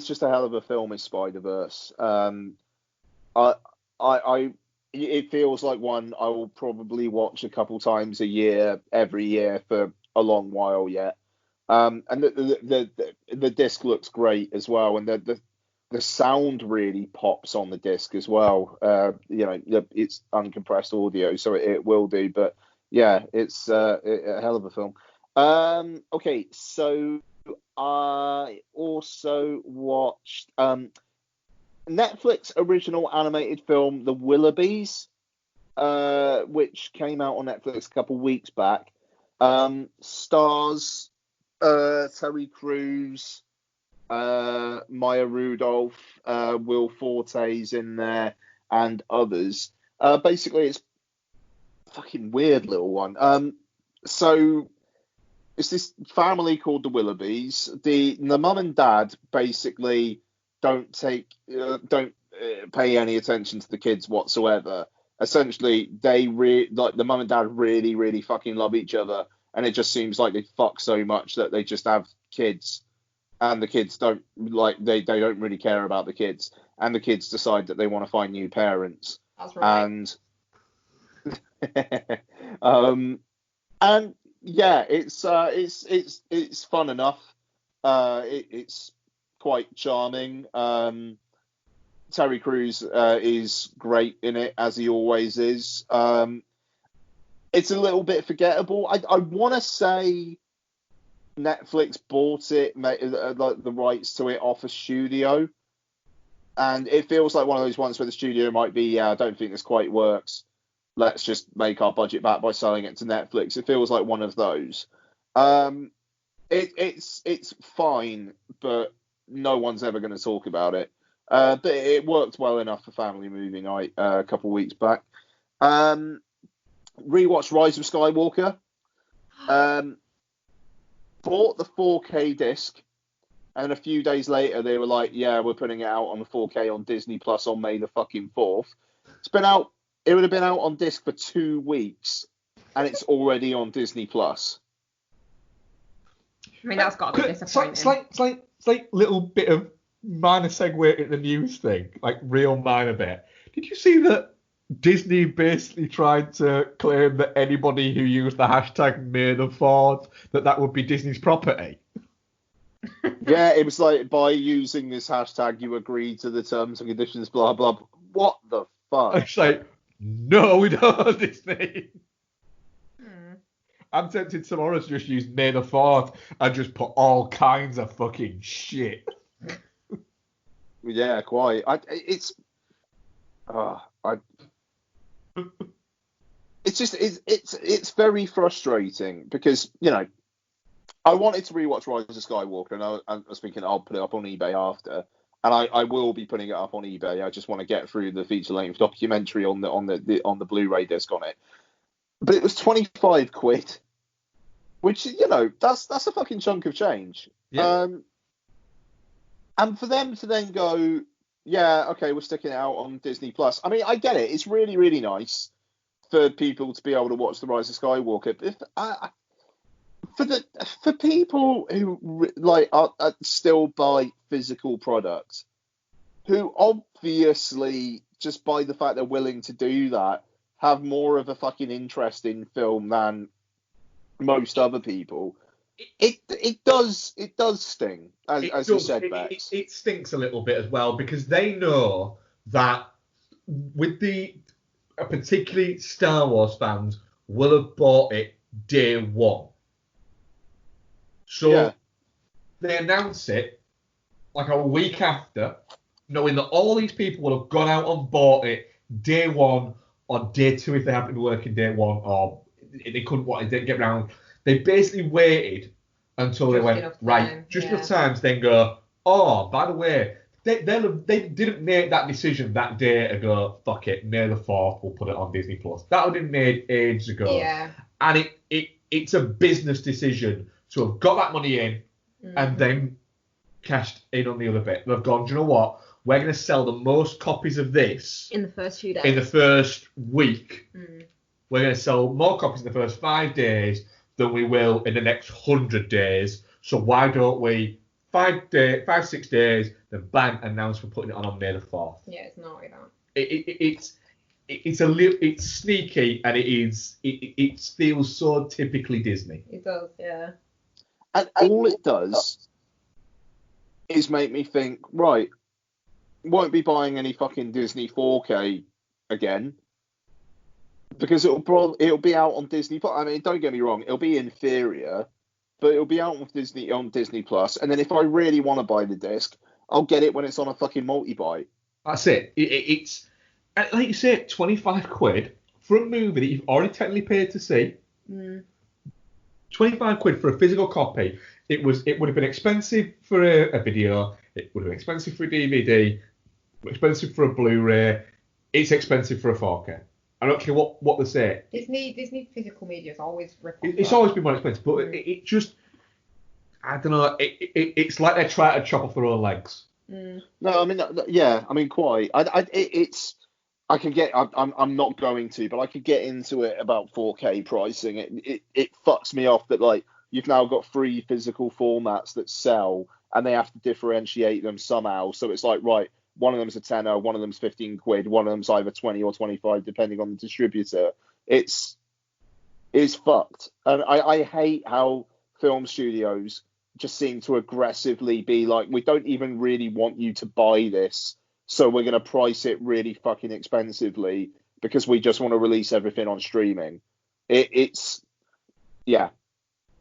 just a hell of a film, is Spider-Verse. It feels like one I will probably watch a couple times a year, every year for a long while yet. And the disc looks great as well, and the sound really pops on the disc as well. You know, it's uncompressed audio, so it will do. But yeah, it's a hell of a film. Okay, so I also watched Netflix original animated film The Willoughbys, which came out on Netflix a couple weeks back. Stars Terry Crews, Maya Rudolph, Will Forte's in there, and others. Basically, it's a fucking weird little one. So it's this family called the Willoughbys. The mum and dad basically don't pay any attention to the kids whatsoever. Essentially, the mum and dad really, really fucking love each other, and it just seems like they fuck so much that they just have kids, and the kids don't they don't really care about the kids, and the kids decide that they want to find new parents. That's right. And yeah, it's fun enough. It's quite charming. Terry Crews is great in it, as he always is. It's a little bit forgettable. I want to say Netflix bought it, like the rights to it off a studio, and it feels like one of those ones where the studio might be, I don't think this quite works. Let's just make our budget back by selling it to Netflix. It feels like one of those. It's fine, but no one's ever going to talk about it. But it worked well enough for family movie night a couple of weeks back. Rewatched Rise of Skywalker. Bought the 4K disc, and a few days later they were like, "Yeah, we're putting it out on the 4K on Disney Plus on May the fucking 4th." It's been out. It would have been out on disc for 2 weeks, and it's already on Disney Plus. I mean, that's got to be disappointing. It's like little bit of minor segue into the news thing, like real minor bit. Did you see that Disney basically tried to claim that anybody who used the hashtag May the 4th, that would be Disney's property. Yeah, it was like, by using this hashtag, you agree to the terms and conditions, blah, blah, blah. What the fuck? It's like, no, we don't, Disney. I'm tempted tomorrow to just use May the 4th and just put all kinds of fucking shit. Yeah, quite. It's very frustrating because, you know, I wanted to rewatch Rise of Skywalker, and I was thinking I'll put it up on eBay after, and I will be putting it up on eBay. I just want to get through the feature-length documentary on the Blu-ray disc on it. But it was 25 quid, which, you know, that's a fucking chunk of change. Yeah. And for them to then go, yeah, okay, we're sticking it out on Disney Plus. I mean, I get it. It's really, really nice for people to be able to watch The Rise of Skywalker. But for people who still buy physical products, who obviously, just by the fact they're willing to do that, have more of a fucking interest in film than most other people, it does sting, as you said, Bex. It stinks a little bit as well, because they know that with particularly Star Wars fans will have bought it day one. So they announce it like a week after, knowing that all these people will have gone out and bought it day one or day two if they happen to be working day one, or they didn't get around. They basically waited until they went, right, just enough time to then go, oh, by the way, they didn't make that decision that day to go, fuck it, May the 4th, we'll put it on Disney Plus. That would have been made ages ago. Yeah. And it's a business decision to have got that money in and then cashed in on the other bit. They've gone, do you know what? We're going to sell the most copies of this in the first few days. In the first week. We're going to sell more copies in the first 5 days than we will in the next 100 days. So why don't we 5, 6 days, then bang, announce we're putting it on May the 4th. Yeah, it's not like that. It's sneaky, and it feels so typically Disney. It does, yeah. And all it does is make me think, right, won't be buying any fucking Disney 4K again, because it'll be out on Disney Plus. I mean, don't get me wrong, it'll be inferior, but it'll be out on Disney Plus. And then if I really want to buy the disc, I'll get it when it's on a fucking multi-buy. That's it. It's like you say, 25 quid for a movie that you've already technically paid to see. 25 quid for a physical copy. It would have been expensive for a video. It would have been expensive for a DVD. Expensive for a Blu-ray. It's expensive for a 4K. I don't care what they say. Disney physical media is always it's always been more expensive, but it just, I don't know. It's like they're trying to chop off their own legs. No, I mean, yeah, I mean, quite. I can get. I'm not going to, but I could get into it about 4K pricing. It fucks me off that, like, you've now got 3 physical formats that sell, and they have to differentiate them somehow. So it's like, right, one of them's a tenner, one of them's 15 quid, one of them's either 20 or 25, depending on the distributor. It's fucked, and I hate how film studios just seem to aggressively be like, we don't even really want you to buy this, so we're going to price it really fucking expensively because we just want to release everything on streaming. It's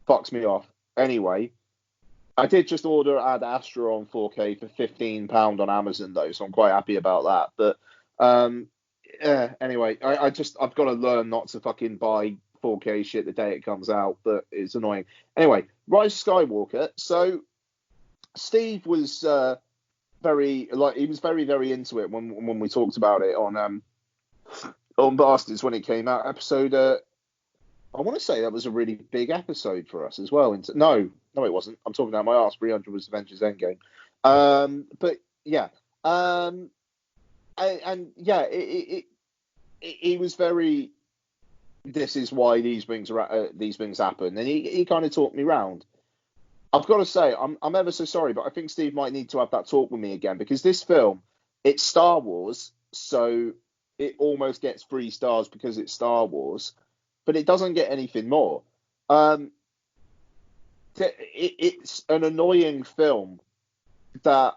fucks me off. Anyway, I did just order Ad Astra on 4K for £15 on Amazon though, so I'm quite happy about that. But anyway, I've got to learn not to fucking buy 4K shit the day it comes out, but it's annoying. Anyway, Rise of Skywalker. So Steve was very very into it when we talked about it on Bastards when it came out. Episode I want to say that was a really big episode for us as well. No, it wasn't. I'm talking about my arse. 300 was Avengers Endgame. But yeah, he was very. This is why these things happen, and he kind of talked me round. I've got to say, I'm ever so sorry, but I think Steve might need to have that talk with me again, because this film, it's Star Wars, so it almost gets 3 stars because it's Star Wars, but it doesn't get anything more. It's an annoying film that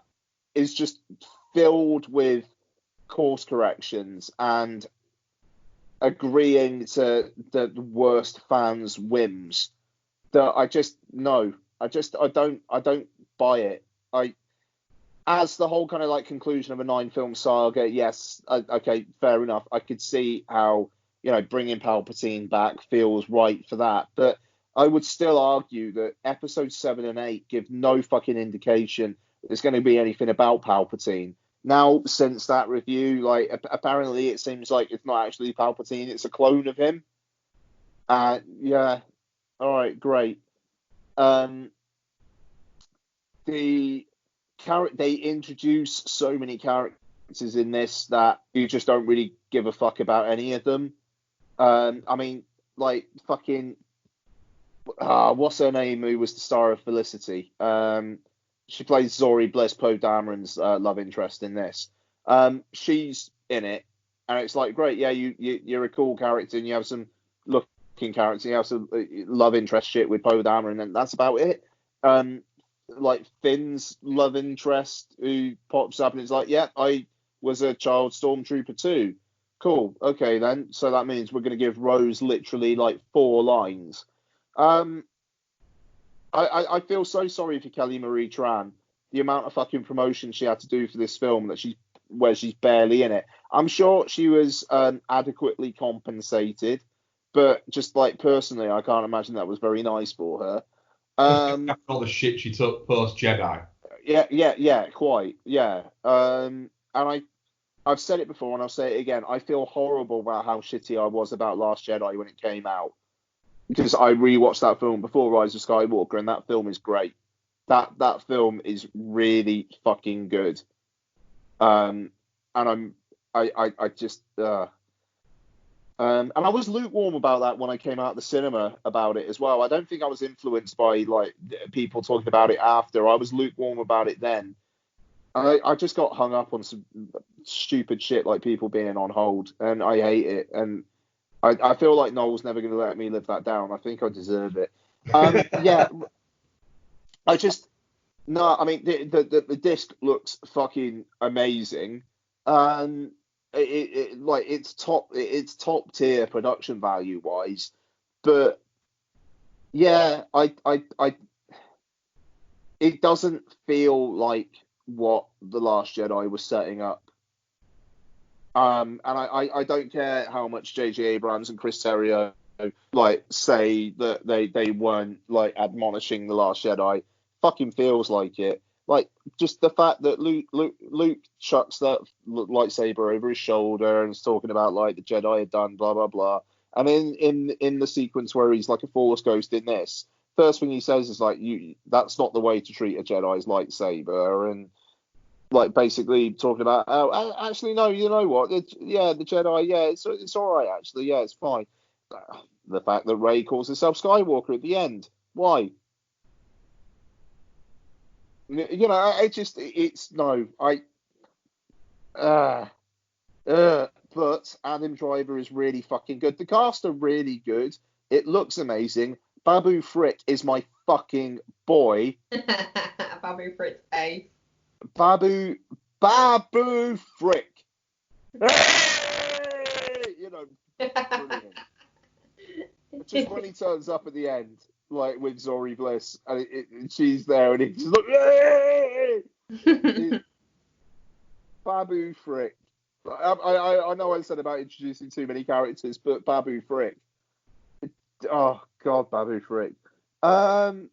is just filled with course corrections and agreeing to the worst fans' whims. That I don't buy it. As the whole kind of like conclusion of a 9-film saga, yes, okay, fair enough. I could see how, bringing Palpatine back feels right for that, but I would still argue that episodes 7 and 8 give no fucking indication there's going to be anything about Palpatine. Now, since that review, like, apparently it seems like it's not actually Palpatine, it's a clone of him. Yeah, all right, great. They introduce so many characters in this that you just don't really give a fuck about any of them. I mean, like, fucking... what's her name? Who was the star of Felicity? She plays Zori Bliss, Poe Dameron's love interest in this. She's in it, and it's like, great, yeah, you're a cool character, and you have some looking character, you have some love interest shit with Poe Dameron, and that's about it. Like Finn's love interest, who pops up, and it's like, yeah, I was a child stormtrooper too. Cool, okay then. So that means we're going to give Rose literally like 4 lines. I feel so sorry for Kelly Marie Tran. The amount of fucking promotion she had to do for this film where she's barely in it. I'm sure she was adequately compensated, but just like personally, I can't imagine that was very nice for her. After all the shit she took post Jedi. Yeah, quite. Yeah. And I've said it before and I'll say it again. I feel horrible about how shitty I was about Last Jedi when it came out. Because I rewatched that film before Rise of Skywalker, and that film is great. That film is really fucking good. And I was lukewarm about that when I came out of the cinema about it as well. I don't think I was influenced by like people talking about it after. I was lukewarm about it then. I just got hung up on some stupid shit like people being on hold, and I hate it. And I feel like Noel's never going to let me live that down. I think I deserve it. Yeah. I mean, the disc looks fucking amazing. It's top tier production value wise, but yeah, it doesn't feel like what The Last Jedi was setting up. And I don't care how much J.J. Abrams and Chris Terrio like say that they weren't like admonishing The Last Jedi. Fucking feels like it. Like just the fact that Luke chucks that lightsaber over his shoulder and is talking about like the Jedi had done blah blah blah. And in the sequence where he's like a Force ghost in this, first thing he says is like, that's not the way to treat a Jedi's lightsaber, and like basically talking about, oh, actually no, you know what? The Jedi, yeah, it's all right actually, yeah, it's fine. The fact that Rey calls herself Skywalker at the end, why? You know, but Adam Driver is really fucking good. The cast are really good. It looks amazing. Babu Frick is my fucking boy. Babu Frick A. Babu Frick. Hey! You know, brilliant. Just when he turns up at the end, like with Zori Bliss, and she's there, and he's just like, hey! Babu Frick. I know I said about introducing too many characters, but Babu Frick. Oh God, Babu Frick. The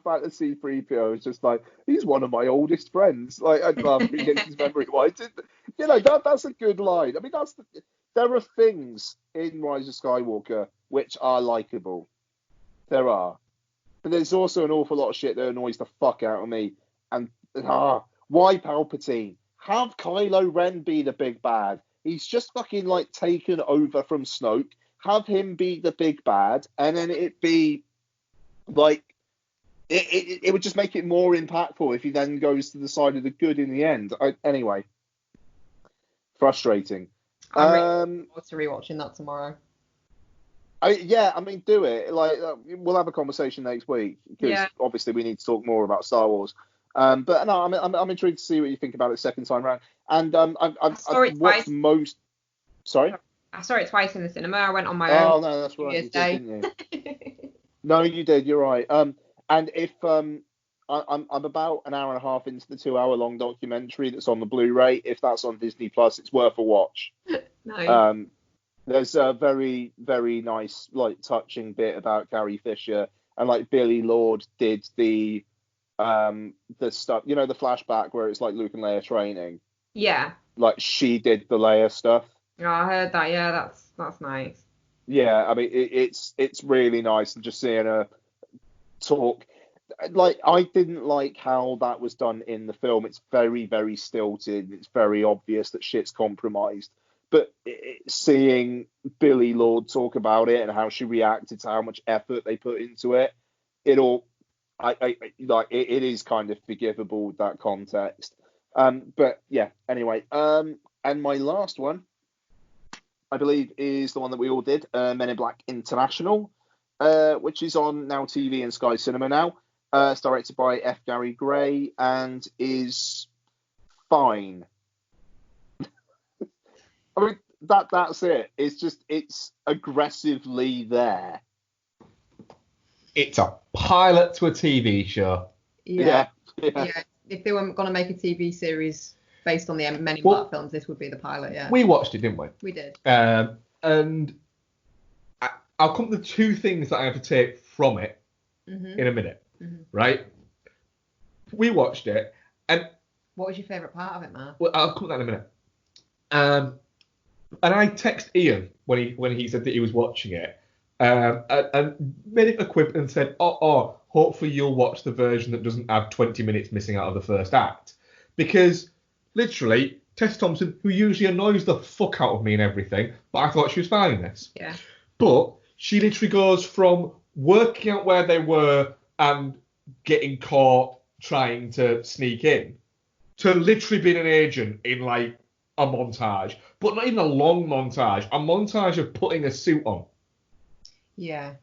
fact that C-3PO is just like, he's one of my oldest friends. Like, I'd love to get his memory wiped. You know, that's a good line. I mean, there are things in Rise of Skywalker which are likable. There are. But there's also an awful lot of shit that annoys the fuck out of me. And, why Palpatine? Have Kylo Ren be the big bad. He's just fucking, like, taken over from Snoke. Have him be the big bad, and then it be, like, it would just make it more impactful if he then goes to the side of the good in the end. Anyway. frustrating. I'm really to rewatching that tomorrow. Do it. Like, we'll have a conversation next week because obviously we need to talk more about Star Wars. But no, I'm intrigued to see what you think about it second time round. And I've watched most. Sorry. I saw it twice in the cinema. I went on my own. Oh no, that's right. You did, didn't you? No, you did. You're right. And if I'm about an hour and a half into the 2-hour-long documentary that's on the Blu-ray. If that's on Disney Plus, it's worth a watch. Nice. There's a very, very nice, like, touching bit about Carrie Fisher, and like Billy Lord did the stuff, the flashback where it's like Luke and Leia training. Yeah. Like, she did the Leia stuff. Oh, I heard that. Yeah, that's nice. Yeah, I mean, it's really nice, and just seeing her talk. Like, I didn't like how that was done in the film. It's very, very stilted. It's very obvious that shit's compromised. But seeing Billy Lord talk about it and how she reacted to how much effort they put into it, it is kind of forgivable with that context. But yeah, anyway. And my last one, I believe, is the one that we all did, Men in Black International, which is on Now TV and Sky Cinema now. It's directed by F. Gary Gray and is fine. I mean, that's it. It's aggressively there. It's a pilot to a TV show. Yeah. If they weren't going to make a TV series based on the Men in Black films, this would be the pilot, yeah. We watched it, didn't we? We did. And I'll come to the two things that I have to take from it in a minute, right? We watched it, and... What was your favourite part of it, Mark? Well, I'll come to that in a minute. And I texted Ian when he said that he was watching it, and made it a quip and said, hopefully you'll watch the version that doesn't have 20 minutes missing out of the first act. Because, literally, Tessa Thompson, who usually annoys the fuck out of me and everything, but I thought she was fine in this. Yeah. But she literally goes from working out where they were and getting caught trying to sneak in to literally being an agent in, like, a montage. But not even a long montage. A montage of putting a suit on. Yeah.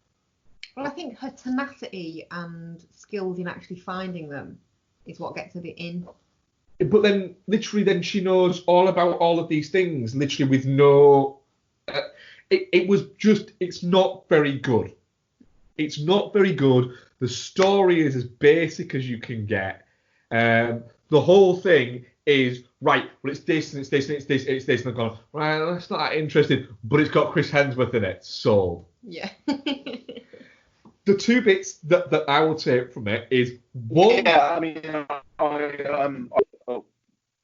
Well, I think her tenacity and skills in actually finding them is what gets her the in. But then, literally, she knows all about all of these things, literally with no... It's not very good. It's not very good. The story is as basic as you can get. The whole thing is, right, well, it's this, and it's this, and it's this, and it's this, and I've gone, right, that's not that interesting, but it's got Chris Hemsworth in it, so... Yeah. The two bits that I will take from it is, one... Yeah, I mean,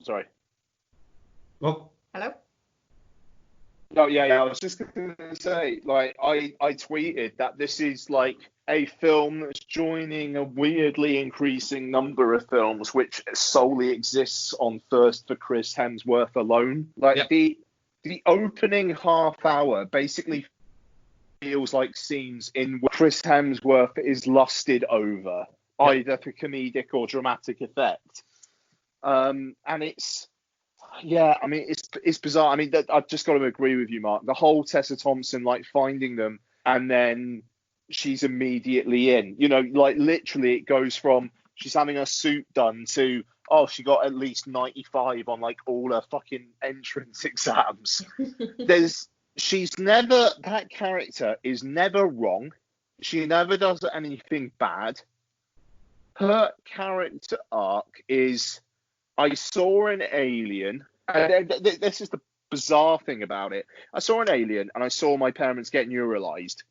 sorry. Oh. Hello? No, yeah, I was just going to say, like, I tweeted that this is, like, a film that's joining a weirdly increasing number of films which solely exists on Thirst for Chris Hemsworth alone. Like, the opening half hour basically feels like scenes in which Chris Hemsworth is lusted over, either for comedic or dramatic effect. And it's... Yeah, I mean, it's bizarre. I mean, I've just got to agree with you, Mark. The whole Tessa Thompson, like, finding them and then she's immediately in. Like, literally it goes from she's having her suit done to, she got at least 95 on, like, all her fucking entrance exams. That character is never wrong. She never does anything bad. Her character arc is... I saw an alien, and this is the bizarre thing about it. I saw an alien, and I saw my parents get neuralized.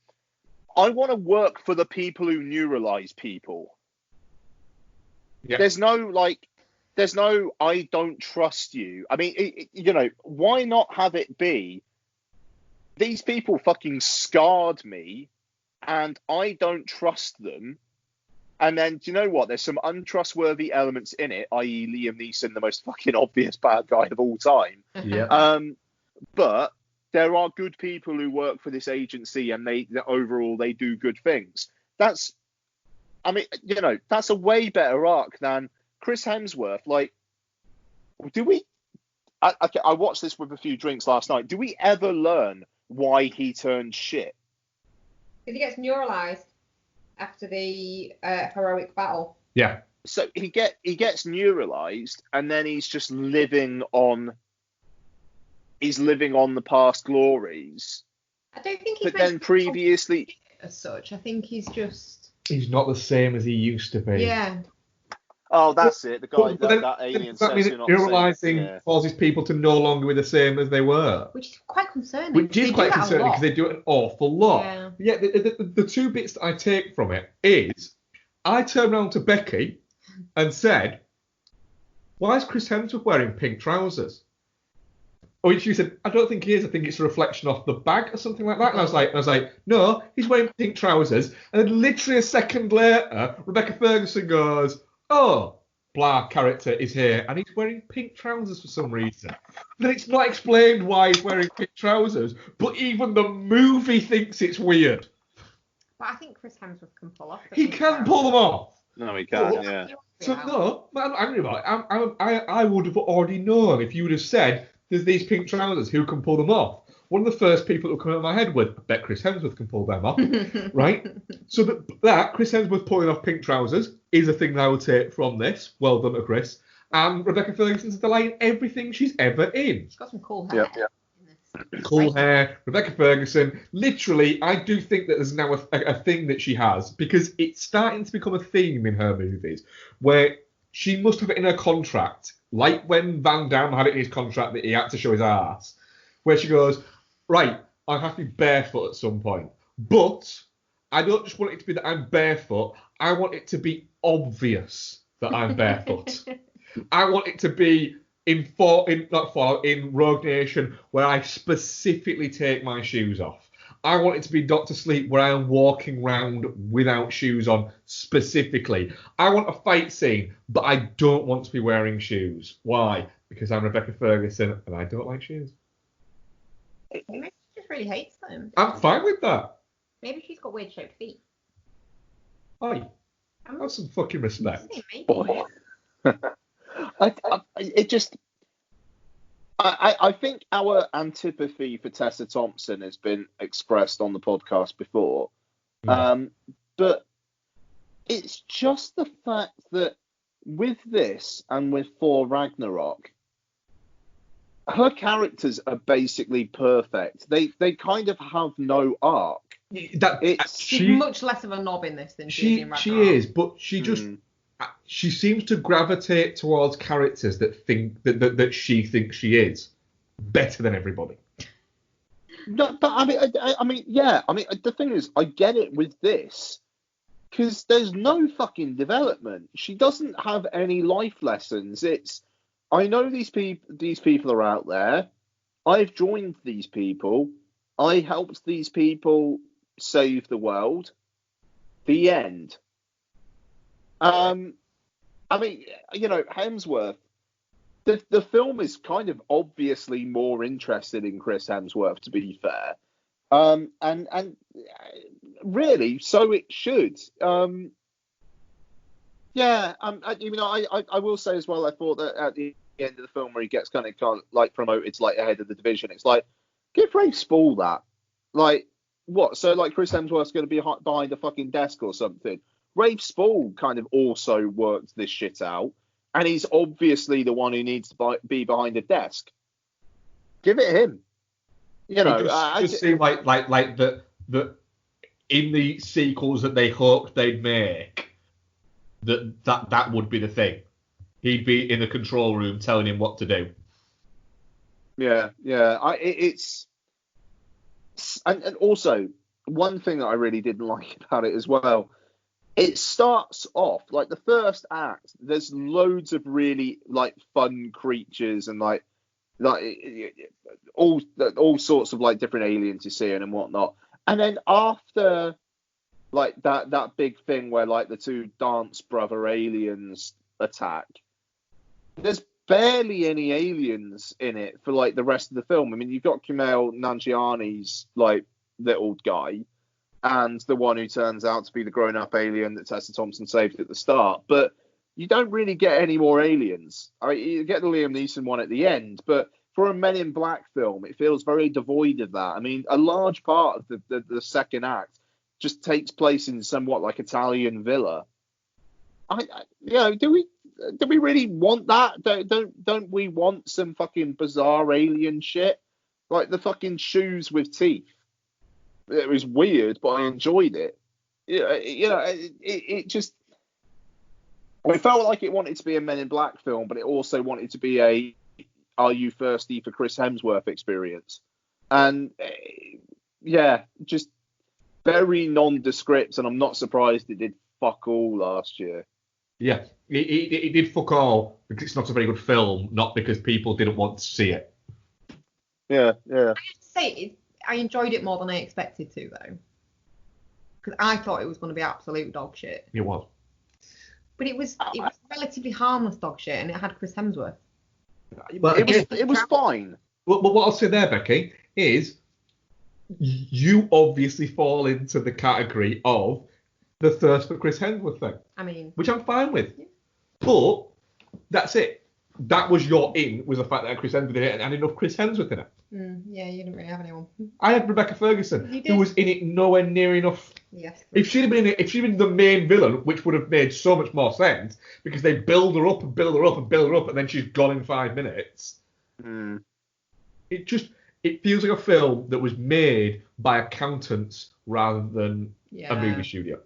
I want to work for the people who neuralize people. Yeah. There's no, I don't trust you. I mean, why not have it be, these people fucking scarred me, and I don't trust them. And then, do you know what? There's some untrustworthy elements in it, i.e. Liam Neeson, the most fucking obvious bad guy of all time. Yeah. But there are good people who work for this agency, and overall they do good things. That's a way better arc than Chris Hemsworth. Like, do we I watched this with a few drinks last night. Do we ever learn why he turned shit? Because he gets neuralized after the heroic battle. Yeah. So he gets neuralized, and then he's just living on the past glories. I don't think he's. But then previously, as such, I think he's not the same as he used to be. Yeah. Oh, that's it. The guy, But that alien does that says mean you're not the same. neuralizing causes people to no longer be the same as they were? Which is quite concerning. Which is quite concerning because they do an awful lot. Yeah. The two bits that I take from it is, I turned around to Becky and said, "Why is Chris Hemsworth wearing pink trousers?" Oh, she said, "I don't think he is. I think it's a reflection off the bag or something like that." And I was like, "No, he's wearing pink trousers." And then literally a second later, Rebecca Ferguson goes, "Oh, blah character is here, and he's wearing pink trousers for some reason." Then it's not explained why he's wearing pink trousers, but even the movie thinks it's weird. But I think Chris Hemsworth can pull off. He can pull them off. No, he can. Yeah. So no, I'm not angry about it. I would have already known if you would have said, "There's these pink trousers, who can pull them off?" One of the first people that come out of my head was, "I bet Chris Hemsworth can pull them off," right? So that Chris Hemsworth pulling off pink trousers is a thing that I would take from this. Well done to Chris. And Rebecca Ferguson's delight in everything she's ever in. She's got some cool hair. Yeah. Cool hair, Rebecca Ferguson. Literally, I do think that there's now a thing that she has, because it's starting to become a theme in her movies where she must have it in her contract, like when Van Damme had it in his contract that he had to show his ass, where she goes, "Right, I have to be barefoot at some point, but I don't just want it to be that I'm barefoot, I want it to be obvious that I'm barefoot. I want it to be in Rogue Nation, where I specifically take my shoes off. I want it to be Dr. Sleep, where I am walking around without shoes on specifically. I want a fight scene, but I don't want to be wearing shoes. Why? Because I'm Rebecca Ferguson and I don't like shoes." Maybe she just really hates them. I'm fine with that. Maybe she's got weird shaped feet. Oi, have some fucking respect. Boy. I think our antipathy for Tessa Thompson has been expressed on the podcast before, but it's just the fact that with this and with Thor Ragnarok, her characters are basically perfect. They kind of have no arc. She's much less of a knob in this than she is in Ragnarok. She is, but she just she seems to gravitate towards characters that think that she thinks she is better than everybody. No, but I mean, the thing is, I get it with this because there's no fucking development. She doesn't have any life lessons. I know these people are out there. I've joined these people. I helped these people save the world. The end. Hemsworth, the film is kind of obviously more interested in Chris Hemsworth, to be fair. And really, so it should. I will say as well, I thought that at the end of the film where he gets kind of like promoted to like head of the division, it's like, give Rafe Spall that. Like, what? So like Chris Hemsworth's going to be behind a fucking desk or something. Rafe Spall kind of also worked this shit out, and he's obviously the one who needs to be behind a desk. Give it him. You know, it just seemed like that in the sequels that they hoped they'd make, that would be the thing. He'd be in the control room telling him what to do. Yeah. And also, one thing that I really didn't like about it as well, it starts off, like the first act, there's loads of really like fun creatures and like all sorts of like different aliens you see and whatnot. And then after like that big thing where like the two dance brother aliens attack, there's barely any aliens in it for like the rest of the film. I mean, you've got Kumail Nanjiani's like little guy, and the one who turns out to be the grown-up alien that Tessa Thompson saved at the start. But you don't really get any more aliens. I mean, you get the Liam Neeson one at the end, but for a Men in Black film, it feels very devoid of that. I mean, a large part of the second act just takes place in somewhat like Italian villa. Do we really want that? Don't we want some fucking bizarre alien shit? Like the fucking shoes with teeth. It was weird, but I enjoyed it. It just... It felt like it wanted to be a Men in Black film, but it also wanted to be a Are You Thirsty for Chris Hemsworth experience. And just very nondescript, and I'm not surprised it did fuck all last year. Yeah, it did fuck all because it's not a very good film, not because people didn't want to see it. Yeah. I have to say, I enjoyed it more than I expected to, though. Because I thought it was going to be absolute dog shit. It was. But it was relatively harmless dog shit, and it had Chris Hemsworth. But it was fine. Well, what I'll say there, Becky, is you obviously fall into the category of the thirst for Chris Hemsworth thing. I mean... Which I'm fine with. Yeah. But that's it. That was your in, was the fact that Chris Hemsworth in it and enough Chris Hemsworth in it. Yeah, you didn't really have anyone. I had Rebecca Ferguson, who was in it nowhere near enough. Yes. If she'd have been in it, if she'd been the main villain, which would have made so much more sense, because they build her up and build her up and build her up, and then she's gone in 5 minutes. It feels like a film that was made by accountants rather than a movie studio.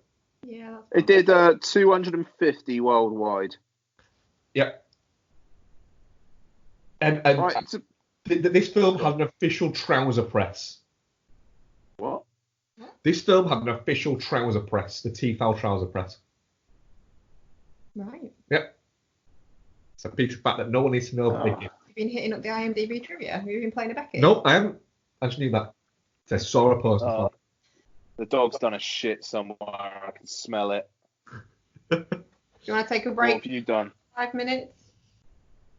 Yeah. It did 250 worldwide. Yeah. And this film had an official trouser press. What? This film had an official trouser press, the Tefal trouser press. Right. Yep. It's a feature fact that no one needs to know. You've been hitting up the IMDb trivia. Have you been playing a Becky? No, I haven't. I just knew that. I saw a poster. The dog's done a shit somewhere. I can smell it. Do you want to take a break? What have you done? 5 minutes?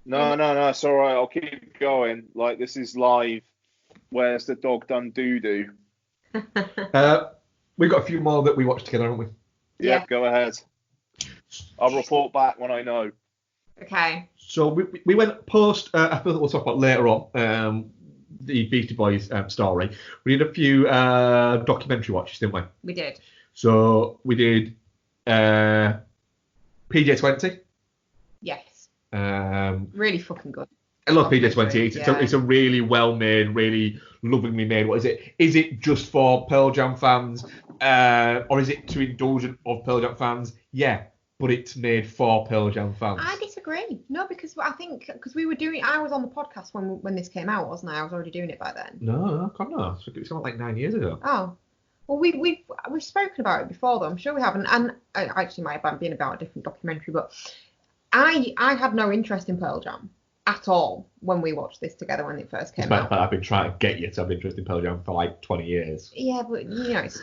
No, it's all right. I'll keep going. Like, this is live. Where's the dog done doo-doo? We've got a few more that we watched together, haven't we? Yeah, go ahead. I'll report back when I know. Okay. So we went post, I feel that we'll talk about later on, the Beastie Boys story. We did a few documentary watches, didn't we? We did. So we did PJ20. Yes. Really fucking good. I love PJ20. It's a really well made, really lovingly made. What is it? Is it just for Pearl Jam fans, or is it too indulgent of Pearl Jam fans? Yeah, but it's made for Pearl Jam fans. I disagree. No, because I think we were doing. I was on the podcast when this came out, wasn't I? I was already doing it by then. No, God no. It's like 9 years ago. Oh. Well, we've spoken about it before, though. I'm sure we haven't. And I actually might have been about a different documentary, but I had no interest in Pearl Jam at all when we watched this together when it first came out. But I've been trying to get you to have interest in Pearl Jam for like 20 years. Yeah, but it's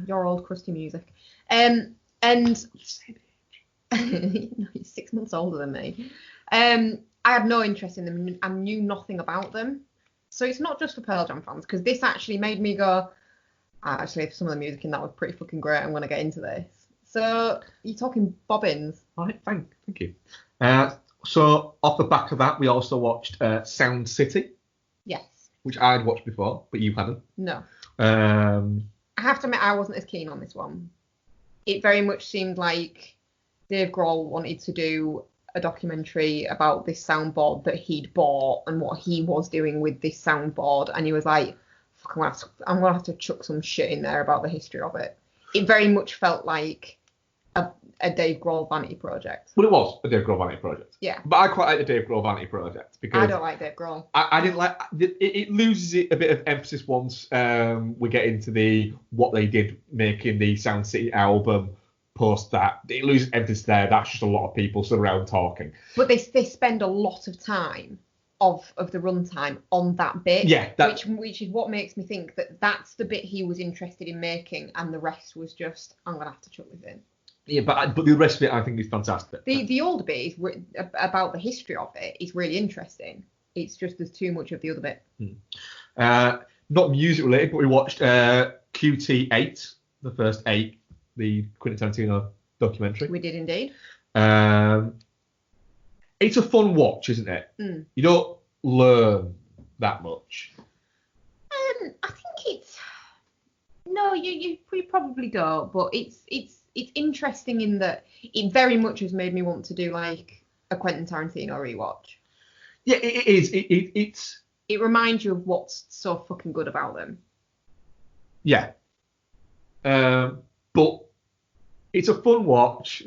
your old crusty music. And he's 6 months older than me. I had no interest in them and knew nothing about them. So it's not just for Pearl Jam fans, because this actually made me go, actually, if some of the music in that was pretty fucking great, I'm going to get into this. So you're talking bobbins. All right, thank you. So off the back of that, we also watched Sound City. Yes. Which I'd watched before, but you hadn't. No. I have to admit, I wasn't as keen on this one. It very much seemed like Dave Grohl wanted to do a documentary about this soundboard that he'd bought and what he was doing with this soundboard, and he was like, fuck, I'm gonna have to chuck some shit in there about the history of it. It very much felt like a Dave Grohl vanity project. Well, it was a Dave Grohl vanity project. Yeah. But I quite like the Dave Grohl vanity project because I don't like Dave Grohl. I didn't like it. Loses it a bit of emphasis once we get into what they did making the Sound City album. Post that, it loses emphasis there. That's just a lot of people stood around talking. But they spend a lot of time of the runtime on that bit. Yeah. Which is what makes me think that that's the bit he was interested in making, and the rest was just, I'm gonna have to chuck this in. Yeah, but the rest of it I think is fantastic. The older bit is about the history of it is really interesting. It's just there's too much of the other bit. Not music related, but we watched QT8, the first 8, the Quentin Tarantino documentary. We did indeed. It's a fun watch, isn't it? Mm. You don't learn that much. I think it's no, you probably don't, but it's interesting in that it very much has made me want to do like a Quentin Tarantino rewatch. Yeah, it is. It reminds you of what's so fucking good about them. Yeah. But it's a fun watch.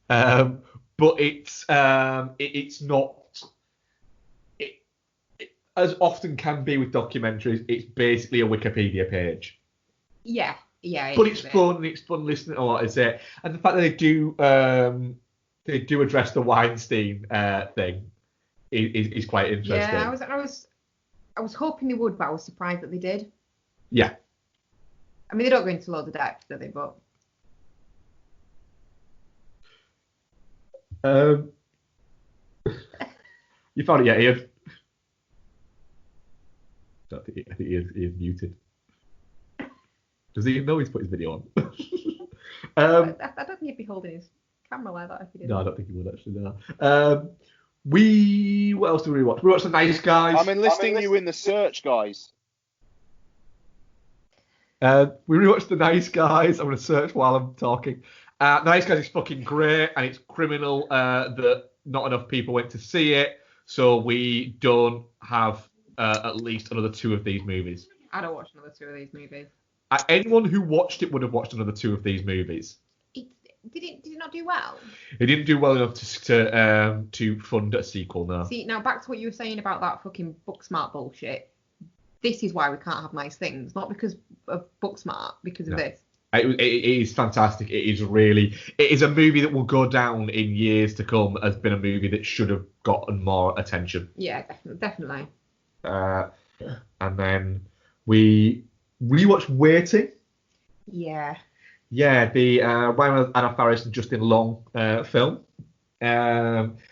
But it's not. As often can be with documentaries, it's basically a Wikipedia page. Yeah. But it's fun, and it's fun listening to a lot, is it? And the fact that they do address the Weinstein thing is quite interesting. Yeah, I was hoping they would, but I was surprised that they did. Yeah. I mean, they don't go into loads of depth, do they? But you found it yet, Ian? I think he is muted. Does he even know he's put his video on? I don't think he'd be holding his camera like that if he did. No, I don't think he would actually. No. What else did we watch? We watched The Nice Guys. I'm enlisting you in the search, guys. We rewatched The Nice Guys. I'm going to search while I'm talking. Nice Guys is fucking great, and it's criminal that not enough people went to see it, so we don't have at least another 2 of these movies. I don't watch another 2 of these movies. Anyone who watched it would have watched another 2 of these movies. Did it not do well? It didn't do well enough to fund a sequel, no. See, now back to what you were saying about that fucking Booksmart bullshit. This is why we can't have nice things, not because of Booksmart, because of this. It is fantastic. It is a movie that will go down in years to come as being a movie that should have gotten more attention. Yeah, definitely. And then we rewatched Waiting. Yeah. Yeah, the Ryan Anna Faris and Justin Long film,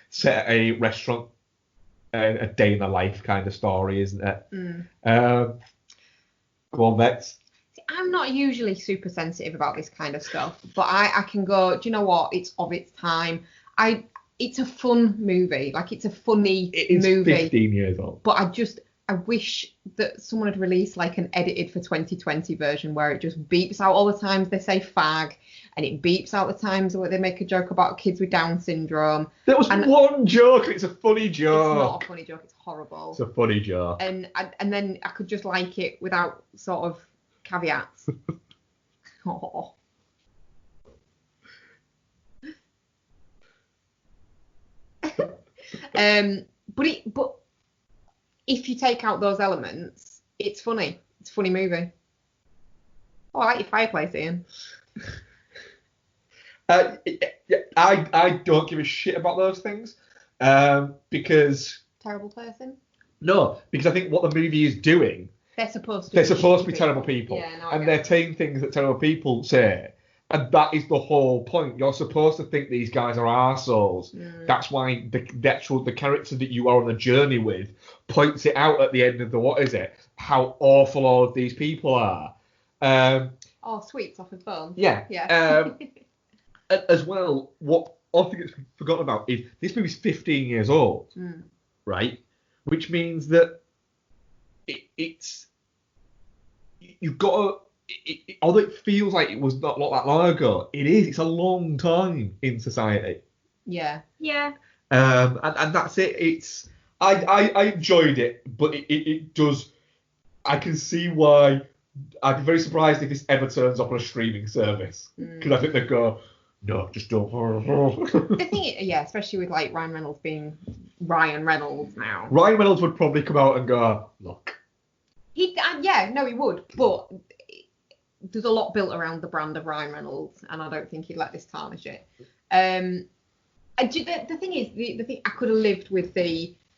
set at a restaurant, a day in the life kind of story, isn't it? Go on, Vex. I'm not usually super sensitive about this kind of stuff, but I can go, do you know what? It's of its time. It's a fun movie. Like, it's a funny movie. It's 15 years old. But I wish that someone had released like an edited for 2020 version where it just beeps out all the times they say fag, and it beeps out the times where they make a joke about kids with Down syndrome. There was one joke, and it's a funny joke. It's not a funny joke, it's horrible. It's a funny joke. And then I could just like it without sort of caveats. Oh. But if you take out those elements, it's funny. It's a funny movie. Oh, I like your fireplace, Ian. I don't give a shit about those things because... Terrible person? No, because I think what the movie is doing... They're supposed to be terrible people. Yeah, no, and they're saying things that terrible people say. And that is the whole point. You're supposed to think these guys are arseholes. That's why the character that you are on a journey with points it out at the end of how awful all of these people are. Sweets off his phone. Yeah. As well, what I think it's forgotten about is this movie's 15 years old, right? Which means that it's you've got to, although it feels like it was not that long ago, it's a long time in society. Yeah. And that's it. I enjoyed it, but it does. I can see why. I'd be very surprised if this ever turns up on a streaming service, because I think they'd go, no, just don't. The thing, especially with like Ryan Reynolds being Ryan Reynolds now. Ryan Reynolds would probably come out and go, look. He would, but there's a lot built around the brand of Ryan Reynolds, and I don't think he'd let this tarnish it. The thing is, the thing I could have lived with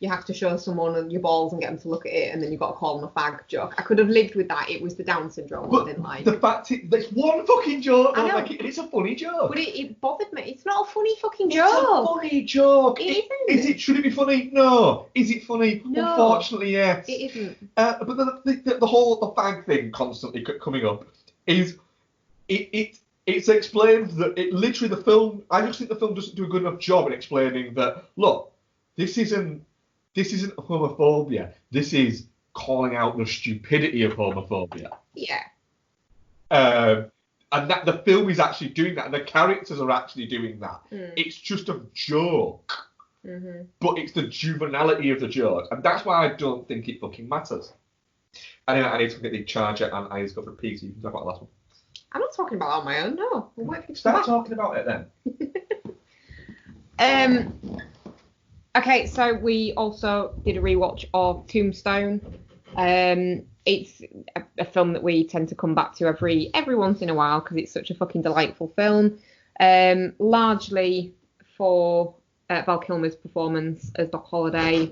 you have to show someone your balls and get them to look at it, and then you've got to call them a fag joke. I could have lived with that. It was the Down syndrome I didn't like. The fact there's one fucking joke, and it's a funny joke. But it bothered me. It's not a funny fucking joke. It's a funny joke. It isn't. Should it be funny? No. Is it funny? No. Unfortunately, yes. It isn't. But the whole fag thing constantly coming up is it it's explained that it literally the film. I just think the film doesn't do a good enough job in explaining that. Look, this isn't homophobia. This is calling out the stupidity of homophobia. Yeah. And that the film is actually doing that, and the characters are actually doing that. It's just a joke, but it's the juvenility of the joke, and that's why I don't think it fucking matters. Anyway, I need to get the charger, and I just go for a pee, so you can talk about the last one. I'm not talking about it on my own, no. Start talking about it then. Okay, so we also did a rewatch of Tombstone. It's a film that we tend to come back to every once in a while because it's such a fucking delightful film. Largely for Val Kilmer's performance as Doc Holliday,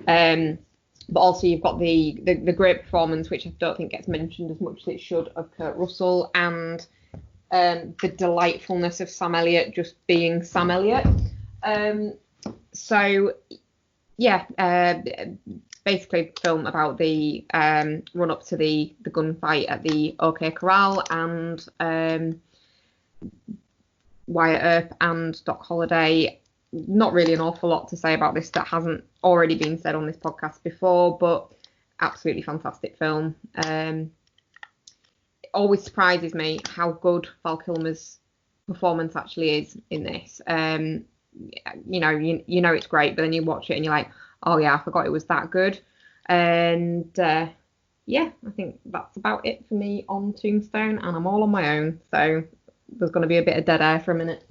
but also you've got the great performance, which I don't think gets mentioned as much as it should, of Kurt Russell, and the delightfulness of Sam Elliott just being Sam Elliott. Basically film about the run up to the gunfight at the OK Corral, and Wyatt Earp and Doc Holliday. Not really an awful lot to say about this that hasn't already been said on this podcast before, but absolutely fantastic film. It always surprises me how good Val Kilmer's performance actually is in this. You know it's great, but then you watch it and you're like, oh yeah, I forgot it was that good. And I think that's about it for me on Tombstone, and I'm all on my own, so there's going to be a bit of dead air for a minute.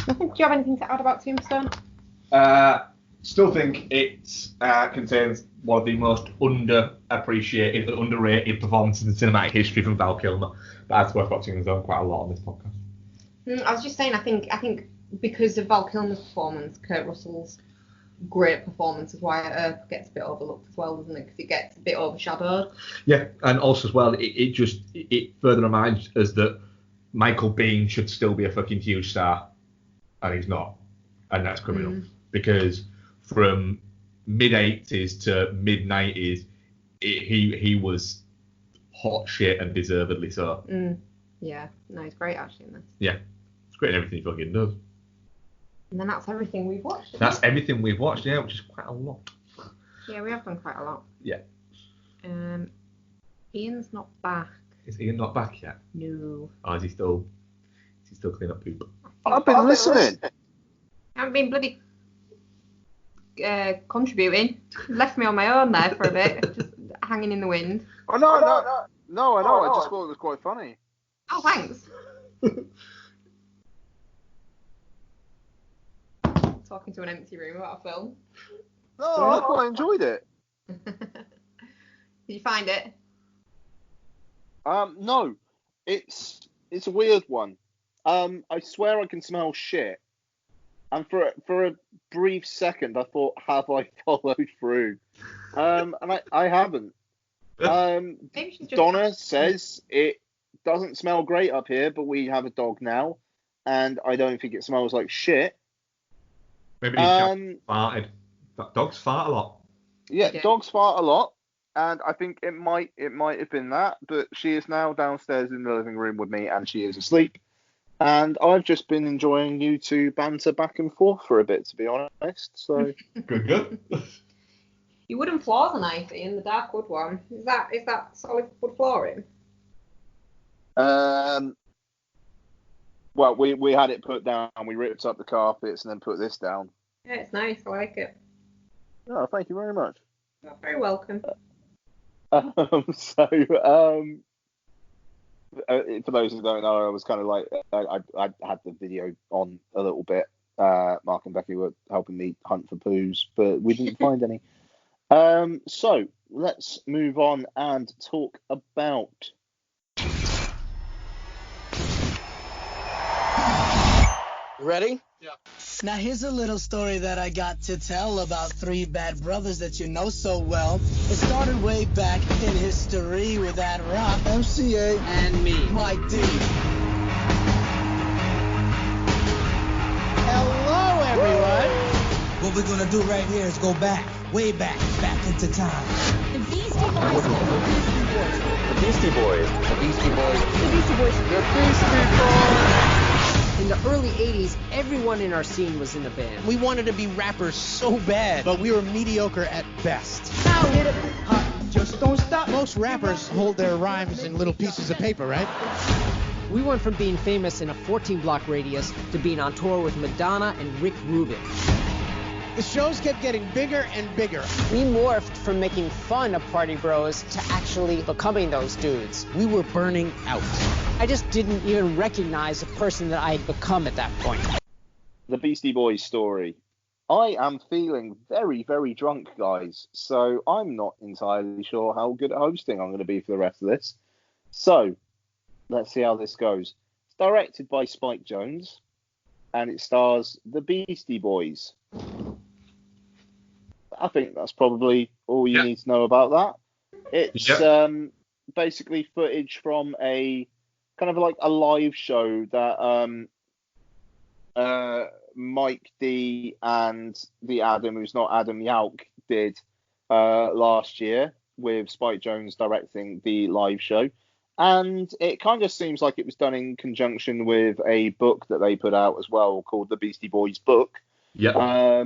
Nothing. Do you have anything to add about Tombstone? Still think it contains one of the most underappreciated, underrated performances in cinematic history from Val Kilmer. But that's worth watching his own quite a lot on this podcast. I was just saying, I think because of Val Kilmer's performance, Kurt Russell's great performance as Wyatt Earp gets a bit overlooked as well, doesn't it? Because it gets a bit overshadowed. Yeah, and also as well, it further reminds us that Michael Biehn should still be a fucking huge star, and he's not, and that's criminal because from mid-80s to mid-90s, he was hot shit and deservedly so. Yeah, no, he's great actually in this. Yeah, it's great in everything he fucking does. And then that's everything we've watched. That's everything we've watched, yeah, which is quite a lot. Yeah, we have done quite a lot. Yeah. Ian's not back. Is Ian not back yet? No. Oh, is he still cleaning up poop? I've been listening. I haven't been bloody contributing. Left me on my own there for a bit, just hanging in the wind. Oh, no, I know. I just thought it was quite funny. Oh, thanks. Talking to an empty room about a film. No, I quite enjoyed it. Did you find it? No. It's a weird one. I swear I can smell shit. And for a brief second, I thought, have I followed through? And I haven't. Donna says it doesn't smell great up here, but we have a dog now, and I don't think it smells like shit. Maybe he farted. Dogs fart a lot. Yeah, dogs fart a lot, and I think it might have been that, but she is now downstairs in the living room with me, and she is asleep. And I've just been enjoying you two banter back and forth for a bit, to be honest. So good. Your wooden floors are nice, Ian. The dark wood one. Is that solid wood flooring? Well, we had it put down. We ripped up the carpets and then put this down. Yeah, it's nice. I like it. Oh, thank you very much. You're very welcome. For those who don't know, I was kind of like, I had the video on a little bit. Mark and Becky were helping me hunt for poos, but we didn't find any. So let's move on and talk about. Ready? Yeah. Now here's a little story that I got to tell about three bad brothers that you know so well. It started way back in history with that rock, MCA, and me, Mike D. right here is go back, way back into time. The Beastie Boys. The Beastie Boys. The Beastie Boys. The Beastie Boys. The Beastie Boys. In the early 80s, everyone in our scene was in a band. We wanted to be rappers so bad, but we were mediocre at best. Now hit it, hot, just don't stop. Most rappers hold their rhymes in little pieces of paper, right? We went from being famous in a 14-block radius to being on tour with Madonna and Rick Rubin. The shows kept getting bigger and bigger. We morphed from making fun of party bros to actually becoming those dudes. We were burning out. I just didn't even recognize the person that I had become at that point. The Beastie Boys Story. I am feeling very, very drunk, guys, so I'm not entirely sure how good at hosting I'm going to be for the rest of this. So, let's see how this goes. It's directed by Spike Jonze, and it stars the Beastie Boys. I think that's probably all you need to know about that. It's basically footage from a kind of like a live show that Mike D and the Adam, who's not Adam Yauch, did last year, with Spike Jonze directing the live show. And it kind of seems like it was done in conjunction with a book that they put out as well called The Beastie Boys Book. Yeah.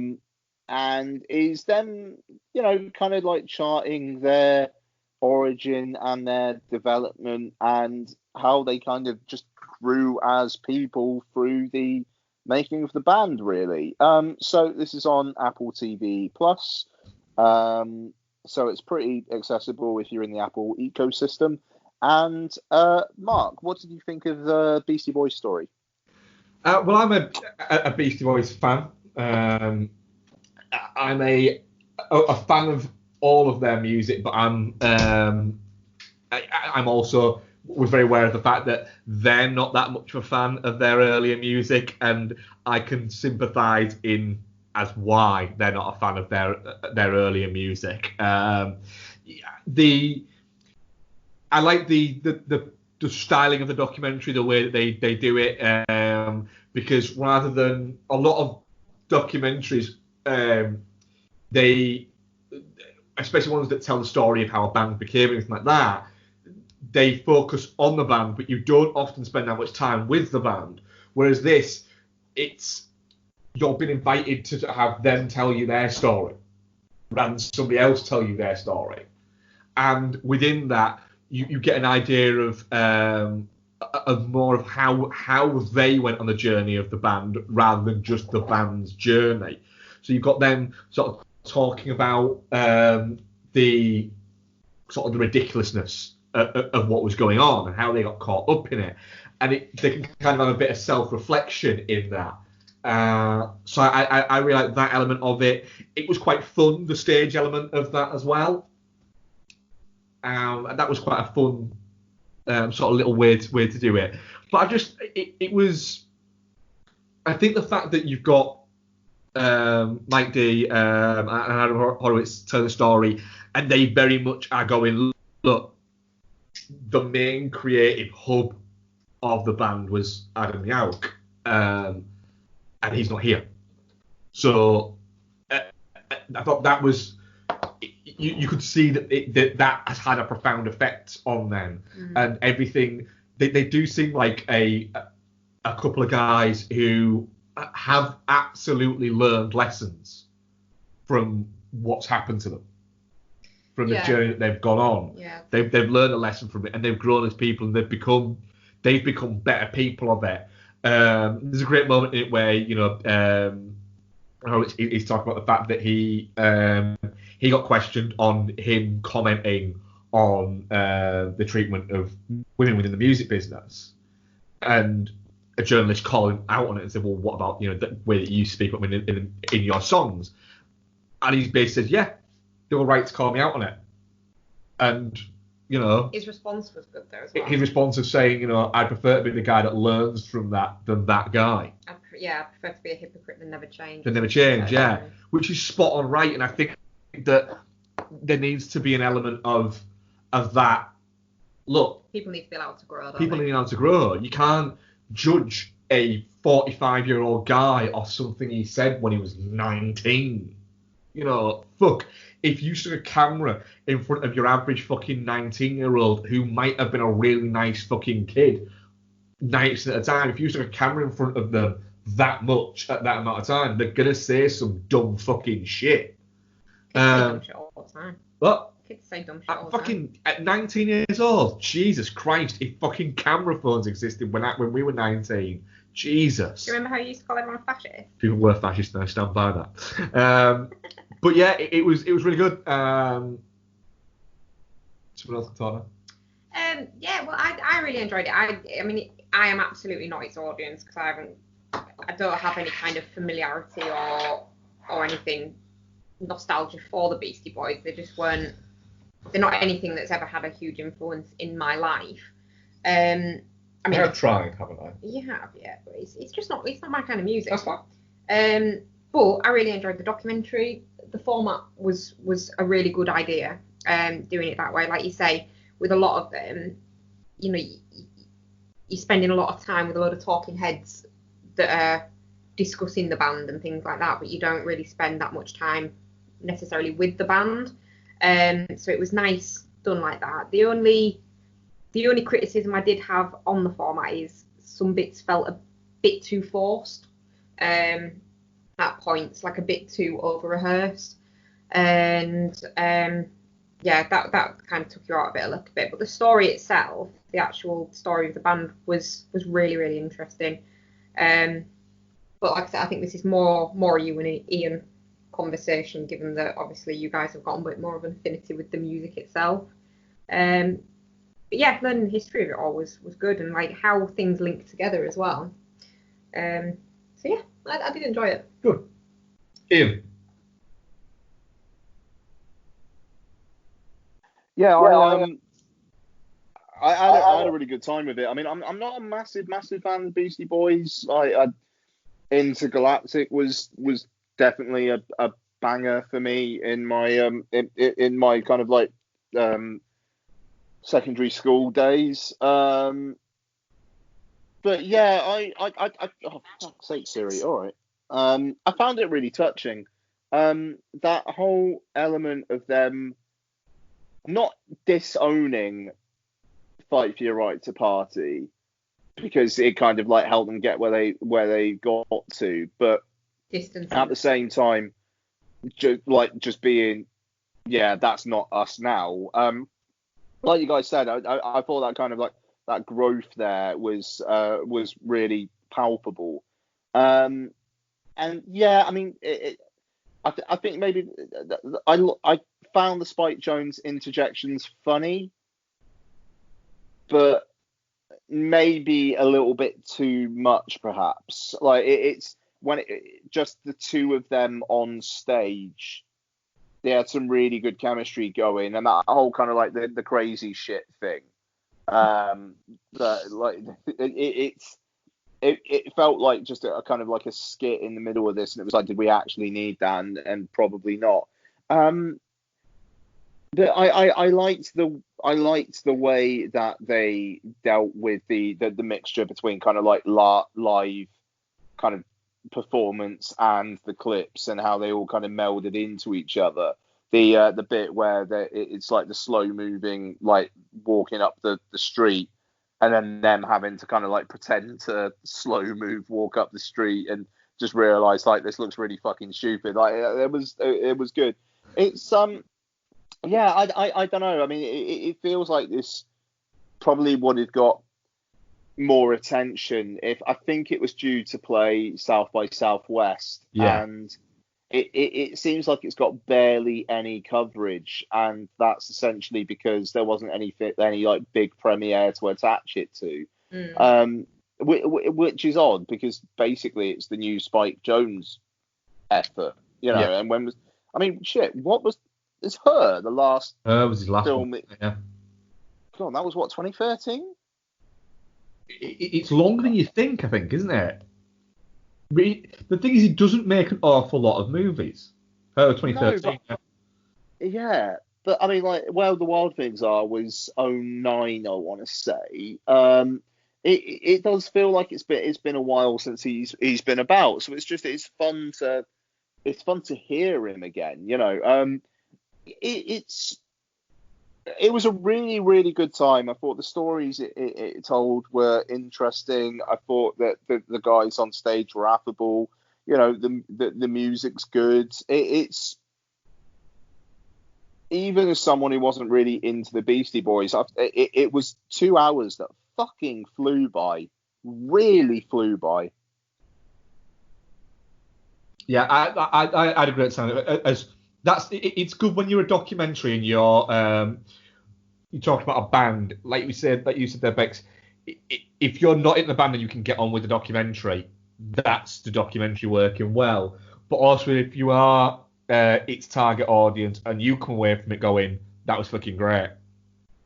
And is them, you know, kind of like charting their origin and their development and how they kind of just grew as people through the making of the band, really. So this is on Apple TV Plus. So it's pretty accessible if you're in the Apple ecosystem. And Mark, what did you think of the Beastie Boys Story? Well, I'm a Beastie Boys fan. I'm a fan of all of their music, but I'm also was very aware of the fact that they're not that much of a fan of their earlier music, and I can sympathise in as why they're not a fan of their earlier music. I like the styling of the documentary, the way that they do it, because rather than a lot of documentaries, they, especially ones that tell the story of how a band became and anything like that, they focus on the band, but you don't often spend that much time with the band. Whereas this, you've been invited to have them tell you their story rather than somebody else tell you their story. And within that, you get an idea of more of how they went on the journey of the band rather than just the band's journey. So you've got them sort of talking about the ridiculously of what was going on and how they got caught up in it, and they can kind of have a bit of self-reflection in that. So I really like that element of it. It was quite fun, the stage element of that as well. And that was quite a fun sort of little way to do it. But it was, I think the fact that you've got Mike D and Adam Horowitz tell the story, and they very much are going, look, the main creative hub of the band was Adam Yauch, and he's not here. So I thought that was, you could see that has had a profound effect on them. And everything, they do seem like a couple of guys who have absolutely learned lessons from what's happened to them, from the journey that they've gone on. Yeah. They've learned a lesson from it, and they've grown as people, and they've become better people of it. There's a great moment in it where, you know, he's talking about the fact that he got questioned on him commenting on the treatment of women within the music business, and a journalist called him out on it and said, well, what about, you know, the way that you speak about women in your songs? And he basically said, yeah, they were right to call me out on it. And, you know, his response was good there as well. His response was saying, you know, I prefer to be the guy that learns from that than that guy. I prefer to be a hypocrite than never change. Which is spot on right. And I think that there needs to be an element of that. Look, people need to be allowed to grow. People need to be allowed to grow. You can't judge a 45-year-old guy off something he said when he was 19. fuck, if you stuck a camera in front of your average fucking 19-year-old who might have been a really nice fucking kid 90% of the time, if you stuck a camera in front of them that much at that amount of time, they're going to say some dumb fucking shit. Kids say dumb shit all the time. What? Kids say dumb shit all the time. At 19 years old, Jesus Christ, if fucking camera phones existed when we were 19, Jesus. Do you remember how you used to call everyone fascist? People were fascist, and I stand by that. But yeah, it was really good. Someone else can talk now. Yeah, well, I really enjoyed it. I mean, I am absolutely not its audience because I don't have any kind of familiarity or anything nostalgia for the Beastie Boys. They just weren't. They're not anything that's ever had a huge influence in my life. I mean, I've tried, haven't I? You have, yeah, but it's just not. It's not my kind of music. That's fine. But I really enjoyed the documentary. The format was a really good idea. Doing it that way, like you say, with a lot of them, you're spending a lot of time with a lot of talking heads that are discussing the band and things like that, but you don't really spend that much time necessarily with the band. So it was nice done like that. The only criticism I did have on the format is some bits felt a bit too forced at points, like a bit too over-rehearsed. And yeah, that kind of took you out of it a little bit. But the story itself, the actual story of the band was really, really interesting. But like I said, I think this is more you and Ian conversation, given that obviously you guys have got a bit more of an affinity with the music itself. But yeah, learning the history of it all was good, and like how things link together as well. So yeah, I did enjoy it. Good. Ian. Yeah, I had a really good time with it. I mean, I'm not a massive fan of Beastie Boys. Intergalactic was definitely a banger for me in my in my kind of like secondary school days. But yeah, I oh fuck's sake, Siri. All right. I found it really touching. That whole element of them not disowning Fight for Your Right to Party, because it kind of like helped them get where they got to, but distancing at the same time, just being, yeah, that's not us now. Like you guys said, I thought that kind of like that growth there was really palpable. And yeah, I mean, I think maybe I found the Spike Jonze interjections funny, but maybe a little bit too much, perhaps. Like it's when just the two of them on stage, they had some really good chemistry going, and that whole kind of like the crazy shit thing. That like it felt like just a kind of like a skit in the middle of this, and it was like, did we actually need that? And probably not. But I liked the way that they dealt with the mixture between kind of like live kind of performance and the clips, and how they all kind of melded into each other. The bit where it's like the slow moving, like walking up the street, and then them having to kind of like pretend to slow move walk up the street and just realize like this looks really fucking stupid. Like it was good. It's yeah, I don't know. I mean, it feels like this probably would have got more attention if I think it was due to play South by Southwest. Yeah. And it seems like it's got barely any coverage, and that's essentially because there wasn't any like big premiere to attach it to. Which is odd, because basically it's the new Spike Jonze effort, you know. Yeah. And when was, I mean, shit, what was it's Her, the last was his last film. one. Yeah. God, that was what, 2013? It's longer than you think, I think, isn't it? The thing is, he doesn't make an awful lot of movies. 2013. No, yeah, but I mean, like, Where the Wild Things Are was 2009, I want to say. It does feel like it's been a while since he's been about, so it's fun to it's fun to hear him again. You know, it was a really, really good time. I thought the stories it told were interesting. I thought that the guys on stage were affable. You know, the music's good. It's even as someone who wasn't really into the Beastie Boys, it was 2 hours that fucking flew by. Really flew by. Yeah, I had a great time. It's good when you're a documentary and you're talking about a band, like you said there, Bex. If you're not in the band and you can get on with the documentary, that's the documentary working well. But also, if you are its target audience and you come away from it going, that was fucking great.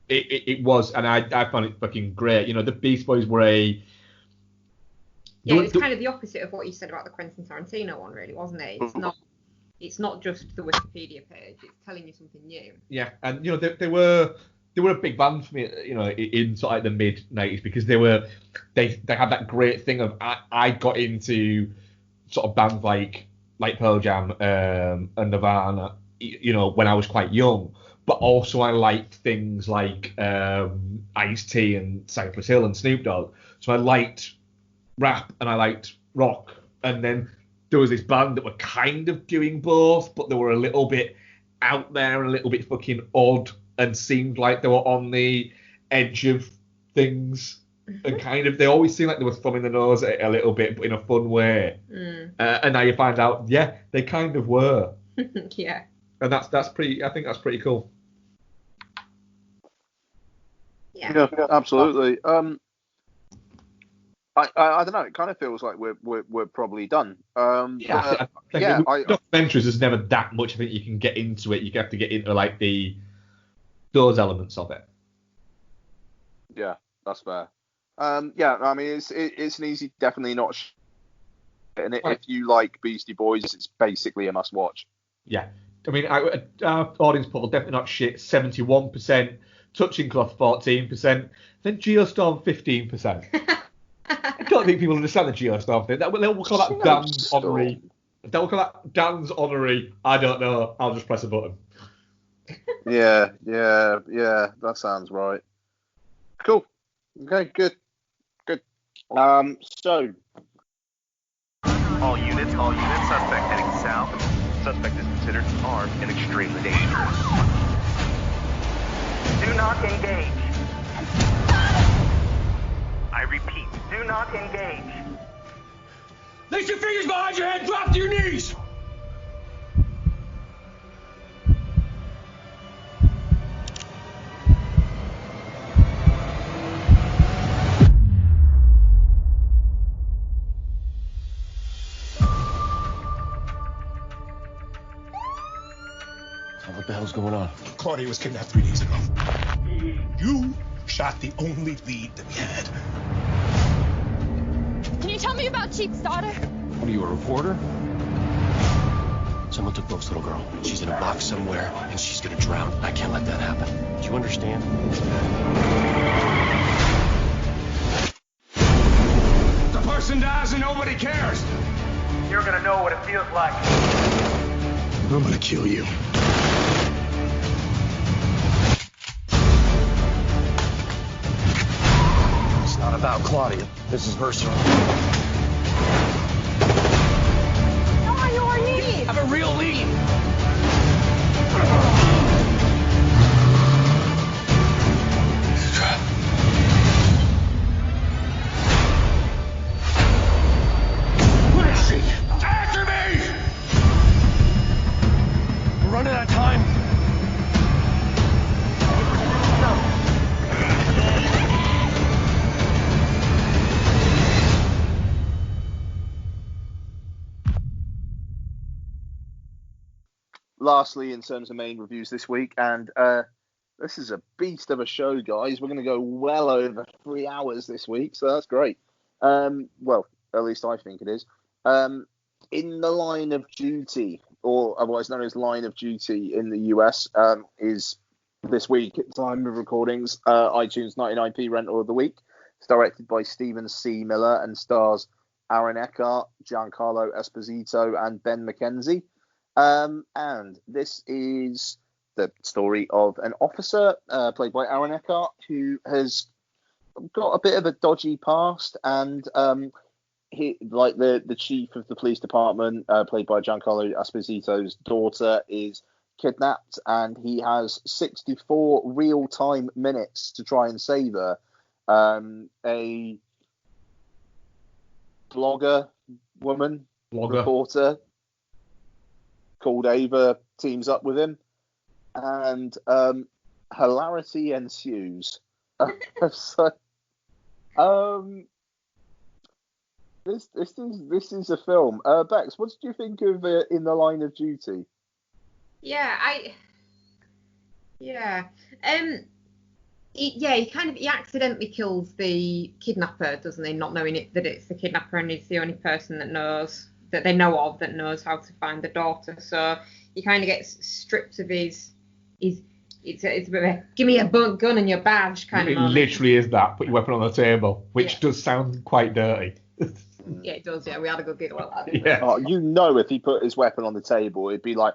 It was, and I found it fucking great. You know, the Beast Boys were it's kind of the opposite of what you said about the Quentin Tarantino one, really, wasn't it? It's not just the Wikipedia page; it's telling you something new. Yeah, and you know they were a big band for me, you know, in sort of like the mid '90s, because they had that great thing of I got into sort of bands like Pearl Jam and Nirvana, you know, when I was quite young, but also I liked things like Ice-T and Cypress Hill and Snoop Dogg, so I liked rap and I liked rock, and then there was this band that were kind of doing both, but they were a little bit out there and a little bit fucking odd and seemed like they were on the edge of things. And kind of, they always seemed like they were thumbing the nose at it a little bit, but in a fun way. And now you find out, yeah, they kind of were. Yeah. And that's pretty, I think that's pretty cool. Yeah, absolutely. I don't know. It kind of feels like we're probably done. Documentaries is never that much. I think you can get into it. You have to get into like those elements of it. Yeah, that's fair. I mean, it's an easy, definitely not. And if you like Beastie Boys, it's basically a must watch. Yeah, I mean, our audience poll definitely not shit. 71%, Touching Cloth 14%, then Geostorm 15%. I don't think people understand the Geostorm thing. We'll call that Dan's honorary. They'll call that Dan's honorary. I don't know. I'll just press a button. Yeah. That sounds right. Cool. Okay, good. So. All units, suspect heading south. Suspect is considered armed and extremely dangerous. Do not engage. I repeat, do not engage. Place your fingers behind your head, drop to your knees! What the hell's going on? Claudia was kidnapped 3 days ago. You shot the only lead that we had. Can you tell me about Chief's daughter? What are you, a reporter? Someone took Brooke's little girl. She's in a box somewhere, and she's gonna drown. I can't let that happen. Do you understand? The person dies and nobody cares. You're gonna know what it feels like. I'm gonna kill you. It's not about Claudia. This is personal. How are your knees? I have a real lead. Where is she? After me! We're running out of time. Lastly, in terms of main reviews this week, and this is a beast of a show, guys. We're going to go well over 3 hours this week, so that's great. Well, at least I think it is. In the Line of Duty, or otherwise known as Line of Duty in the US, is this week at the time of recordings, iTunes 99p rental of the week. It's directed by Stephen C. Miller and stars Aaron Eckhart, Giancarlo Esposito, and Ben McKenzie. And this is the story of an officer played by Aaron Eckhart who has got a bit of a dodgy past, and he, like the chief of the police department, played by Giancarlo Esposito's daughter, is kidnapped, and he has 64 real-time minutes to try and save her. A reporter called Ava teams up with him, and hilarity ensues. This is a film. Bex, what did you think of In the Line of Duty? He accidentally kills the kidnapper, doesn't he? Not knowing that it's the kidnapper, and he's the only person that they know of that knows how to find the daughter. So he kind of gets stripped of his. It's a bit of a give me a gun and your badge kind of moment. It literally is that. Put your weapon on the table, which does sound quite dirty. Yeah, it does. Yeah, we had a good giggle at that. Yeah. Oh, if he put his weapon on the table, it'd be like,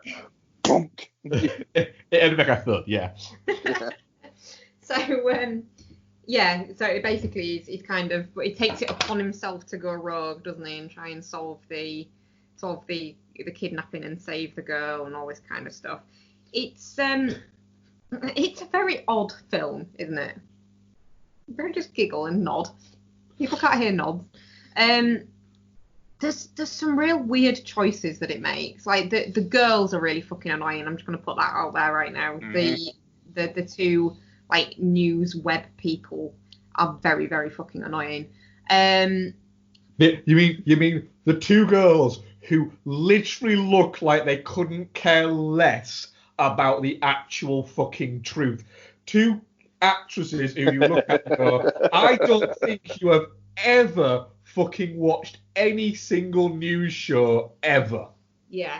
bonk. It'd make a thud. Yeah. So it basically is kind of, but he takes it upon himself to go rogue, doesn't he, and try and solve the kidnapping and save the girl and all this kind of stuff. It's a very odd film, isn't it? Very just giggle and nod. People can't hear nods. There's some real weird choices that it makes. Like the girls are really fucking annoying. I'm just gonna put that out there right now. Mm-hmm. The two like news web people are very, very fucking annoying. You mean the two girls who literally look like they couldn't care less about the actual fucking truth? Two actresses who you look at and go, I don't think you have ever fucking watched any single news show ever. Yeah.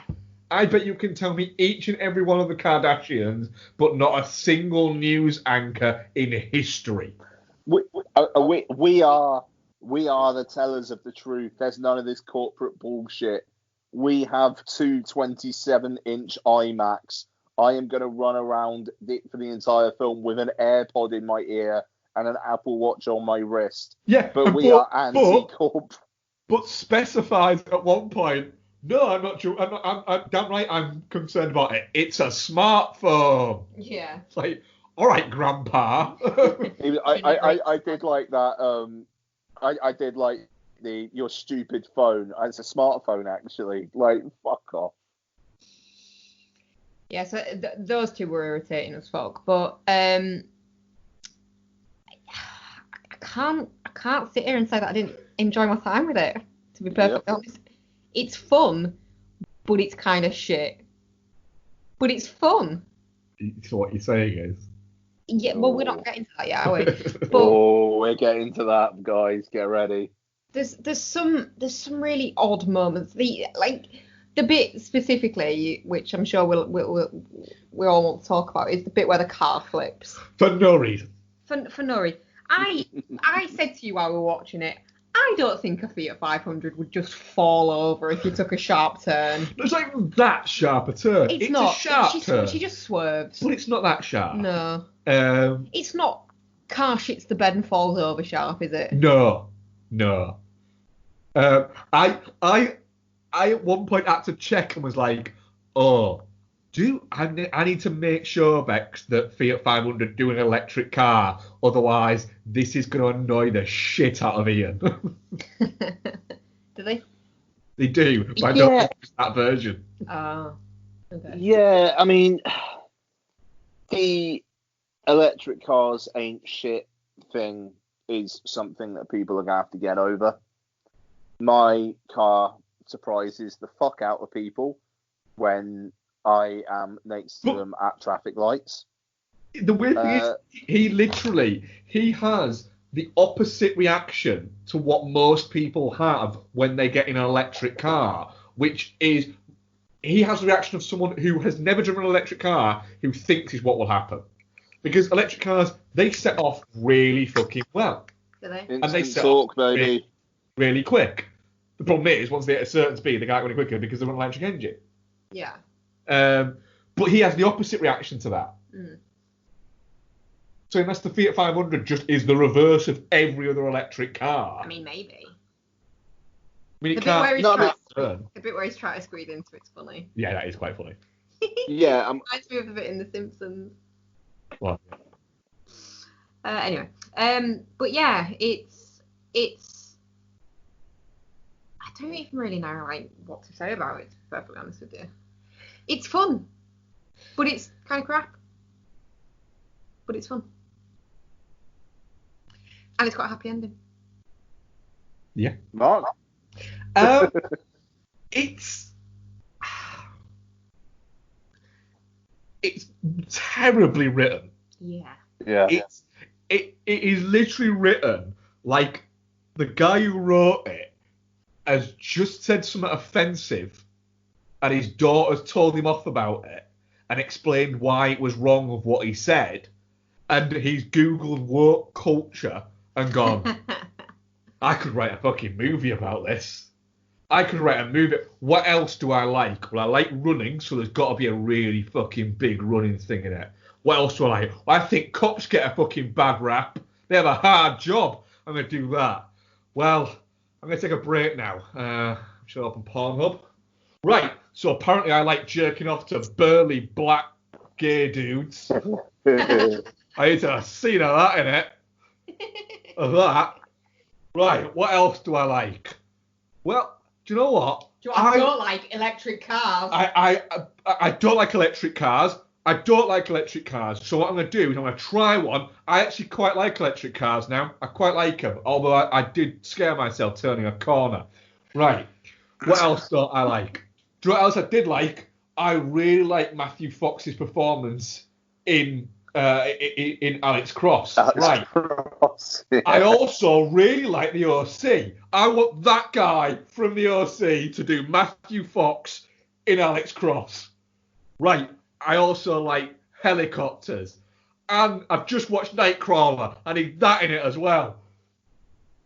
I bet you can tell me each and every one of the Kardashians, but not a single news anchor in history. We are the tellers of the truth. There's none of this corporate bullshit. We have two 27-inch IMAX. I am going to run around for the entire film with an AirPod in my ear and an Apple Watch on my wrist. Yeah, but we are anti-corp. But specifies at one point, no, I'm not sure. I'm damn right. I'm concerned about it. It's a smartphone. Yeah. It's like, all right, Grandpa. I did like that. I did like your stupid phone. It's a smartphone, actually. Like, fuck off. Yeah. So those two were irritating as fuck, but I can't sit here and say that I didn't enjoy my time with it, to be perfectly honest. It's fun, but it's kind of shit. But it's fun. So what you're saying is? Yeah, well, we're not getting to that yet, are we? But we're getting to that, guys. Get ready. There's some really odd moments. The bit specifically, which I'm sure we all want to talk about, is the bit where the car flips. For no reason. For no reason. I said to you while we were watching it, I don't think a Fiat 500 would just fall over if you took a sharp turn. It's like that sharp a turn. It's not. A sharp turn. She just swerves. But it's not that sharp. No. It's not car shits the bed and falls over sharp, is it? No. I at one point had to check and was like, oh, I need to make sure, Bex, that Fiat 500 do an electric car, otherwise this is going to annoy the shit out of Ian. Do they? They do, but I don't think it's that version. Oh, okay. Yeah, I mean, the electric cars ain't shit thing is something that people are going to have to get over. My car surprises the fuck out of people when I am next to them at traffic lights. The weird thing is, he has the opposite reaction to what most people have when they get in an electric car, which is he has the reaction of someone who has never driven an electric car who thinks is what will happen. Because electric cars, they set off really fucking well. Do they? Instant torque, baby. Really quick. The problem is, once they're at a certain speed, they can't go any quicker because they're on an electric engine. Yeah. But he has the opposite reaction to that. Mm. So unless the Fiat 500 just is the reverse of every other electric car. I mean, maybe. I mean, The bit where he's trying to squeeze into it's funny. Yeah, that is quite funny. Yeah. Reminds me of the bit in The Simpsons. Well, anyway, but yeah, it's. I don't even really know like what to say about it. To be perfectly honest with you, it's fun, but it's kind of crap. But it's fun, and it's got a happy ending. Yeah. Mark. It's terribly written. Yeah. Yeah. It is literally written like the guy who wrote it has just said something offensive, and his daughter's told him off about it and explained why it was wrong of what he said, and he's Googled woke culture and gone, I could write a fucking movie about this. I could write a movie. What else do I like? Well, I like running, so there's got to be a really fucking big running thing in it. What else do I like? Well, I think cops get a fucking bad rap. They have a hard job. I'm going to do that. Well, I'm going to take a break now. I'm sure I'll open Pornhub. Right, so apparently I like jerking off to burly black gay dudes. I need to see that in it. Of that. Right, what else do I like? Well, do you know what? I don't like electric cars. I don't like electric cars. I don't like electric cars. So what I'm going to do is I'm going to try one. I actually quite like electric cars now. I quite like them. Although I did scare myself turning a corner. Right. What else don't I like? Do you know what else I did like? I really like Matthew Fox's performance in Alex Cross. Right. Cross, yeah. I also really like the OC. I want that guy from the OC to do Matthew Fox in Alex Cross. Right. I also like helicopters. And I've just watched Nightcrawler. I need that in it as well.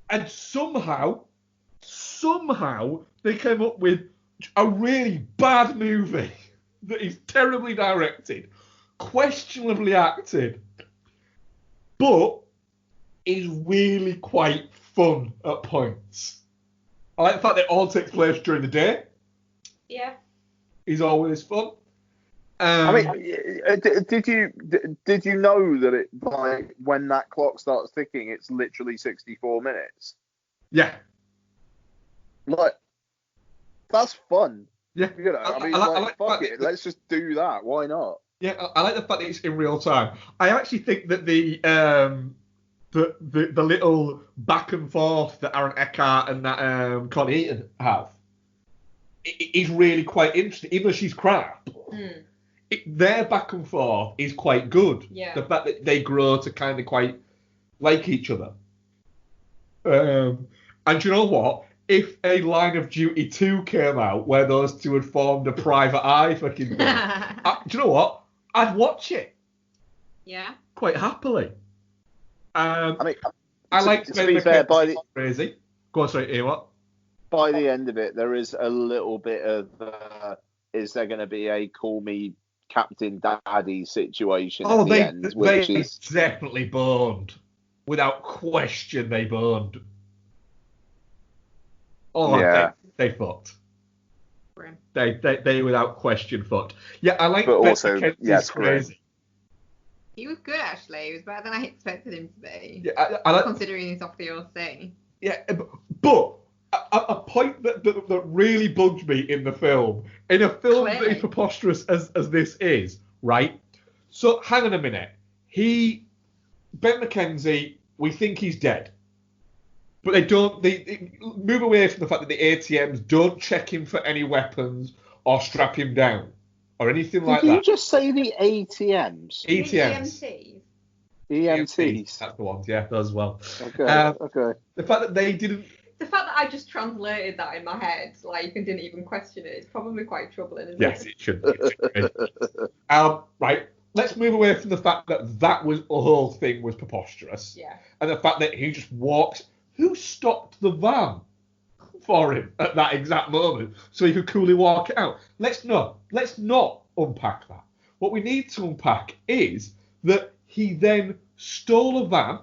And somehow, they came up with a really bad movie that is terribly directed, questionably acted, but is really quite fun at points. I like the fact that it all takes place during the day. Yeah. Is always fun. I mean, did you know that it, like, when that clock starts ticking, it's literally 64 minutes? Yeah. Like, that's fun. Yeah. You know, I mean, fuck it, let's just do that. Why not? Yeah, I like the fact that it's in real time. I actually think that the little back and forth that Aaron Eckhart and that Connie Eaton have is really quite interesting, even though she's crap. Mm. Their back and forth is quite good. Yeah. The fact that they grow to kind of quite like each other. And you know what? If a Line of Duty 2 came out where those two had formed a private eye fucking thing, do you know what? I'd watch it. Yeah. Quite happily. I mean, I like to be fair, crazy. Go on, sorry, Ian, what? By the end of it, there is a little bit of is there going to be a call me Captain Daddy situation at the end, which is definitely boned. Without question, they boned. Oh, yeah. They fucked. They without question fucked. Yeah, I like. But also, yes, crazy. He was good actually. He was better than I expected him to be. Yeah, I like, considering he's off the OC. Yeah, but a point that really bugged me in the film, in a film that is preposterous as this is, right? So hang on a minute. Ben McKenzie, we think he's dead. But they move away from the fact that the ATMs don't check him for any weapons or strap him down or anything like that. Did you just say the ATMs? EMTs. EMTs. That's the ones, yeah, those as well. Okay, okay. The fact that they didn't... The fact that I just translated that in my head, like, and didn't even question it, is probably quite troubling, isn't yes, it? It should be. Right, let's move away from the fact that the whole thing was preposterous. Yeah. And the fact that he just walks... Who stopped the van? for him at that exact moment so he could coolly walk it out. Let's not unpack that. What we need to unpack is that he then stole a van,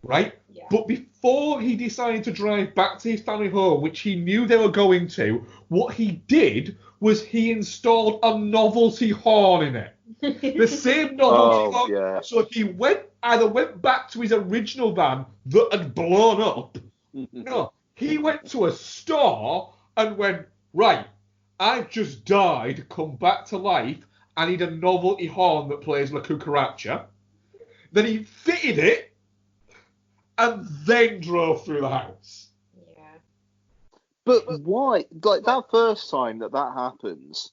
right? Yeah. But before he decided to drive back to his family home, which he knew they were going to, what he did was he installed a novelty horn in it. The same novelty horn. Yeah. So he either went back to his original van that had blown up. No, he went to a store and went, right, I've just died, come back to life. I need a novelty horn that plays La Cucaracha. Then he fitted it and then drove through the house. Yeah. But why? Like, that first time that happens,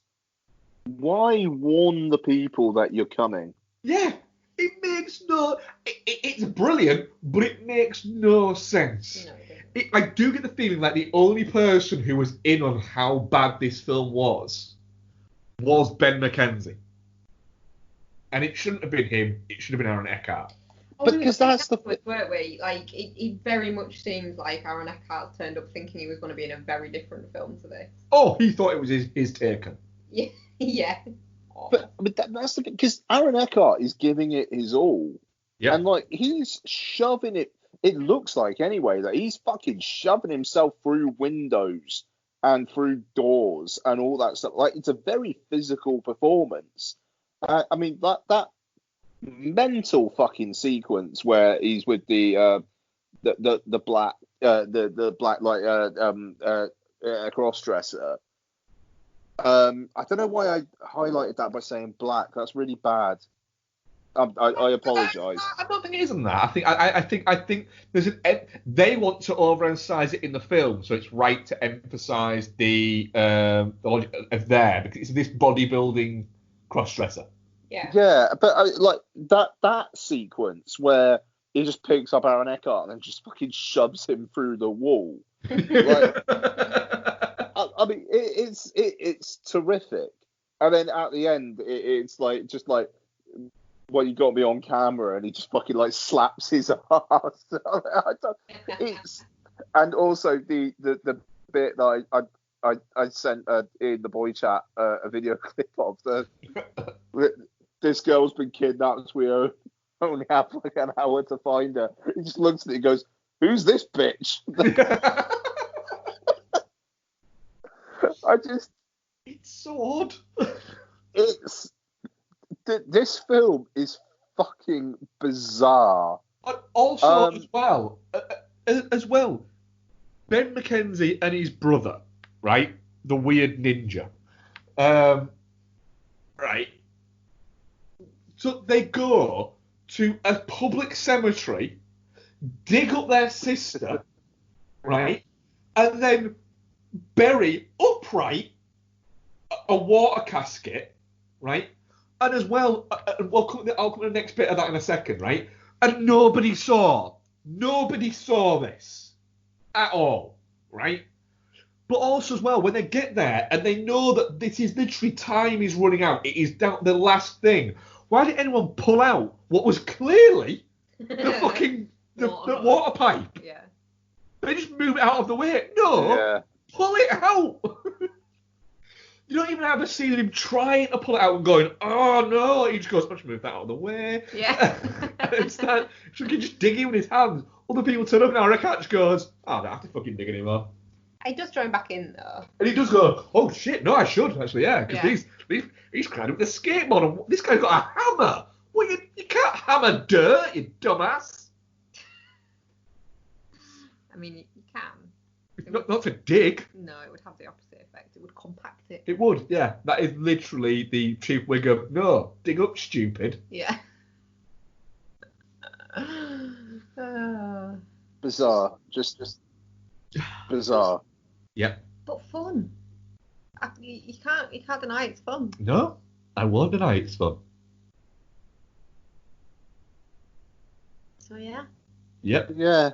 why warn the people that you're coming? Yeah, it makes no... It's brilliant, but it makes no sense. No, I do get the feeling like the only person who was in on how bad this film was Ben McKenzie. And it shouldn't have been him, it should have been Aaron Eckhart. But because that's the... Weren't we? Like, it very much seems like Aaron Eckhart turned up thinking he was going to be in a very different film to this. Oh, he thought it was his Taken. Yeah. Yeah. But that's the thing, because Aaron Eckhart is giving it his all. Yeah. And, like, he's shoving it... It looks like, anyway, that he's fucking shoving himself through windows and through doors and all that stuff. Like, it's a very physical performance. I mean, that mental fucking sequence where he's with the black cross-dresser. I don't know why I highlighted that by saying black. That's really bad. I apologise. I don't think it isn't that. I think there's they want to overemphasize it in the film, so it's right to emphasise the logic of there because it's this bodybuilding crossdresser. Yeah. Yeah, but like that sequence where he just picks up Aaron Eckhart and then just fucking shoves him through the wall. Like, I mean, it's terrific. And then at the end, it's like just like. Well, you got me on camera, and he just fucking like slaps his ass. And also the bit that I sent in the boy chat a video clip of this girl's been kidnapped. We only have like an hour to find her. He just looks at it and goes, "Who's this bitch?" It's so odd. This film is fucking bizarre. And also, as well, Ben McKenzie and his brother, right, the weird ninja, right. So they go to a public cemetery, dig up their sister, right, and then bury upright a water casket, right. And as well, I'll come to the next bit of that in a second, right? And nobody saw this at all, right? But also as well, when they get there and they know that this is literally time is running out, it is down the last thing. Why did anyone pull out what was clearly the fucking the water pipe? Yeah. They just move it out of the way. No, pull it out. You don't even have a scene of him trying to pull it out and going, oh no. He just goes, I'll just move that out of the way. Yeah. And instead, he can just dig it with his hands. Other people turn up and Aaron Eckhart just goes, I don't have to fucking dig anymore. He does throw him back in though. And he does go, oh shit, no, I should actually, yeah. Because he's climbed up the skateboard and this guy's got a hammer. Well, you can't hammer dirt, you dumbass. I mean, you can. Not to dig. No, it would have the opposite effect. It would compact it. It would, yeah. That is literally the chief wig of, no, dig up, stupid. Yeah. Bizarre. Just bizarre. Yeah. But fun. You can't deny it's fun. No, I won't deny it's fun. So yeah. Yep. Yeah.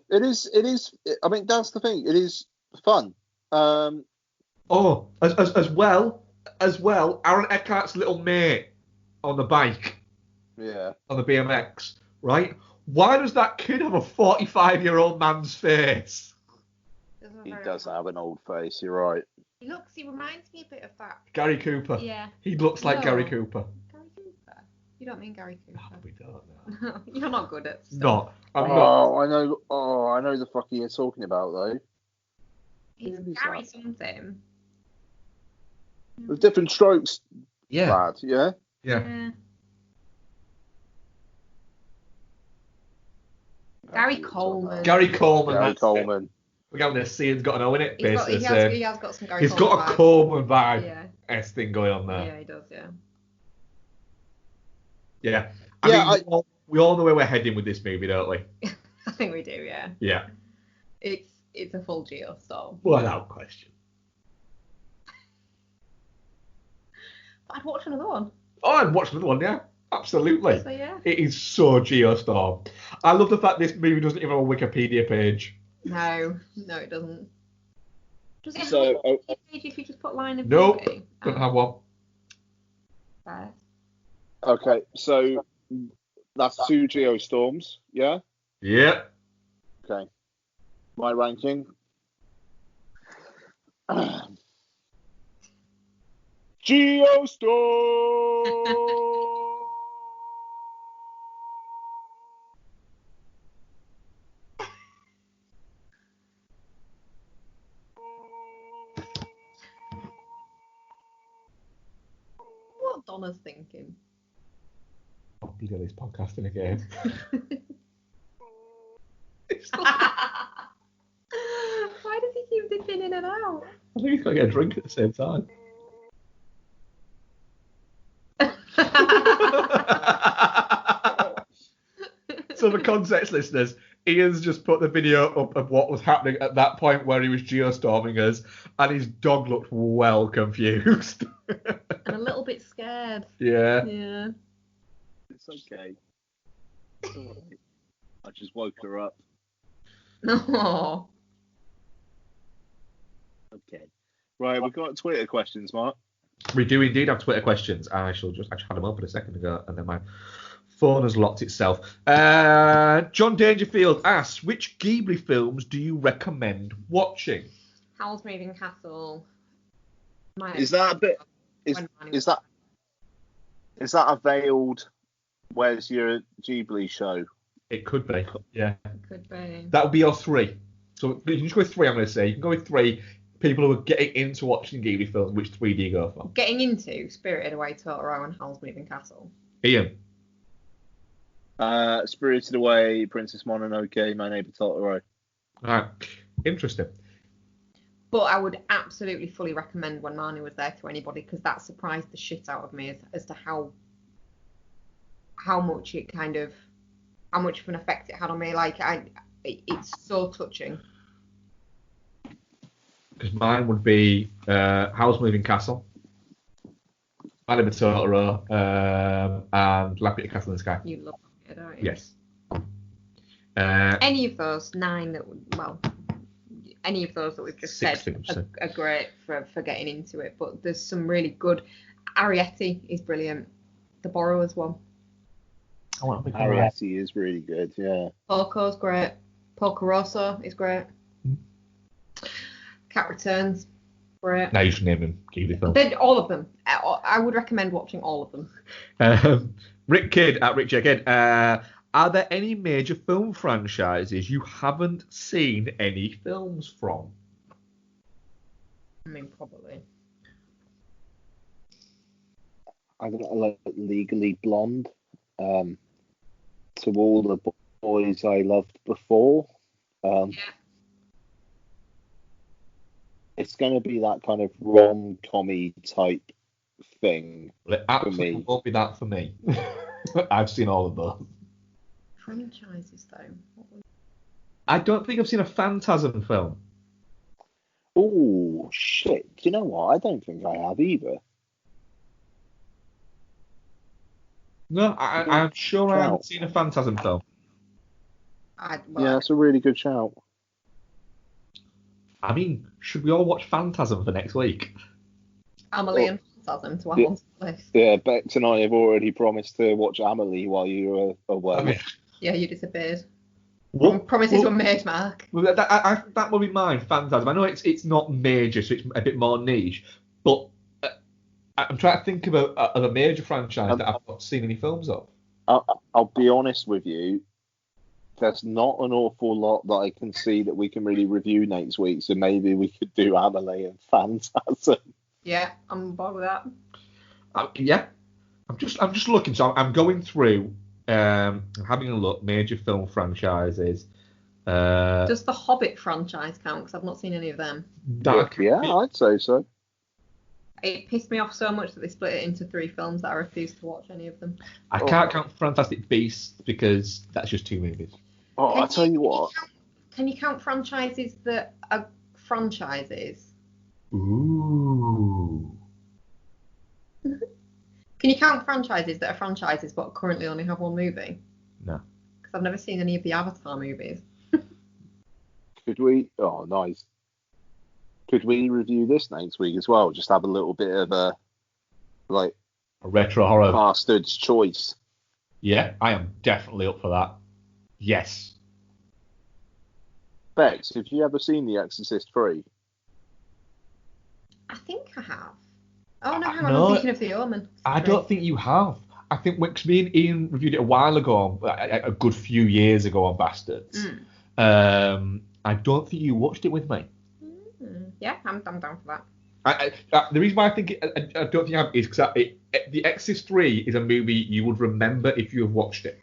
It is. I mean, that's the thing. It is fun. As well, Aaron Eckhart's little mate on the bike. Yeah. On the BMX, right? Why does that kid have a 45-year-old man's face? He does have an old face. You're right. He reminds me a bit of that. Gary Cooper. Yeah. He looks like No. Gary Cooper. Gary Cooper? You don't mean Gary Cooper? We don't know. You're not good at stuff. Not. I'm not. I know the fuck you're talking about though. It's Gary something. With different strokes. Yeah. Lad, yeah. Yeah. Gary Coleman. Gary Coleman. Gary that's Coleman. It. We're going to see. He's got an O in it. He has got some Gary He's Coleman got a vibes. Coleman vibe. Yeah. S thing going on there. Yeah, he does. Yeah. Yeah. I mean, we all know where we're heading with this movie, don't we? I think we do. Yeah. Yeah. It's a full Geostorm. Without question. But I'd watch another one. Oh, I'd watch another one, yeah. Absolutely. So, yeah. It is so Geostorm. I love the fact this movie doesn't even have a Wikipedia page. No, it doesn't. Does it have So, a Wikipedia page if you just put line of Nope. movie? Don't have one. Right. Okay, so that's 2 Geostorms, yeah? Yeah. Okay. My ranking. Geostorm! What Donna's thinking? Oh, look at this podcasting again. Why does he keep dipping in and out? I think he's got to get a drink at the same time. So for context, listeners, Ian's just put the video up of what was happening at that point where he was geostorming us, and his dog looked well confused. And a little bit scared. Yeah. Yeah. It's okay. It's all right. I just woke her up. No. Okay. Right, we've got Twitter questions, Mark. We do indeed have Twitter questions. I just had them open a second ago, and then my phone has locked itself. John Dangerfield asks, which Ghibli films do you recommend watching? Howl's Moving Castle. Is that a bit? Is that a veiled? Where's your Ghibli show? It could be. Yeah. It could be. That would be your 3. So you can just go with 3. I'm going to say you can go with 3. People who are getting into watching Ghibli films. Which 3 do you go for? Getting into Spirited Away, Totoro, and Howl's Moving Castle. Ian. Spirited Away, Princess Mononoke, My Neighbor Totoro. Alright. Interesting. But I would absolutely fully recommend When Marnie Was There to anybody, because that surprised the shit out of me as to how much it how much of an effect it had on me. Like, it's so touching. Because mine would be Howl's Moving Castle, My Neighbor Totoro, and Laputa Castle in the Sky. You love it, don't you? Yes. Any of those 9 any of those that we've just said are great for getting into it. But there's some really good. Arrietty is brilliant. The Borrowers one. Arrietty is really good, yeah. Porco's great. Porco Rosso is great. Cat Returns, great. Now you should name them Ghibli films. All of them. I would recommend watching all of them. Rick Kidd at Rick J. Kidd. Are there any major film franchises you haven't seen any films from? I mean, probably. I don't know, like Legally Blonde. To All the Boys I Loved Before. Yeah. It's going to be that kind of rom-commy type thing. Well, it absolutely won't be that for me. I've seen all of those. Franchises, though. I don't think I've seen a Phantasm film. Oh, shit. Do you know what? I don't think I have either. No, I'm sure I haven't seen a Phantasm film. Yeah, it's a really good shout. I mean, should we all watch Phantasm for next week? Amelie and Phantasm to have on the list. Yeah, Bex and I have already promised to watch Amelie while you were away. Yeah, you disappeared. Promises were made, Mark. Well, that would be mine, Phantasm. I know it's not major, so it's a bit more niche, but I'm trying to think of a major franchise that I've not seen any films of. I'll be honest with you. There's not an awful lot that I can see that we can really review next week, so maybe we could do Amelie and Phantasm. Yeah, I'm on board with that. Yeah, I'm just looking. So I'm going through, having a look. Major film franchises. Does the Hobbit franchise count? Because I've not seen any of them. Yeah, I'd say so. It pissed me off so much that they split it into 3 films that I refused to watch any of them. I can't count Fantastic Beasts because that's just 2 movies. Oh, I'll tell you what. Can you count franchises that are franchises? Ooh. Can you count franchises that are franchises but currently only have 1 movie? No. Because I've never seen any of the Avatar movies. Could we? Oh, nice. Could we review this next week as well? Just have a little bit of a retro horror. Bastard's choice. Yeah, I am definitely up for that. Yes. Bex, have you ever seen The Exorcist 3? I think I have. Oh, no, hang on. I'm thinking of The Omen. I don't think you have. I think me and Ian reviewed it a while ago, a good few years ago on Bastards. I don't think you watched it with me. Yeah, I'm down for that. The reason why I think I don't think you have is because The Exorcist 3 is a movie you would remember if you have watched it.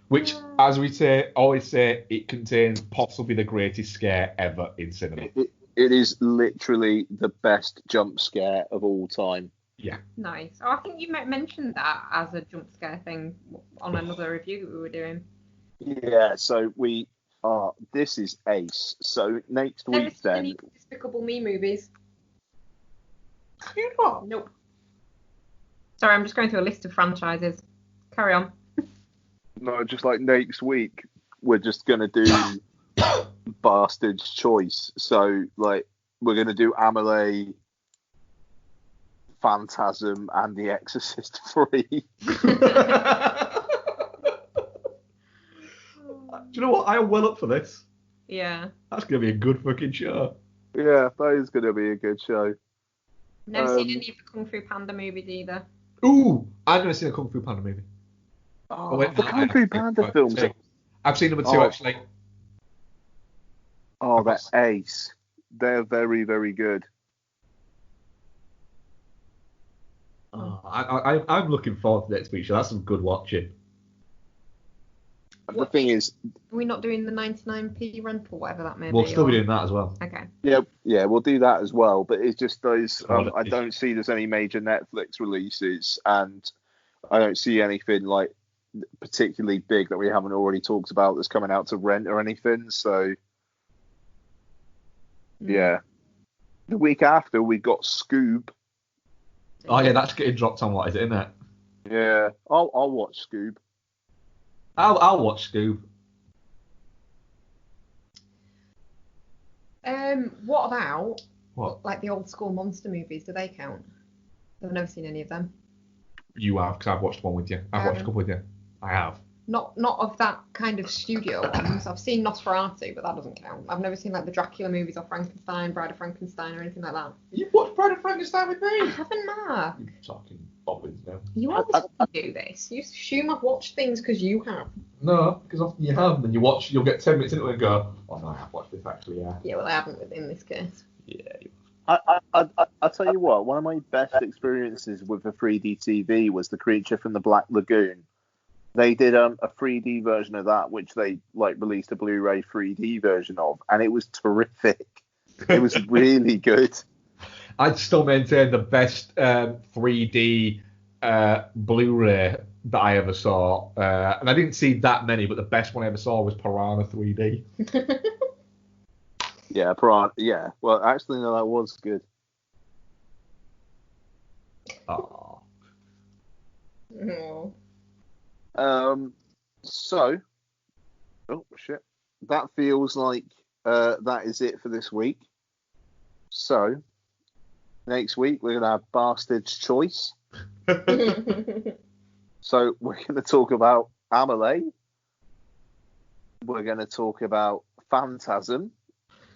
Which, as we always say, it contains possibly the greatest scare ever in cinema. It is literally the best jump scare of all time. Yeah. Nice. Oh, I think you mentioned that as a jump scare thing on another review that we were doing. Yeah, so this is ace. So next week then. Any Despicable Me movies? You not? Nope. Sorry, I'm just going through a list of franchises. Carry on. No, just like next week, we're just going to do Bastard's Choice. So, like, we're going to do Amelie, Phantasm, and The Exorcist 3. Do you know what? I am well up for this. Yeah. That's going to be a good fucking show. Yeah, that is going to be a good show. Never seen any of the Kung Fu Panda movies either. Ooh, I've never seen a Kung Fu Panda movie. The Kung Fu Panda films. I've seen number 2 actually. Oh, they're ace. They're very, very good. Oh, I'm looking forward to next week, so that's some good watching. The thing is, are we not doing the 99p rental, whatever that may be? We'll still be doing that as well. Okay. Yeah, we'll do that as well. But it's just those. I don't see there's any major Netflix releases, and I don't see anything like particularly big that we haven't already talked about that's coming out to rent or anything. So yeah, the week after we got Scoob. Oh yeah, that's getting dropped on what is it, isn't it? Yeah, I'll watch Scoob. I'll watch Scoob. What about what? Like the old school monster movies? Do they count? I've never seen any of them. You have, because I've watched one with you. I've watched a couple with you. I have. Not of that kind of studio ones. I've seen Nosferatu, but that doesn't count. I've never seen like the Dracula movies or Frankenstein, Bride of Frankenstein, or anything like that. You've watched Bride of Frankenstein with me? I haven't, Mark. You're talking bobbins now. You always do this. You assume I've watched things because you have. No, because often you have, and then you'll get 10 minutes into it and go, oh no, I have watched this actually, yeah. Yeah, well, I haven't in this case. Yeah. I'll tell you what, one of my best experiences with a 3D TV was The Creature from the Black Lagoon. They did a 3D version of that, which they released a Blu-ray 3D version of, and it was terrific. It was really good. I'd still maintain the best 3D Blu-ray that I ever saw, and I didn't see that many, but the best one I ever saw was Piranha 3D. Yeah, Piranha. Yeah, well, actually, no, that was good. Oh. No. So, oh shit, that feels like that is it for this week. So, next week we're gonna have Bastard's Choice. So we're gonna talk about Amelie, we're going to talk about Phantasm,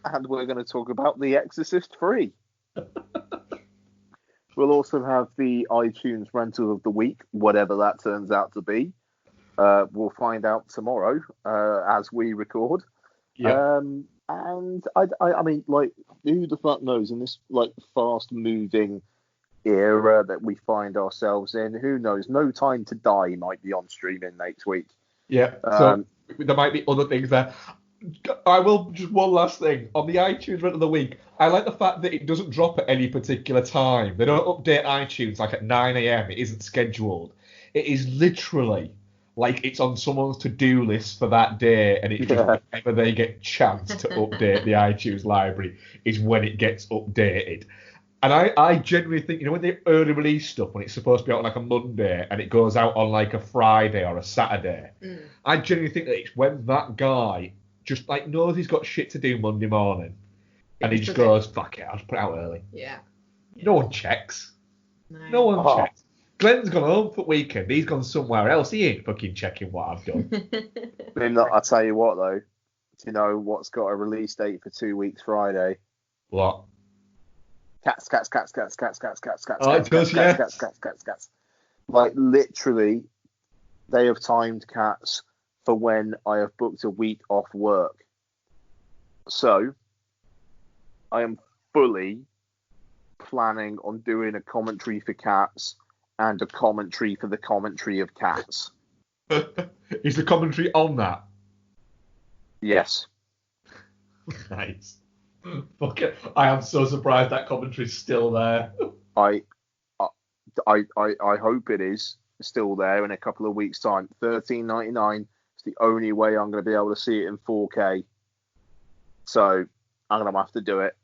and we're going to talk about The Exorcist 3. We'll also have the iTunes rental of the week, whatever that turns out to be. We'll find out tomorrow as we record. Yeah. And I mean, like, who the fuck knows in this like fast-moving era that we find ourselves in? Who knows? No Time to Die might be on streaming next week. Yeah. So there might be other things there. I will just one last thing on the iTunes rent of the week. I like the fact that it doesn't drop at any particular time. They don't update iTunes like at 9 a.m. It isn't scheduled. It is literally like it's on someone's to-do list for that day, and it's just whenever they get chance to update the iTunes library is when it gets updated. And I genuinely think, when they early release stuff, when it's supposed to be out on like a Monday and it goes out on like a Friday or a Saturday, I genuinely think that it's when that guy just like knows he's got shit to do Monday morning, and he just goes, fuck it, I'll just put it out early. Yeah. No one checks. No one checks. Glenn's gone home for weekend. He's gone somewhere else. He ain't fucking checking what I've done. I'll tell you what, though. Do you know what's got a release date for 2 weeks Friday? What? Cats. Oh, it does, yeah. Cats. Like, literally, they have timed Cats for when I have booked a week off work. So, I am fully planning on doing a commentary for Cats and a commentary for the commentary of Cats. Is the commentary on that? Yes. Nice. Fuck it. I am so surprised that commentary's still there. I hope it is still there in a couple of weeks' time. $13.99 is the only way I'm going to be able to see it in 4K. So I'm going to have to do it.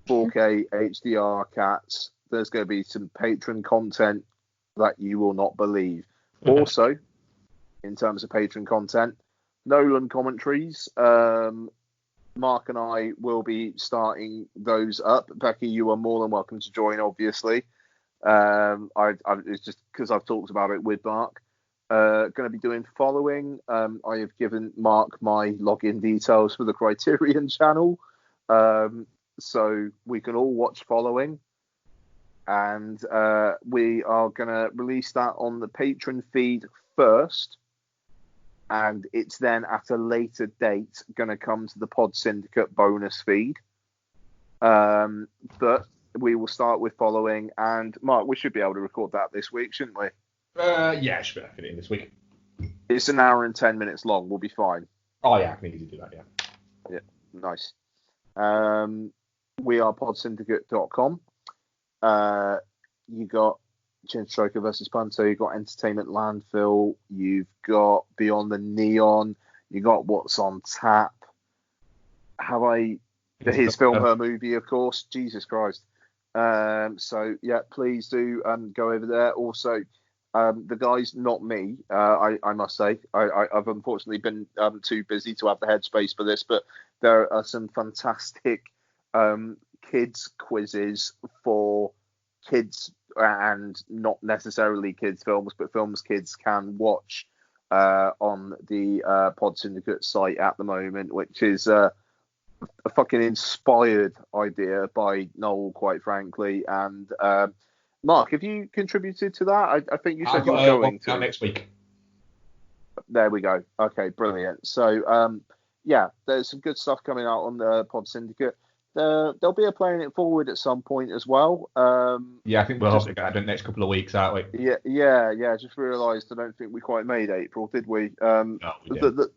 4K HDR Cats. There's going to be some patron content that you will not believe. Also, in terms of patron content, Nolan commentaries. Mark and I will be starting those up. Becky, you are more than welcome to join, obviously. It's just because I've talked about it with Mark. Going to be doing following. I have given Mark my login details for the Criterion channel. So we can all watch following. And we are going to release that on the Patreon feed first. And it's then at a later date going to come to the Pod Syndicate bonus feed. But we will start with following. And Mark, we should be able to record that this week, shouldn't we? Yeah, I should be able to fit it in this week. It's an hour and 10 minutes long. We'll be fine. Oh, yeah, I can easily do that, yeah. Yeah, nice. We are podsyndicate.com. You got Chin Striker versus Punter, you've got Entertainment Landfill, you've got Beyond the Neon, you got What's on Tap. His film, her movie, of course. Jesus Christ. So yeah, please do go over there. Also, the guys, not me, I must say. I've unfortunately been too busy to have the headspace for this, but there are some fantastic kids quizzes for kids and not necessarily kids films, but films kids can watch on the Pod Syndicate site at the moment, which is a fucking inspired idea by Noel, quite frankly. And Mark, have you contributed to that? I think you said you were going to next week. There we go. Okay, brilliant. So yeah, there's some good stuff coming out on the Pod Syndicate. There'll be a Playing It Forward at some point as well. Yeah, I think we'll hopefully get it in the next couple of weeks, aren't we? Yeah. Just realised I don't think we quite made April, did we? No, we didn't.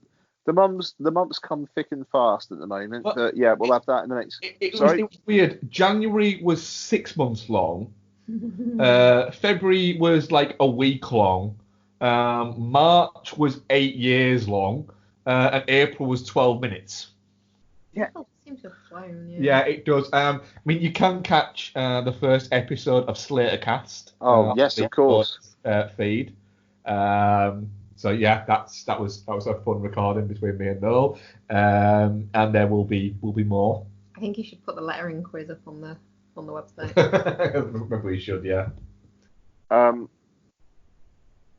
The months come thick and fast at the moment. But yeah, we'll have that in the next. It was weird. January was 6 months long. February was like a week long. March was 8 years long. And April was 12 minutes. Yeah. Seems to have flown, yeah, it does. I mean, you can catch the first episode of Slater Cast. Yes, of course. Feed. So yeah, that was a fun recording between me and Noel. And there will be more. I think you should put the lettering quiz up on the website. Maybe we should, yeah. I'm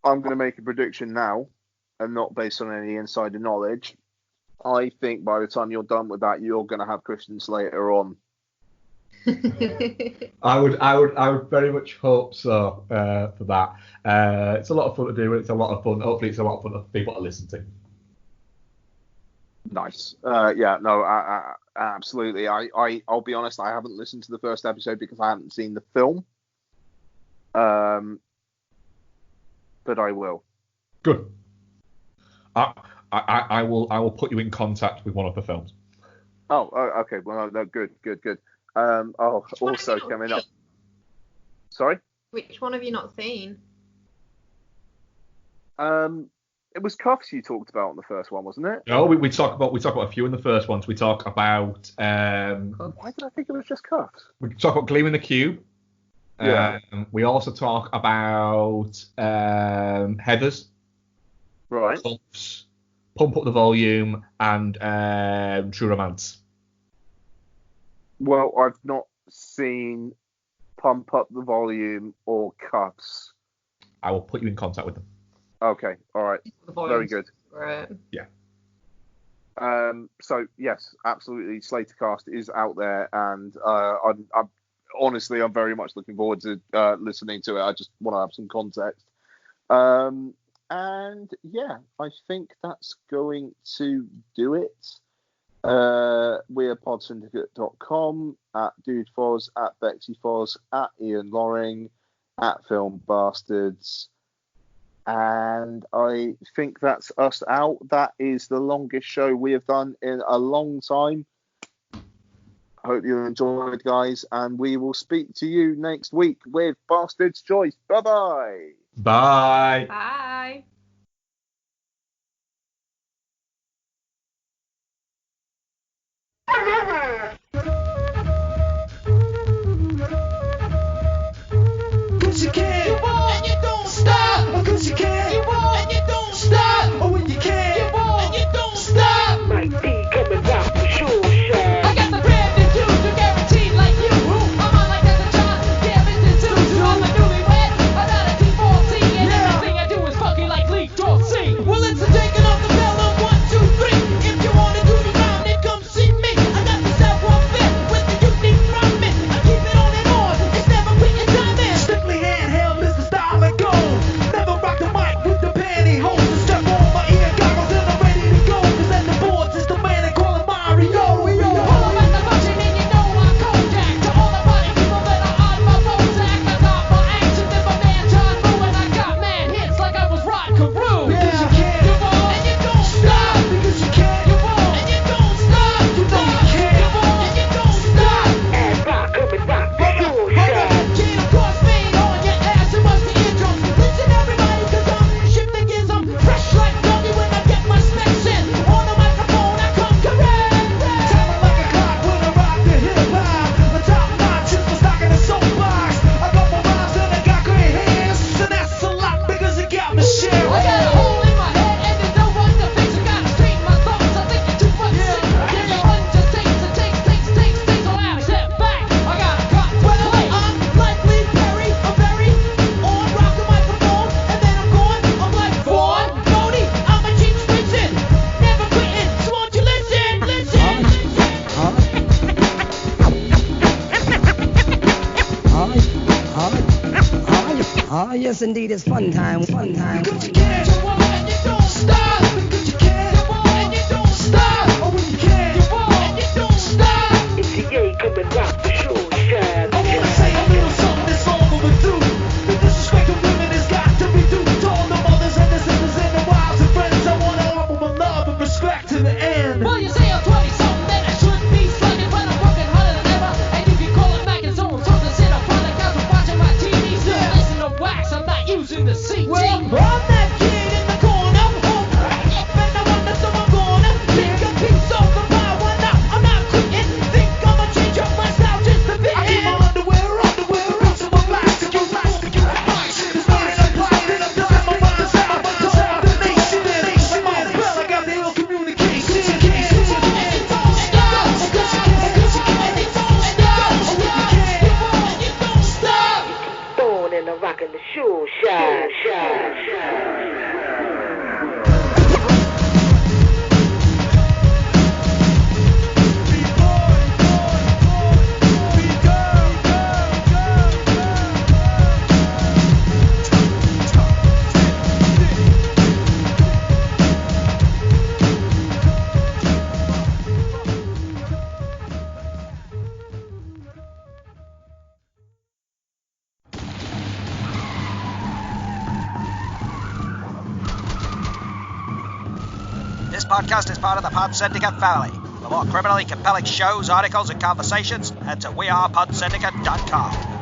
going to make a prediction now, and not based on any insider knowledge. I think by the time you're done with that, you're going to have Christian Slater on. I would very much hope so for that. It's a lot of fun to do. It's a lot of fun. Hopefully, it's a lot of fun for people to listen to. Nice. Absolutely. I'll be honest. I haven't listened to the first episode because I haven't seen the film. But I will. Good. I will put you in contact with one of the films. Oh, okay. Well, no, good. Also coming up. Sorry? Which one have you not seen? It was Cuffs you talked about on the first one, wasn't it? No, we talk about a few in the first ones. We talk about. Why did I think it was just Cuffs? We talk about Gleam in the Cube. Yeah. We also talk about Heathers. Right. Cuffs, Pump Up the Volume, and True Romance. Well, I've not seen Pump Up the Volume or Cuffs. I will put you in contact with them. Okay, all right. Very good. Right. Yeah. So yes, absolutely. Slatercast is out there, and I'm honestly very much looking forward to listening to it. I just want to have some context. And yeah, I think that's going to do it. We're podsyndicate.com, at DudeFoz, at BexyFoz, at Ian Loring, at Film Bastards. And I think that's us out. That is the longest show we have done in a long time. Hope you enjoyed, guys, and we will speak to you next week with Bastard's Choice. Bye-bye. Bye. Bye. Cause you can, and you don't stop. Cause you can, and you don't stop. Oh, when you can, and you don't stop. Might be coming out for sure, shot. I got the brand new dude, you guaranteed like you. I'm on like that's a John. Yeah, Vincent D'Onofrio, I'm a newlywed. I'm not a D14, and everything I do is fucking like League C. Well, it's a taking off the bell of 1, 2, 3. If you wanna do the round, then come see me. I got the step one fit with the unique rhyming. I keep it on and on. It's never quitting timing. Strictly handheld is the style I go. Never rock the mic with the pantyhose. The strap on my ear goggles and I'm ready to go. Cause at the boards it's the man they call him Mario. Pull up at the function and you know I'm Kodak. To all the party people that are on my Bozak. I got more action than my man John Woo. And I got mad hits like I was Rod Carew. Because you can, you won't, and you don't stop. Because you can, you won't, and you don't stop. You know you can, you won't, and you don't stop. And rock, come and rock, the sure shot. Chain of course made on your ass, it must be eardrums. Listen everybody, cause I'm shifting gears. I'm fresh like doggy when I get my specs in. On the microphone I come correct. Timing like a clock when I rock the hip hop. The top notch is for stocking the soapbox. I got more rhymes and I got great hands. And that's a lot because it got me sharing. I got a hole in my head and there's no one to fix. I gotta straighten my thoughts. I think you're too much sick. Can you run just takes a takes on out. Step back. I got a cut to play. I'm like Lee Perry. I'm very on rock the microphone and then I'm gone. I'm like Vaughn Cody. I'm a cheap switching. Never quitting. So won't you listen? Yes, indeed, it's fun time. Because you can, you won't, and you don't stop. Because you can, you won't, and you don't stop. Oh, when you can, you won't, and you don't stop. It's the A coming rock for sure, shine. I wanna say a little something that's all overdue. The disrespect of women has got to be due to all the mothers and the sisters and the wives and friends. I wanna offer my love and respect to the end. Well, you say I'm 20-something, then I shouldn't be slugging, but I'm working harder than ever. And you can call it Mac and so I'm told to sit up on the couch and watching my TV. Still listen to wax, I'm not using the CG. Well, I'm that kid in the corner. And I wonder so I'm gonna pick a piece of the pie. Why not? I'm not quitting. Think I'ma change up my style just a bit. I keep my underwear out so my blacks to you nice. This morning I'm blind and I'm done. My mind's out. To all the nation. My bell, I got the ill communication. And you don't stop. Because you can. And you don't stop. And you don't stop. Throwing and I'm rocking the sure shot. This podcast is part of the Pod Syndicate family. For more criminally compelling shows, articles, and conversations, head to wearepodsyndicate.com.